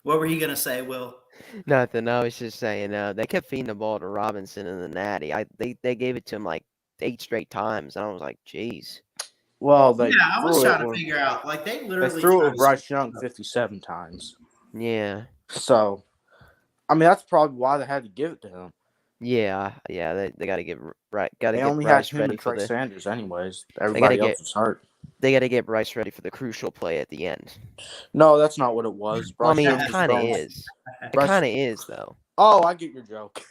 What were you going to say, Will? Nothing. I was just saying, they kept feeding the ball to Robinson and the natty. They gave it to him like 8 straight times. And I was like, geez. Well, I was trying to figure out. Like, they literally threw it with Bryce Young 57 times. Yeah. So, I mean, that's probably why they had to give it to him. Yeah. They got to get right. They only had him and Trey Sanders, anyways. Everybody else was hurt. They got to get Bryce ready for the crucial play at the end. No, that's not what it was. Well, I mean, it kind of is. It kind of is, though. Oh, I get your joke.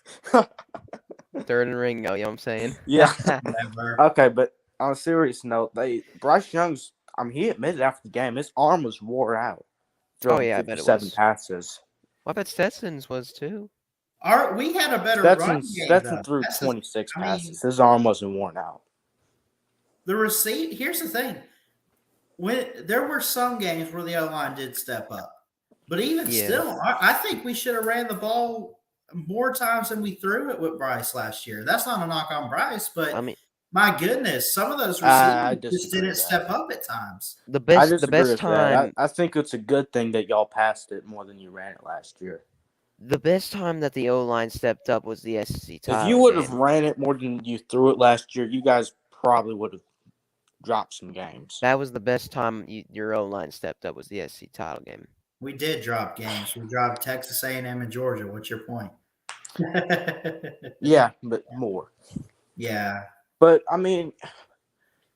Third and ring, you know what I'm saying? Yeah. Okay, but on a serious note, Bryce Young's. I mean, he admitted after the game his arm was wore out. I bet it was. 7 passes. Well, I bet Stetson's was too. We had a better run game. Stetson threw 26 passes. His arm wasn't worn out. Here's the thing. When there were some games where the O-line did step up, but even still, I think we should have ran the ball more times than we threw it with Bryce last year. That's not a knock on Bryce, but I mean, my goodness, some of those receivers just didn't step up at times. The best time. I think it's a good thing that y'all passed it more than you ran it last year. The best time that the O-line stepped up was the SEC title. If you would have ran it more than you threw it last year, you guys probably would have dropped some games. That was the best time your O-line stepped up was the SEC title game. We did drop games. We dropped Texas A&M and Georgia. What's your point? Yeah, but more. Yeah. But, I mean,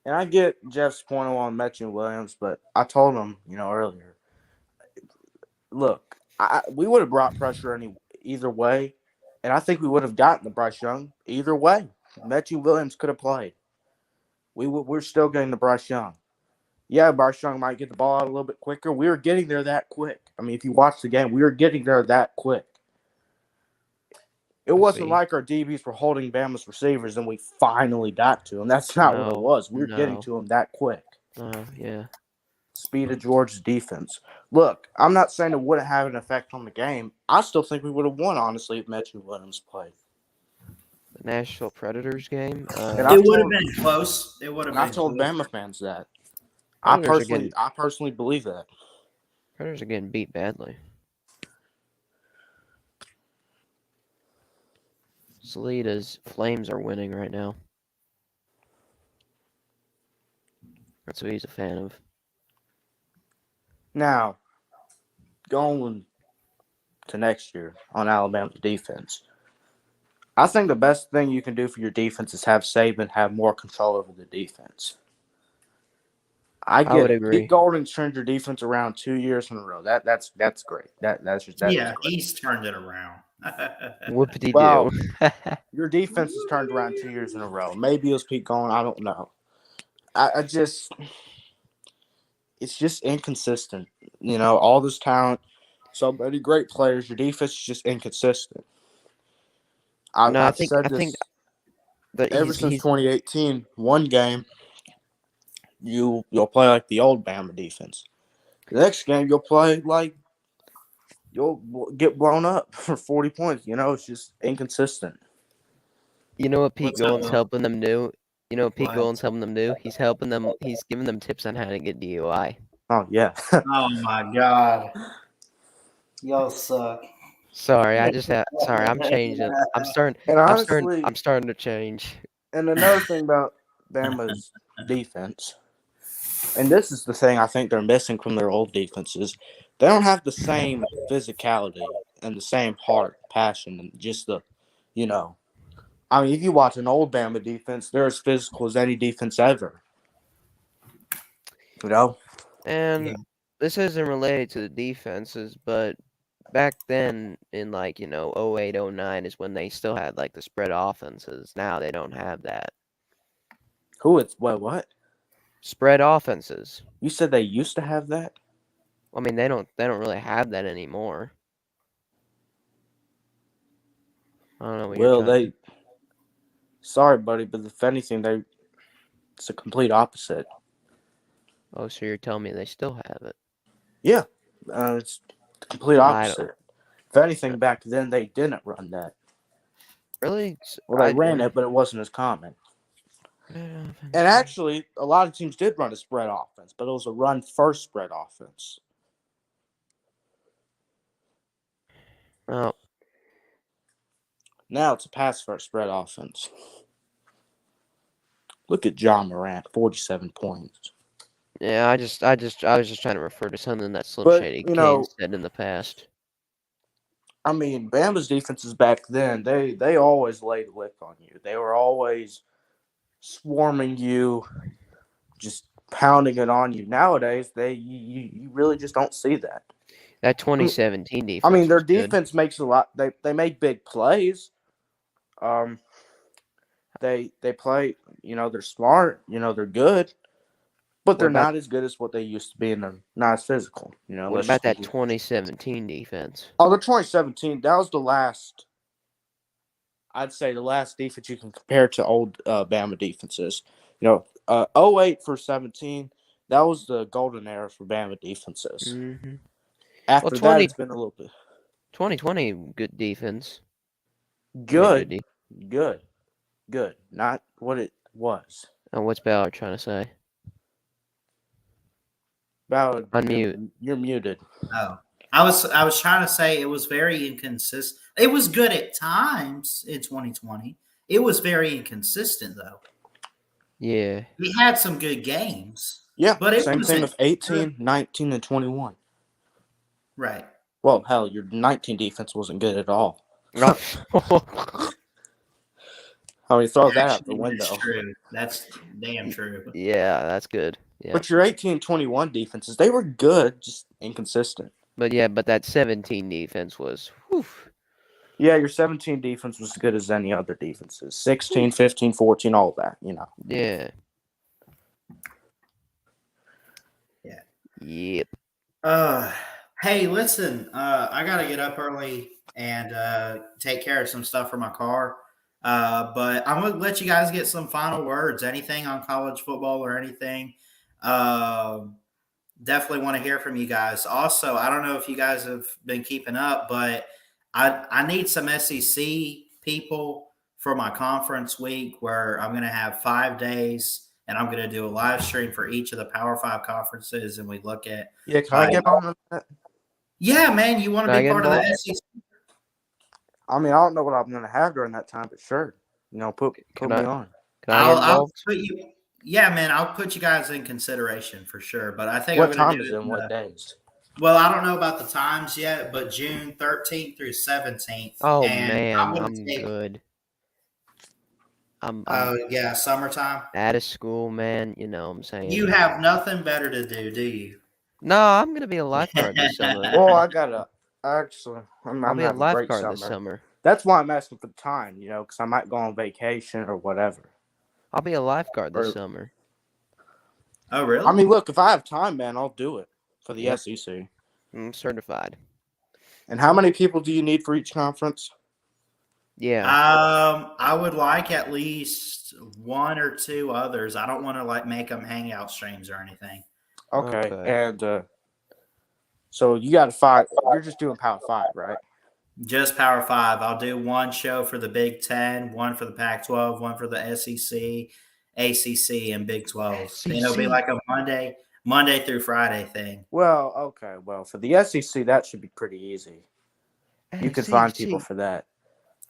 and I get Jeff's point on Metcalf Williams, but I told him, earlier, look, we would have brought pressure either way, And I think we would have gotten the Bryce Young either way. Matthew Williams could have played. We're still getting the Bryce Young. Yeah, Bryce Young might get the ball out a little bit quicker. We were getting there that quick. I mean, if you watch the game, we were getting there that quick. It wasn't like our DBs were holding Bama's receivers and we finally got to them. That's not what it was. We were getting to them that quick. Yeah. Speed of Georgia's defense. Look, I'm not saying it wouldn't have an effect on the game. I still think we would have won, honestly, if Matthew Williams played. The Nashville Predators game. It would have been close. It would have been. I told close. Bama fans that. I Predators personally believe that. Predators are getting beat badly. Salita's Flames are winning right now. That's what he's a fan of. Now, going to next year on Alabama's defense, I think the best thing you can do for your defense is have Saban have more control over the defense. I would agree. Pete Golding's turned your defense around 2 years in a row. That's great. That's great. He's turned it around. Whoopity-doo. Well, your defense has turned around 2 years in a row. Maybe it was Pete Golding. I don't know. It's just inconsistent. You know, all this talent, so many great players. Your defense is just inconsistent. I've said this ever since 2018. One game, you'll play like the old Bama defense. The next game, you'll play like you'll get blown up for 40 points. You know, it's just inconsistent. You know what Pete Golding's helping them do? You know what Pete Golding's helping them do? He's helping them. He's giving them tips on how to get DUI. Oh, yeah. Oh, my God. Y'all suck. Sorry, I'm changing. I'm starting to change. And another thing about Bama's defense, and this is the thing I think they're missing from their old defenses, they don't have the same physicality and the same heart, passion, and just the, you know. I mean, if you watch an old Bama defense, they're as physical as any defense ever. You know? And this isn't related to the defenses, but back then in 08, 09 is when they still had the spread offenses. Now they don't have that. What? Spread offenses. You said they used to have that? I mean, they don't really have that anymore. I don't know what you're Well, sorry, buddy, but if anything, it's a complete opposite. Oh, so you're telling me they still have it? Yeah, it's the complete opposite. If anything, back then they didn't run that. Really? Well, they ran it, but it wasn't as common. And actually, a lot of teams did run a spread offense, but it was a run-first spread offense. Oh. Now it's a pass-first spread offense. Look at John Morant, 47 points. Yeah, I was just trying to refer to something that Slim Shady Kane said in the past. I mean, Bama's defenses back then, they always laid a lick on you. They were always swarming you, just pounding it on you. Nowadays, you really just don't see that. That 2017 defense. I mean, their defense makes a lot. They make big plays. They play. They're smart. They're good. But they're not as good as what they used to be, and they're not as physical. What about that 2017 defense? Oh, the 2017, that was the last. I'd say the last defense you can compare to old Bama defenses. 08 for 17, that was the golden era for Bama defenses. Mm-hmm. After that, it's been a little bit. 2020, good defense. Good. Not what it was. Oh, what's Ballard trying to say? Ballard, unmute. You're muted. Oh, I was trying to say it was very inconsistent. It was good at times in 2020. It was very inconsistent though. Yeah. He had some good games. Yeah, but it same thing with 18, 19, and 21. Right. Well, hell, your 19 defense wasn't good at all. I mean, throw that out the window. That's true. That's damn true. Yeah, that's good. Yeah. But your 18-21 defenses, they were good, just inconsistent. But that 17 defense was, Yeah, your 17 defense was as good as any other defenses. 16, 15, 14, all that, Yeah. Yeah. Yep. Hey, listen, I gotta get up early and take care of some stuff for my car. But I'm gonna let you guys get some final words. Anything on college football or anything? Definitely want to hear from you guys. Also, I don't know if you guys have been keeping up, but I need some SEC people for my conference week where I'm going to have 5 days and I'm going to do a live stream for each of the Power Five conferences, and we look at. Yeah, can I get on that? Yeah, man, you want to Can I be get part of the involved? SEC? I mean, I don't know what I'm going to have during that time, but sure. Put Can me I- on. Can I get I'll involved? put you. Yeah, man, I'll put you guys in consideration for sure. But I think What I'm going to time do is it. it and what days? Well, I don't know about the times yet, but June 13th through 17th. Oh and I'm man, going I'm to take. good. I'm Yeah, summertime. out of school, man. You know what I'm saying? You have nothing better to do you? No, I'm gonna be a lifeguard this summer. Well, I'm I'll be a having a great lifeguard this summer. summer. That's why I'm asking for the time, because I might go on vacation or whatever. I'll be a lifeguard this Or- summer. Oh, really? I mean, look, if I have time, man, I'll do it for the Yep. SEC. I'm certified. And how many people do you need for each conference? Yeah. I would like at least one or two others. I don't want to make them hangout streams or anything. Okay. Okay. And so you got 5. You're just doing Power 5, right? Just Power Five. I'll do one show for the Big Ten, one for the Pac-12, one for the SEC, ACC, and Big 12. And it'll be SEC. like a Monday through Friday thing. Well, okay. Well, for the SEC, that should be pretty easy. You can find people for that.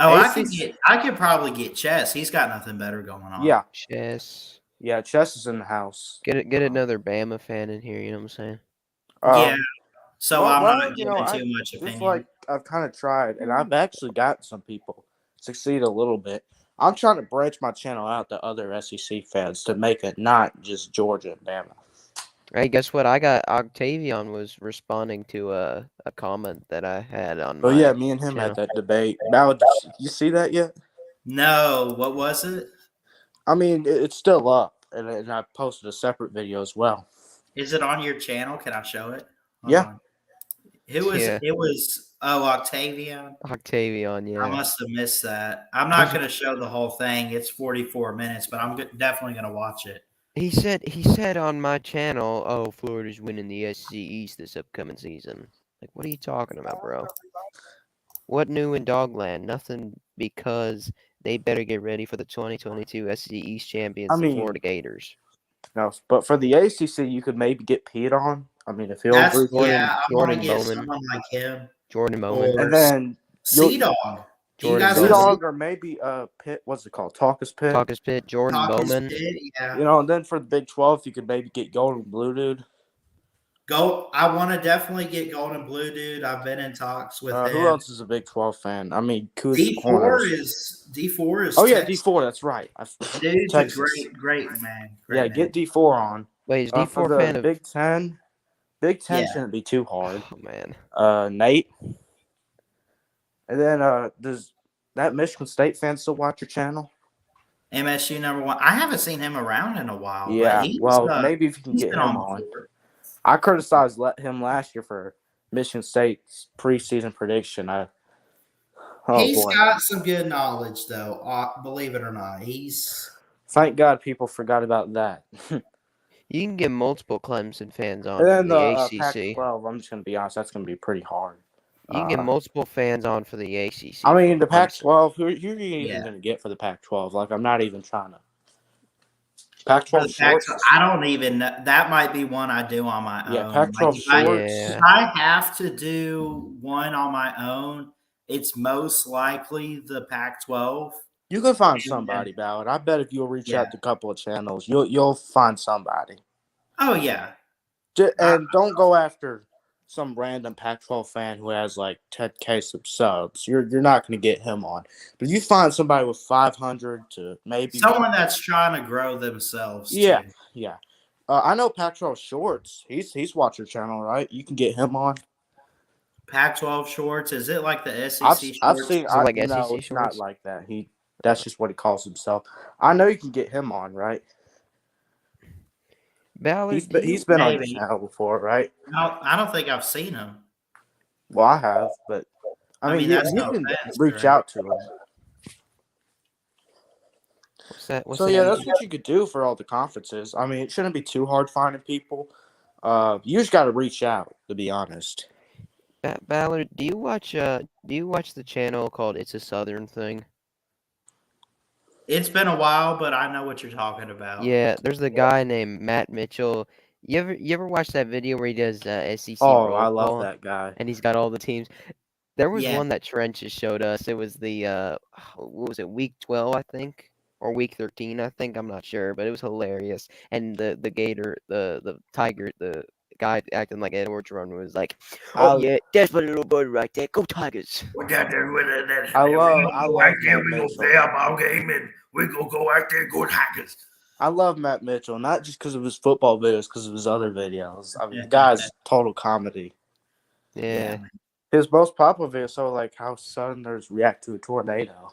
Oh, ACC I could probably get Chess. He's got nothing better going on. Yeah. Chess. Yeah, Chess is in the house. Get another Bama fan in here. You know what I'm saying? Yeah. So I'm not well, giving too much opinion. Just like I've kind of tried, and I've actually got some people succeed a little bit. I'm trying to branch my channel out to other SEC fans to make it not just Georgia and Bama. Hey, guess what? I got Octavian was responding to a comment that I had on Oh my yeah, me and him channel. had that debate. Ballard, you see that yet? No, what was it? I mean, it's still up, and I posted a separate video as well. Is it on your channel? Can I show it? Hold Yeah. on. It was Octavian. Octavian, yeah. I must have missed that. I'm not going to show the whole thing. It's 44 minutes, but I'm definitely going to watch it. He said on my channel, "Oh, Florida's winning the SEC East this upcoming season." Like, what are you talking about, bro? What new in Dogland? Nothing, because they better get ready for the 2022 SEC East champions, the Florida Gators. No, but for the ACC, you could maybe get Pete on. I mean, if he'll agree. I want to Jordan get Bowman. someone like him. Jordan Bowman. And then Sea-Dog. Sea-Dog or maybe Pitt. What's it called? Talkus Pitt. Talkus Pitt. Jordan Bowman. Pitt, yeah. And then for the Big 12, you could maybe get Golden Blue Dude. I want to definitely get Golden Blue Dude. I've been in talks with him. Who else is a Big 12 fan? I mean, D4 is. Oh yeah, D4. That's right. Dude's Texas. a great man. Get D4 on. Wait, is D4 for the fan of Big 10? Big 10 shouldn't be too hard. Oh man. Nate. And then does that Michigan State fan still watch your channel? MSU #1. I haven't seen him around in a while. Yeah. Maybe if you can get him on. I criticized him last year for Michigan State's preseason prediction. He's got some good knowledge, though. Believe it or not, Thank God people forgot about that. You can get multiple Clemson fans on And then for the ACC. Pac-12, I'm just going to be honest, that's going to be pretty hard. You can get multiple fans on for the ACC. I mean, the Pac-12, who are you even going to get for the Pac-12? Like, I'm not even trying to. Pac-12 shorts? I don't even know. That might be one I do on my own. Yeah, Pac-12 shorts. If I have to do one on my own, it's most likely the Pac-12. You can find somebody, Ballard. I bet if you'll reach out to a couple of channels, you'll find somebody. Oh, yeah. And don't go after some random Pac-12 fan who has like 10K subs. You're not going to get him on. But you find somebody with 500 to maybe someone that's trying to grow themselves. Yeah, too. Yeah. I know Pac-12 Shorts. He's watched your channel, right? You can get him on. Pac-12 shorts? Is it like the I've SEC I've shorts? seen. Is it like No, SEC it's not shorts? like that. That's just what he calls himself. I know you can get him on, right? Ballard, do He's you? been on your Maybe. channel before, right? No, I don't think I've seen them. Well, I have, but I mean, That's you no can offense, reach right? out to him. What's So that? yeah, that's what you could do for all the conferences. I mean, it shouldn't be too hard finding people. You just got to reach out, to be honest. Ballard, do you watch the channel called It's a Southern Thing? It's been a while, but I know what you're talking about. Yeah, there's the guy named Matt Mitchell. You ever watch that video where he does SEC Oh, roll I love call that guy. and he's got all the teams? There was Yeah. one that Trenches showed us. It was the what was it, week 12, I think, or week 13, I think. I'm not sure, but it was hilarious. And the Gator, the Tiger, the guy acting like Edward Jerome was like, "Oh yeah, that's my little boy right there. Go Tigers!" We're down there with it. I love Matt We gonna Mitchell. play a ball game and we gonna go out there and go Tigers. I love Matt Mitchell, not just because of his football videos, because of his other videos. I mean, the guy's total comedy. Yeah. His most popular videos are like how Southerners react to a tornado.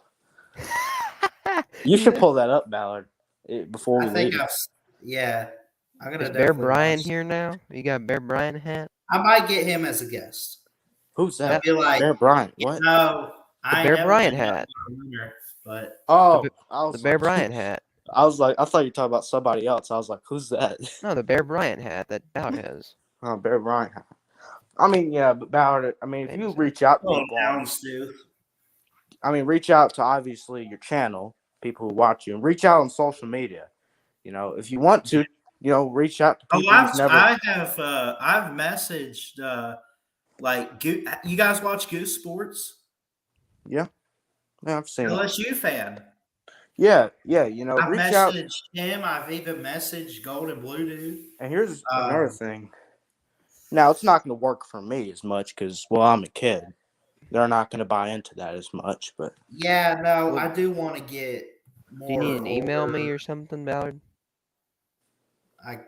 You should pull that up, Ballard, before we leave. Yeah. I'm gonna Is Bear definitely Bryant watch. here now? You got Bear Bryant hat? I might get him as a guest. Who's that? I feel like Bear Bryant. What? No, The I Bear ain't never Bryant been hat. a winner, but Oh, The Bear Bryant hat. I was like, I thought you were talking about somebody else. I was like, who's that? No, the Bear Bryant hat that Ballard has. Oh, Bear Bryant. I mean, yeah, but Ballard, I mean, if you reach out to people, reach out to obviously your channel, people who watch you, and reach out on social media. You know, if you want to, reach out to people you've never. I've messaged like you guys watch Goose Sports? Yeah, I've seen it. LSU fan. Yeah, I've reach out. messaged him. I've even messaged Gold and Blue Dude. And here's another thing. Now, it's not going to work for me as much because, well, I'm a kid. They're not going to buy into that as much. But yeah, no, I do want to get more. Do you need an email me or something, Ballard? I'm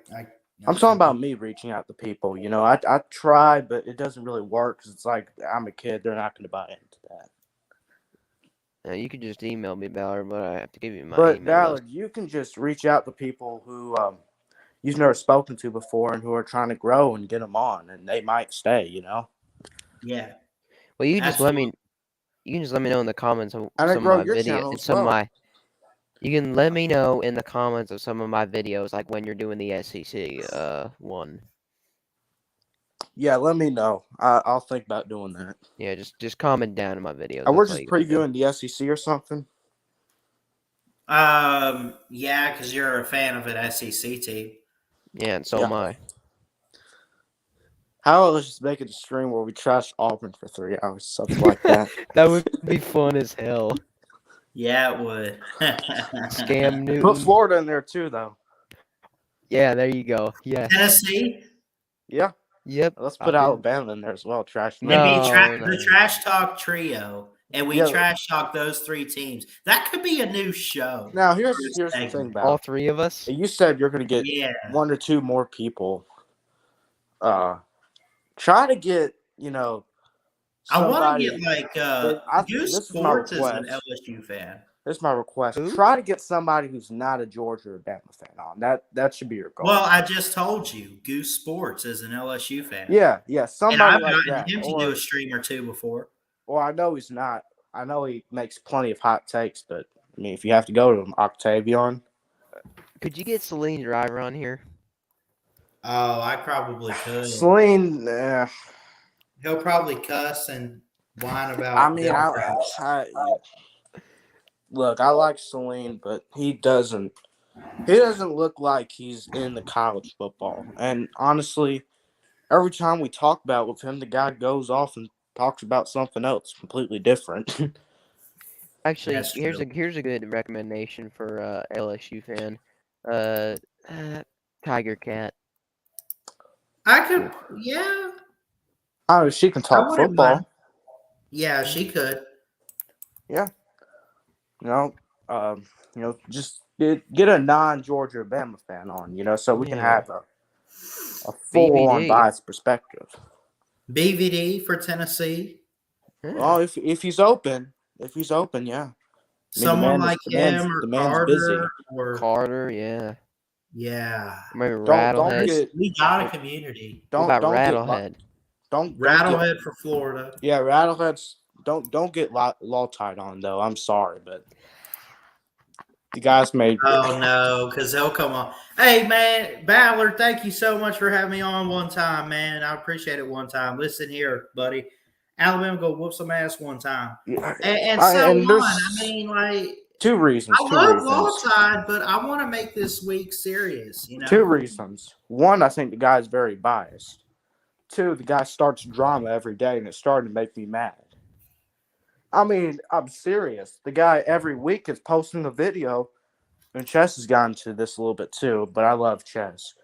talking about me reaching out to people. I try, but it doesn't really work because it's like I'm a kid. They're not going to buy into that. You can just email me, Ballard, but I have to give you my email. But, Ballard, list. you can just reach out to people who you've never spoken to before and who are trying to grow and get them on, and they might stay, Yeah. Well, you can just let me know in the comments of and some grow of my your videos. channel as well. You can let me know in the comments of some of my videos, like when you're doing the SEC one. Yeah, let me know. I'll think about doing that. Yeah, just comment down in my videos. And we're just previewing the SEC or something. Yeah, because you're a fan of an SEC team. Yeah, and so am I. How about let's just make it a stream where we trash Auburn for 3 hours, something like that. That would be fun as hell. Yeah, it would. Scam Newton. Put Florida in there too, though. Yeah, there you go. Yeah. Tennessee? Yeah. Yep. Let's put Alabama in there as well. Trash. The trash talk trio, and we trash talk those 3 teams. That could be a new show. Now here's the thing about all 3 of us. You said you're going to get 1 or 2 more people. Try to get somebody, I want to get Goose Sports is an LSU fan. This is my request. Who? Try to get somebody who's not a Georgia or Bama fan on. That should be your goal. Well, I just told you, Goose Sports is an LSU fan. Yeah, somebody and I've like gotten that. him to do a stream or 2 before. Well, I know he's not. I know he makes plenty of hot takes, but I mean, if you have to go to him, Octavian. Could you get Celine Driver on here? Oh, I probably could. Celine, he'll probably cuss and whine about. I mean, look, I like Celine, but he doesn't look like he's in the college football. And honestly, every time we talk about with him, the guy goes off and talks about something else completely different. Actually, here's a good recommendation for LSU fan. Tiger Cat. I could, yeah. Oh, she can talk football. Mind. Yeah, she could. Yeah. Just get a non-Georgia Bama fan on, so we can have a full-on biased perspective. BVD for Tennessee. Yeah. Well, if he's open, yeah. I mean, Someone like him or the man's busy. Carter or Carter, yeah. yeah. Maybe Don't Rattlehead. get We got a community. What about don't get Rattlehead? don't get Rattlehead for Florida. yeah, Rattleheads don't get law tied on though. I'm sorry, but the guys made Oh no, because they'll come on. Hey man, Ballard, thank you so much for having me on one time, man. I appreciate it one time. Listen here, buddy. Alabama go whoop some ass one time. And so and on. there's I mean, like two reasons. I love law tide, but I want to make this week serious, you know. Two reasons. One, I think the guy's very biased. Two, the guy starts drama every day, and it's starting to make me mad. I mean, I'm serious. The guy every week is posting a video, and Chess has gotten to this a little bit too, but I love Chess.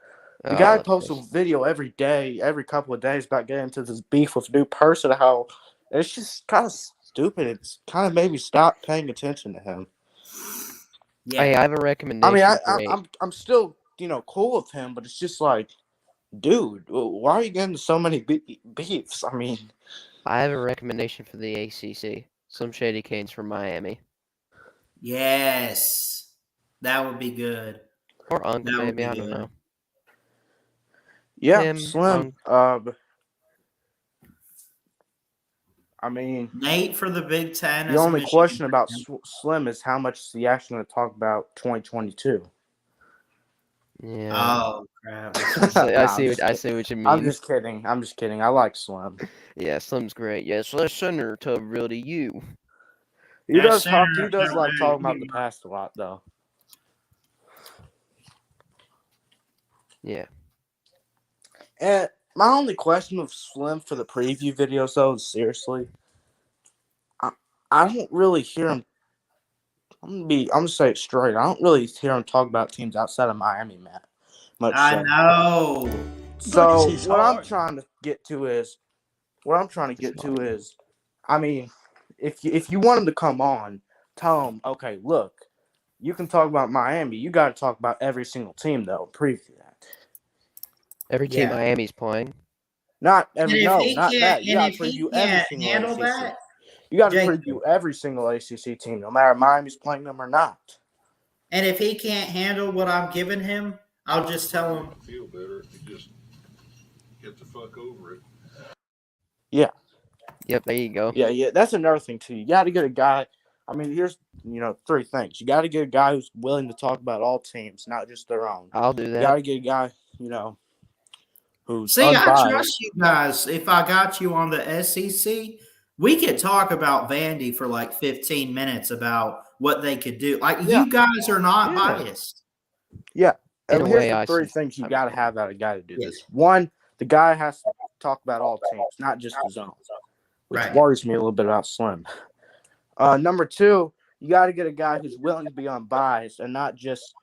The guy posts a video every day, every couple of days about getting into this beef with a new person. How it's just kind of stupid. It's kind of made me stop paying attention to him. Yeah. Hey, I have a recommendation. I mean, I'm still cool with him, but it's just like, dude, why are you getting so many beefs? I mean, I have a recommendation for the ACC. Slim Shady Canes from Miami. Yes, that would be good. Or Unk, maybe. I don't know. Yeah, Him, Slim. I mean, Nate for the Big Ten. The only question about Slim is how much is he actually going to talk about 2022? Yeah. Oh crap! I see what you mean. I'm just kidding. I like Slim. Yeah, Slim's great. Yes, listener to really you. He does talk. He does like talking about the past a lot, though. Yeah. And my only question with Slim for the preview videos, though, is seriously, I don't really hear him. I'm gonna say it straight. I don't really hear him talk about teams outside of Miami, Matt. I know. So what I'm trying to get to is, I mean, if you want him to come on, tell him, okay, look, you can talk about Miami. You got to talk about every single team, though. Preview that. Every team Miami's playing. Not every. No, not that. You got to preview every single ACC. You got to preview every single ACC team, no matter Miami's playing them or not. And if he can't handle what I'm giving him, I'll just tell him. Feel better if you just get the fuck over it. Yeah. Yep, there you go. Yeah. That's another thing too. You got to get a guy. I mean, here's three things. You got to get a guy who's willing to talk about all teams, not just their own. I'll do that. You got to get a guy, who's unbiased. I trust you guys. If I got you on the SEC, we could talk about Vandy for like 15 minutes about what they could do. Like you guys are not biased. Yeah. And here's the three things you got to have out of a guy to do this. One, the guy has to talk about all teams, not just his own, which worries me a little bit about Slim. Number two, you got to get a guy who's willing to be unbiased and not just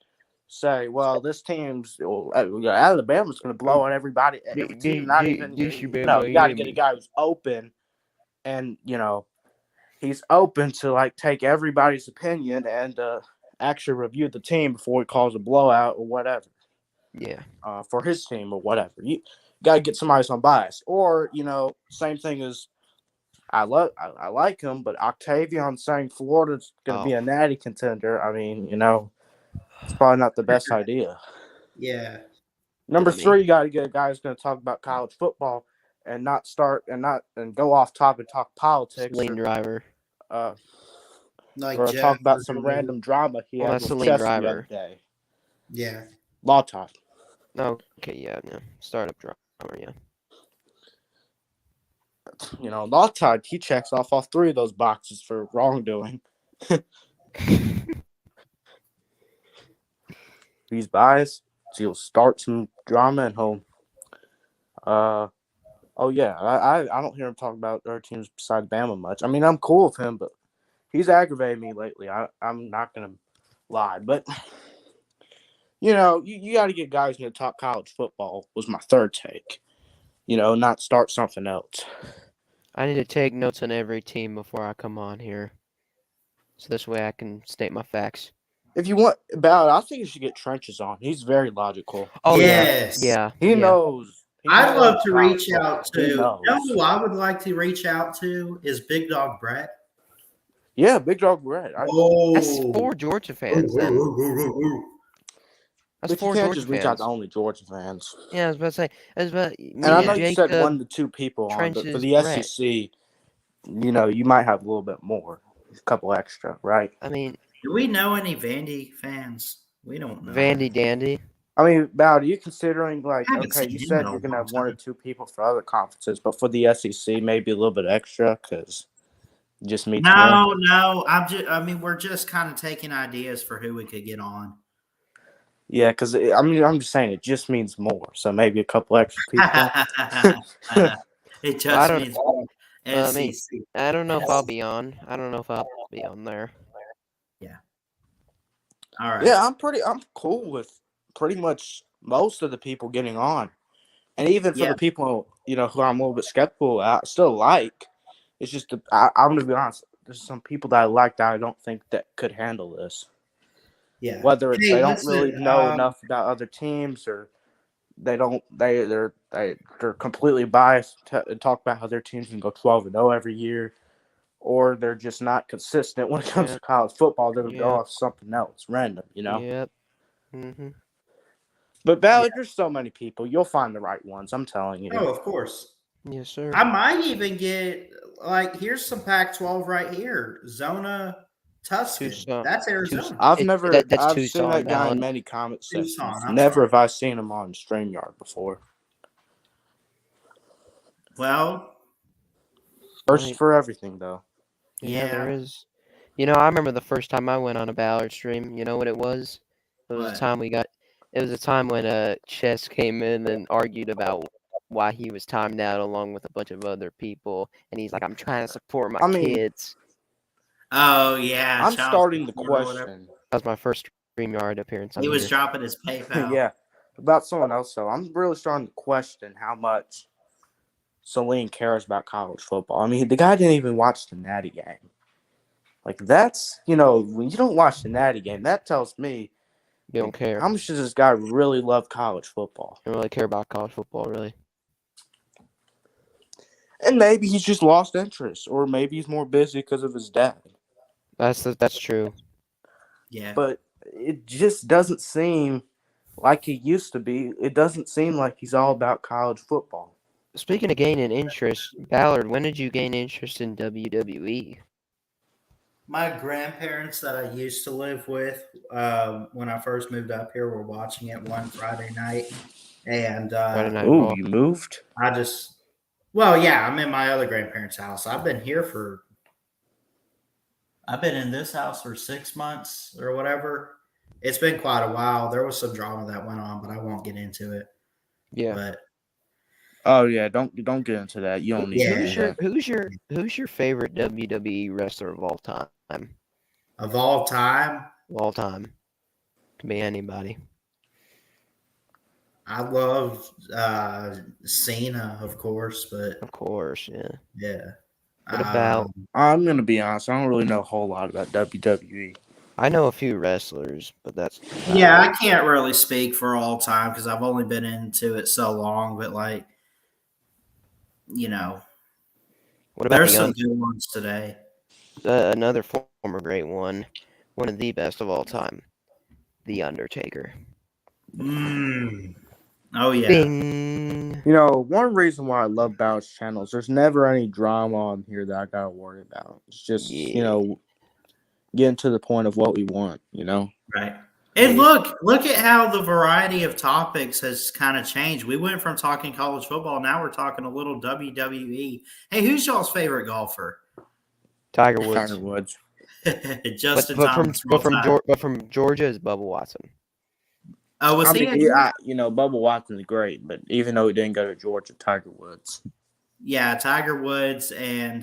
say, well, this team's Alabama's going to blow out everybody. Every team, not even. You got to get a guy who's open, and he's open to like take everybody's opinion and actually review the team before he calls a blowout or whatever. Yeah. For his team or whatever. You got to get somebody who's unbiased. Or same thing as. I like him, but Octavian saying Florida's going to be a natty contender. I mean, it's probably not the best idea. Yeah. Number three, you got to get a guy who's going to talk about college football and not go off top and talk politics. Lean driver. Or talk about some random drama he had with Chess the other day. Yeah. Law talk. Okay, yeah. Startup drama, yeah. Law Tide, he checks off all three of those boxes for wrongdoing. He's biased, so he'll start some drama and he'll. I don't hear him talk about other teams besides Bama much. I mean, I'm cool with him, but he's aggravated me lately. I'm not gonna lie, but you got to get guys who can talk college football. Was my third take. Not start something else. I need to take notes on every team before I come on here. So this way I can state my facts. If you want I think you should get Trenches on. He's very logical. Oh, yes. Yeah. He knows He might I'd end love up to college reach football. out Who to. You know knows? who I would like to reach out to is Big Dog Brett. Yeah, Big Dog Brett. That's Oh, 4 Georgia fans then. That's But you 4 can't Georgia just reach out to fans. only Georgia fans. Yeah, I was about to say. And I Me know and you said 1 Jacob, to 2 people on, but for Trenches, the Brett. SEC, you might have a little bit more, a couple extra, right? I mean, do we know any Vandy fans? We don't know. Vandy Dandy. I mean, Bowd, are you considering I haven't okay, seen you him said in a you're gonna long have 1 or time. 2 people for other conferences, but for the SEC, maybe a little bit extra because it just meets more. No. We're just kind of taking ideas for who we could get on. Yeah, because I'm just saying it just means more, so maybe a couple extra people. It I just don't. means I mean, SEC. I don't know if I'll be on. I don't know if I'll be on there. Yeah. All right. Yeah, I'm cool with pretty much most of the people getting on. And even for Yeah. the people, who I'm a little bit skeptical, I still like. It's just I'm gonna be honest. There's some people that I like that I don't think that could handle this. Yeah. Whether it's Hey, they don't listen, really know enough about other teams, or they're completely biased and talk about how their teams can go 12-0 every year, or they're just not consistent when it comes Yeah. to college football. They'll go Yep. off something else, random, Yep. Mm-hmm. But Ballard, there's so many people. You'll find the right ones. I'm telling you. Oh, of course. Yes, sir. I might even get here's some Pac-12 right here. Zona Tuscan. Tucson. That's Arizona. I've That's seen Tucson, that guy in Ballard. many comment sections. Tucson, I'm Never sorry. have I seen him on StreamYard before. Well, First Right. for everything, though. Yeah, there yeah. is. I remember the first time I went on a Ballard stream. You know what it was? It was What? a time It was a time when Chess came in and argued about why he was timed out along with a bunch of other people, and he's like, "I'm trying to support my I mean, kids." Oh yeah, I'm child starting to support or whatever. question. That was my first StreamYard appearance on He was here. dropping his PayPal. Yeah, about someone else, though. I'm really starting to question how much Celine cares about college football. I mean, the guy didn't even watch the Natty game. That's, when you don't watch the Natty game, that tells me You don't care. how much does this guy really love college football? You don't really care about college football, really. And maybe he's just lost interest, or maybe he's more busy because of his dad. That's true. Yeah. But it just doesn't seem like he used to be. It doesn't seem like he's all about college football. Speaking of gaining interest, Ballard, when did you gain interest in WWE? My grandparents that I used to live with when I first moved up here were watching it one Friday night. And Friday Night Ooh, Raw. you moved? I'm in my other grandparents' house. I've been in this house for 6 months or whatever. It's been quite a while. There was some drama that went on, but I won't get into it. Yeah. But Oh yeah, don't get into that. You don't need to do that. Who's your favorite WWE wrestler of all time? of all time, Of all time. Could be anybody. I love Cena, of course, but Of course, yeah. yeah. What about I'm gonna be honest. I don't really know a whole lot about WWE. I know a few wrestlers, but that's about Yeah, it. I can't really speak for all time because I've only been into it so long, but What about there's the some good ones today. another former great one of the best of all time, The Undertaker. Oh yeah. Bing. One reason why I love Ballard's channel is there's never any drama on here that I gotta worry about. It's just getting to the point of what we want. Right. And look at how the variety of topics has kind of changed. We went from talking college football, now we're talking a little WWE. Hey, who's y'all's favorite golfer? Tiger Woods. Tiger Woods. Justin but Thomas. from Georgia is Bubba Watson. Oh, was he? Bubba Watson's great, but even though he didn't go to Georgia, Tiger Woods. Yeah, Tiger Woods, and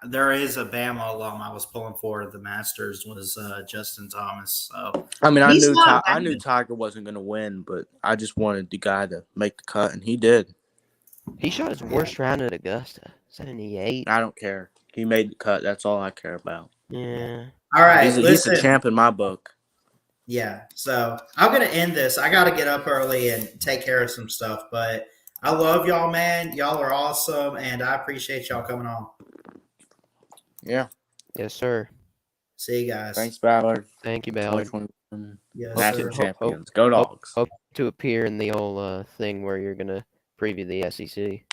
there is a Bama alum I was pulling for the Masters was Justin Thomas. So I mean, he's I knew Tiger wasn't going to win, but I just wanted the guy to make the cut, and he did. He shot his worst round at Augusta, 78. I don't care. He made the cut. That's all I care about. Yeah. All right, he's a champ in my book. Yeah, so I'm going to end this. I got to get up early and take care of some stuff, but I love y'all, man. Y'all are awesome, and I appreciate y'all coming on. Yeah. Yes, sir. See you guys. Thanks, Ballard. Thank you, Ballard. 2021 Yes, national sir. champions. Go Dogs. Hope to appear in the old thing where you're gonna preview the SEC.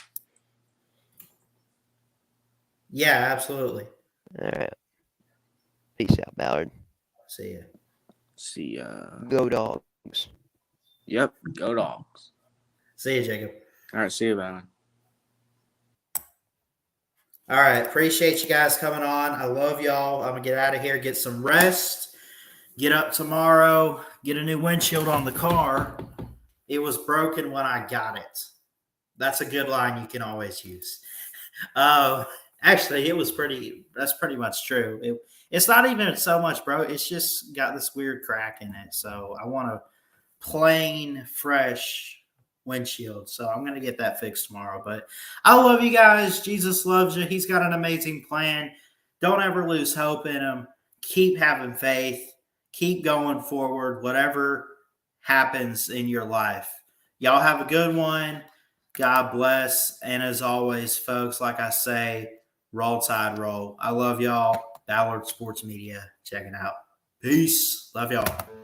Yeah, absolutely. All right. Peace out, Ballard. See ya. See ya. Go Dogs. Yep. Go Dogs. See you, Jacob. All right. See you, Ballard. All right. Appreciate you guys coming on. I love y'all. I'm going to get out of here, get some rest, get up tomorrow, get a new windshield on the car. It was broken when I got it. That's a good line you can always use. Actually, that's pretty much true. It's not even so much, bro. It's just got this weird crack in it. So I want a plain, fresh windshield. So I'm going to get that fixed tomorrow. But I love you guys. Jesus loves you. He's got an amazing plan. Don't ever lose hope in him. Keep having faith. Keep going forward, whatever happens in your life. Y'all have a good one. God bless. And as always, folks, like I say, roll tide roll. I love y'all. Ballard Sports Media checking out. Peace. Love y'all.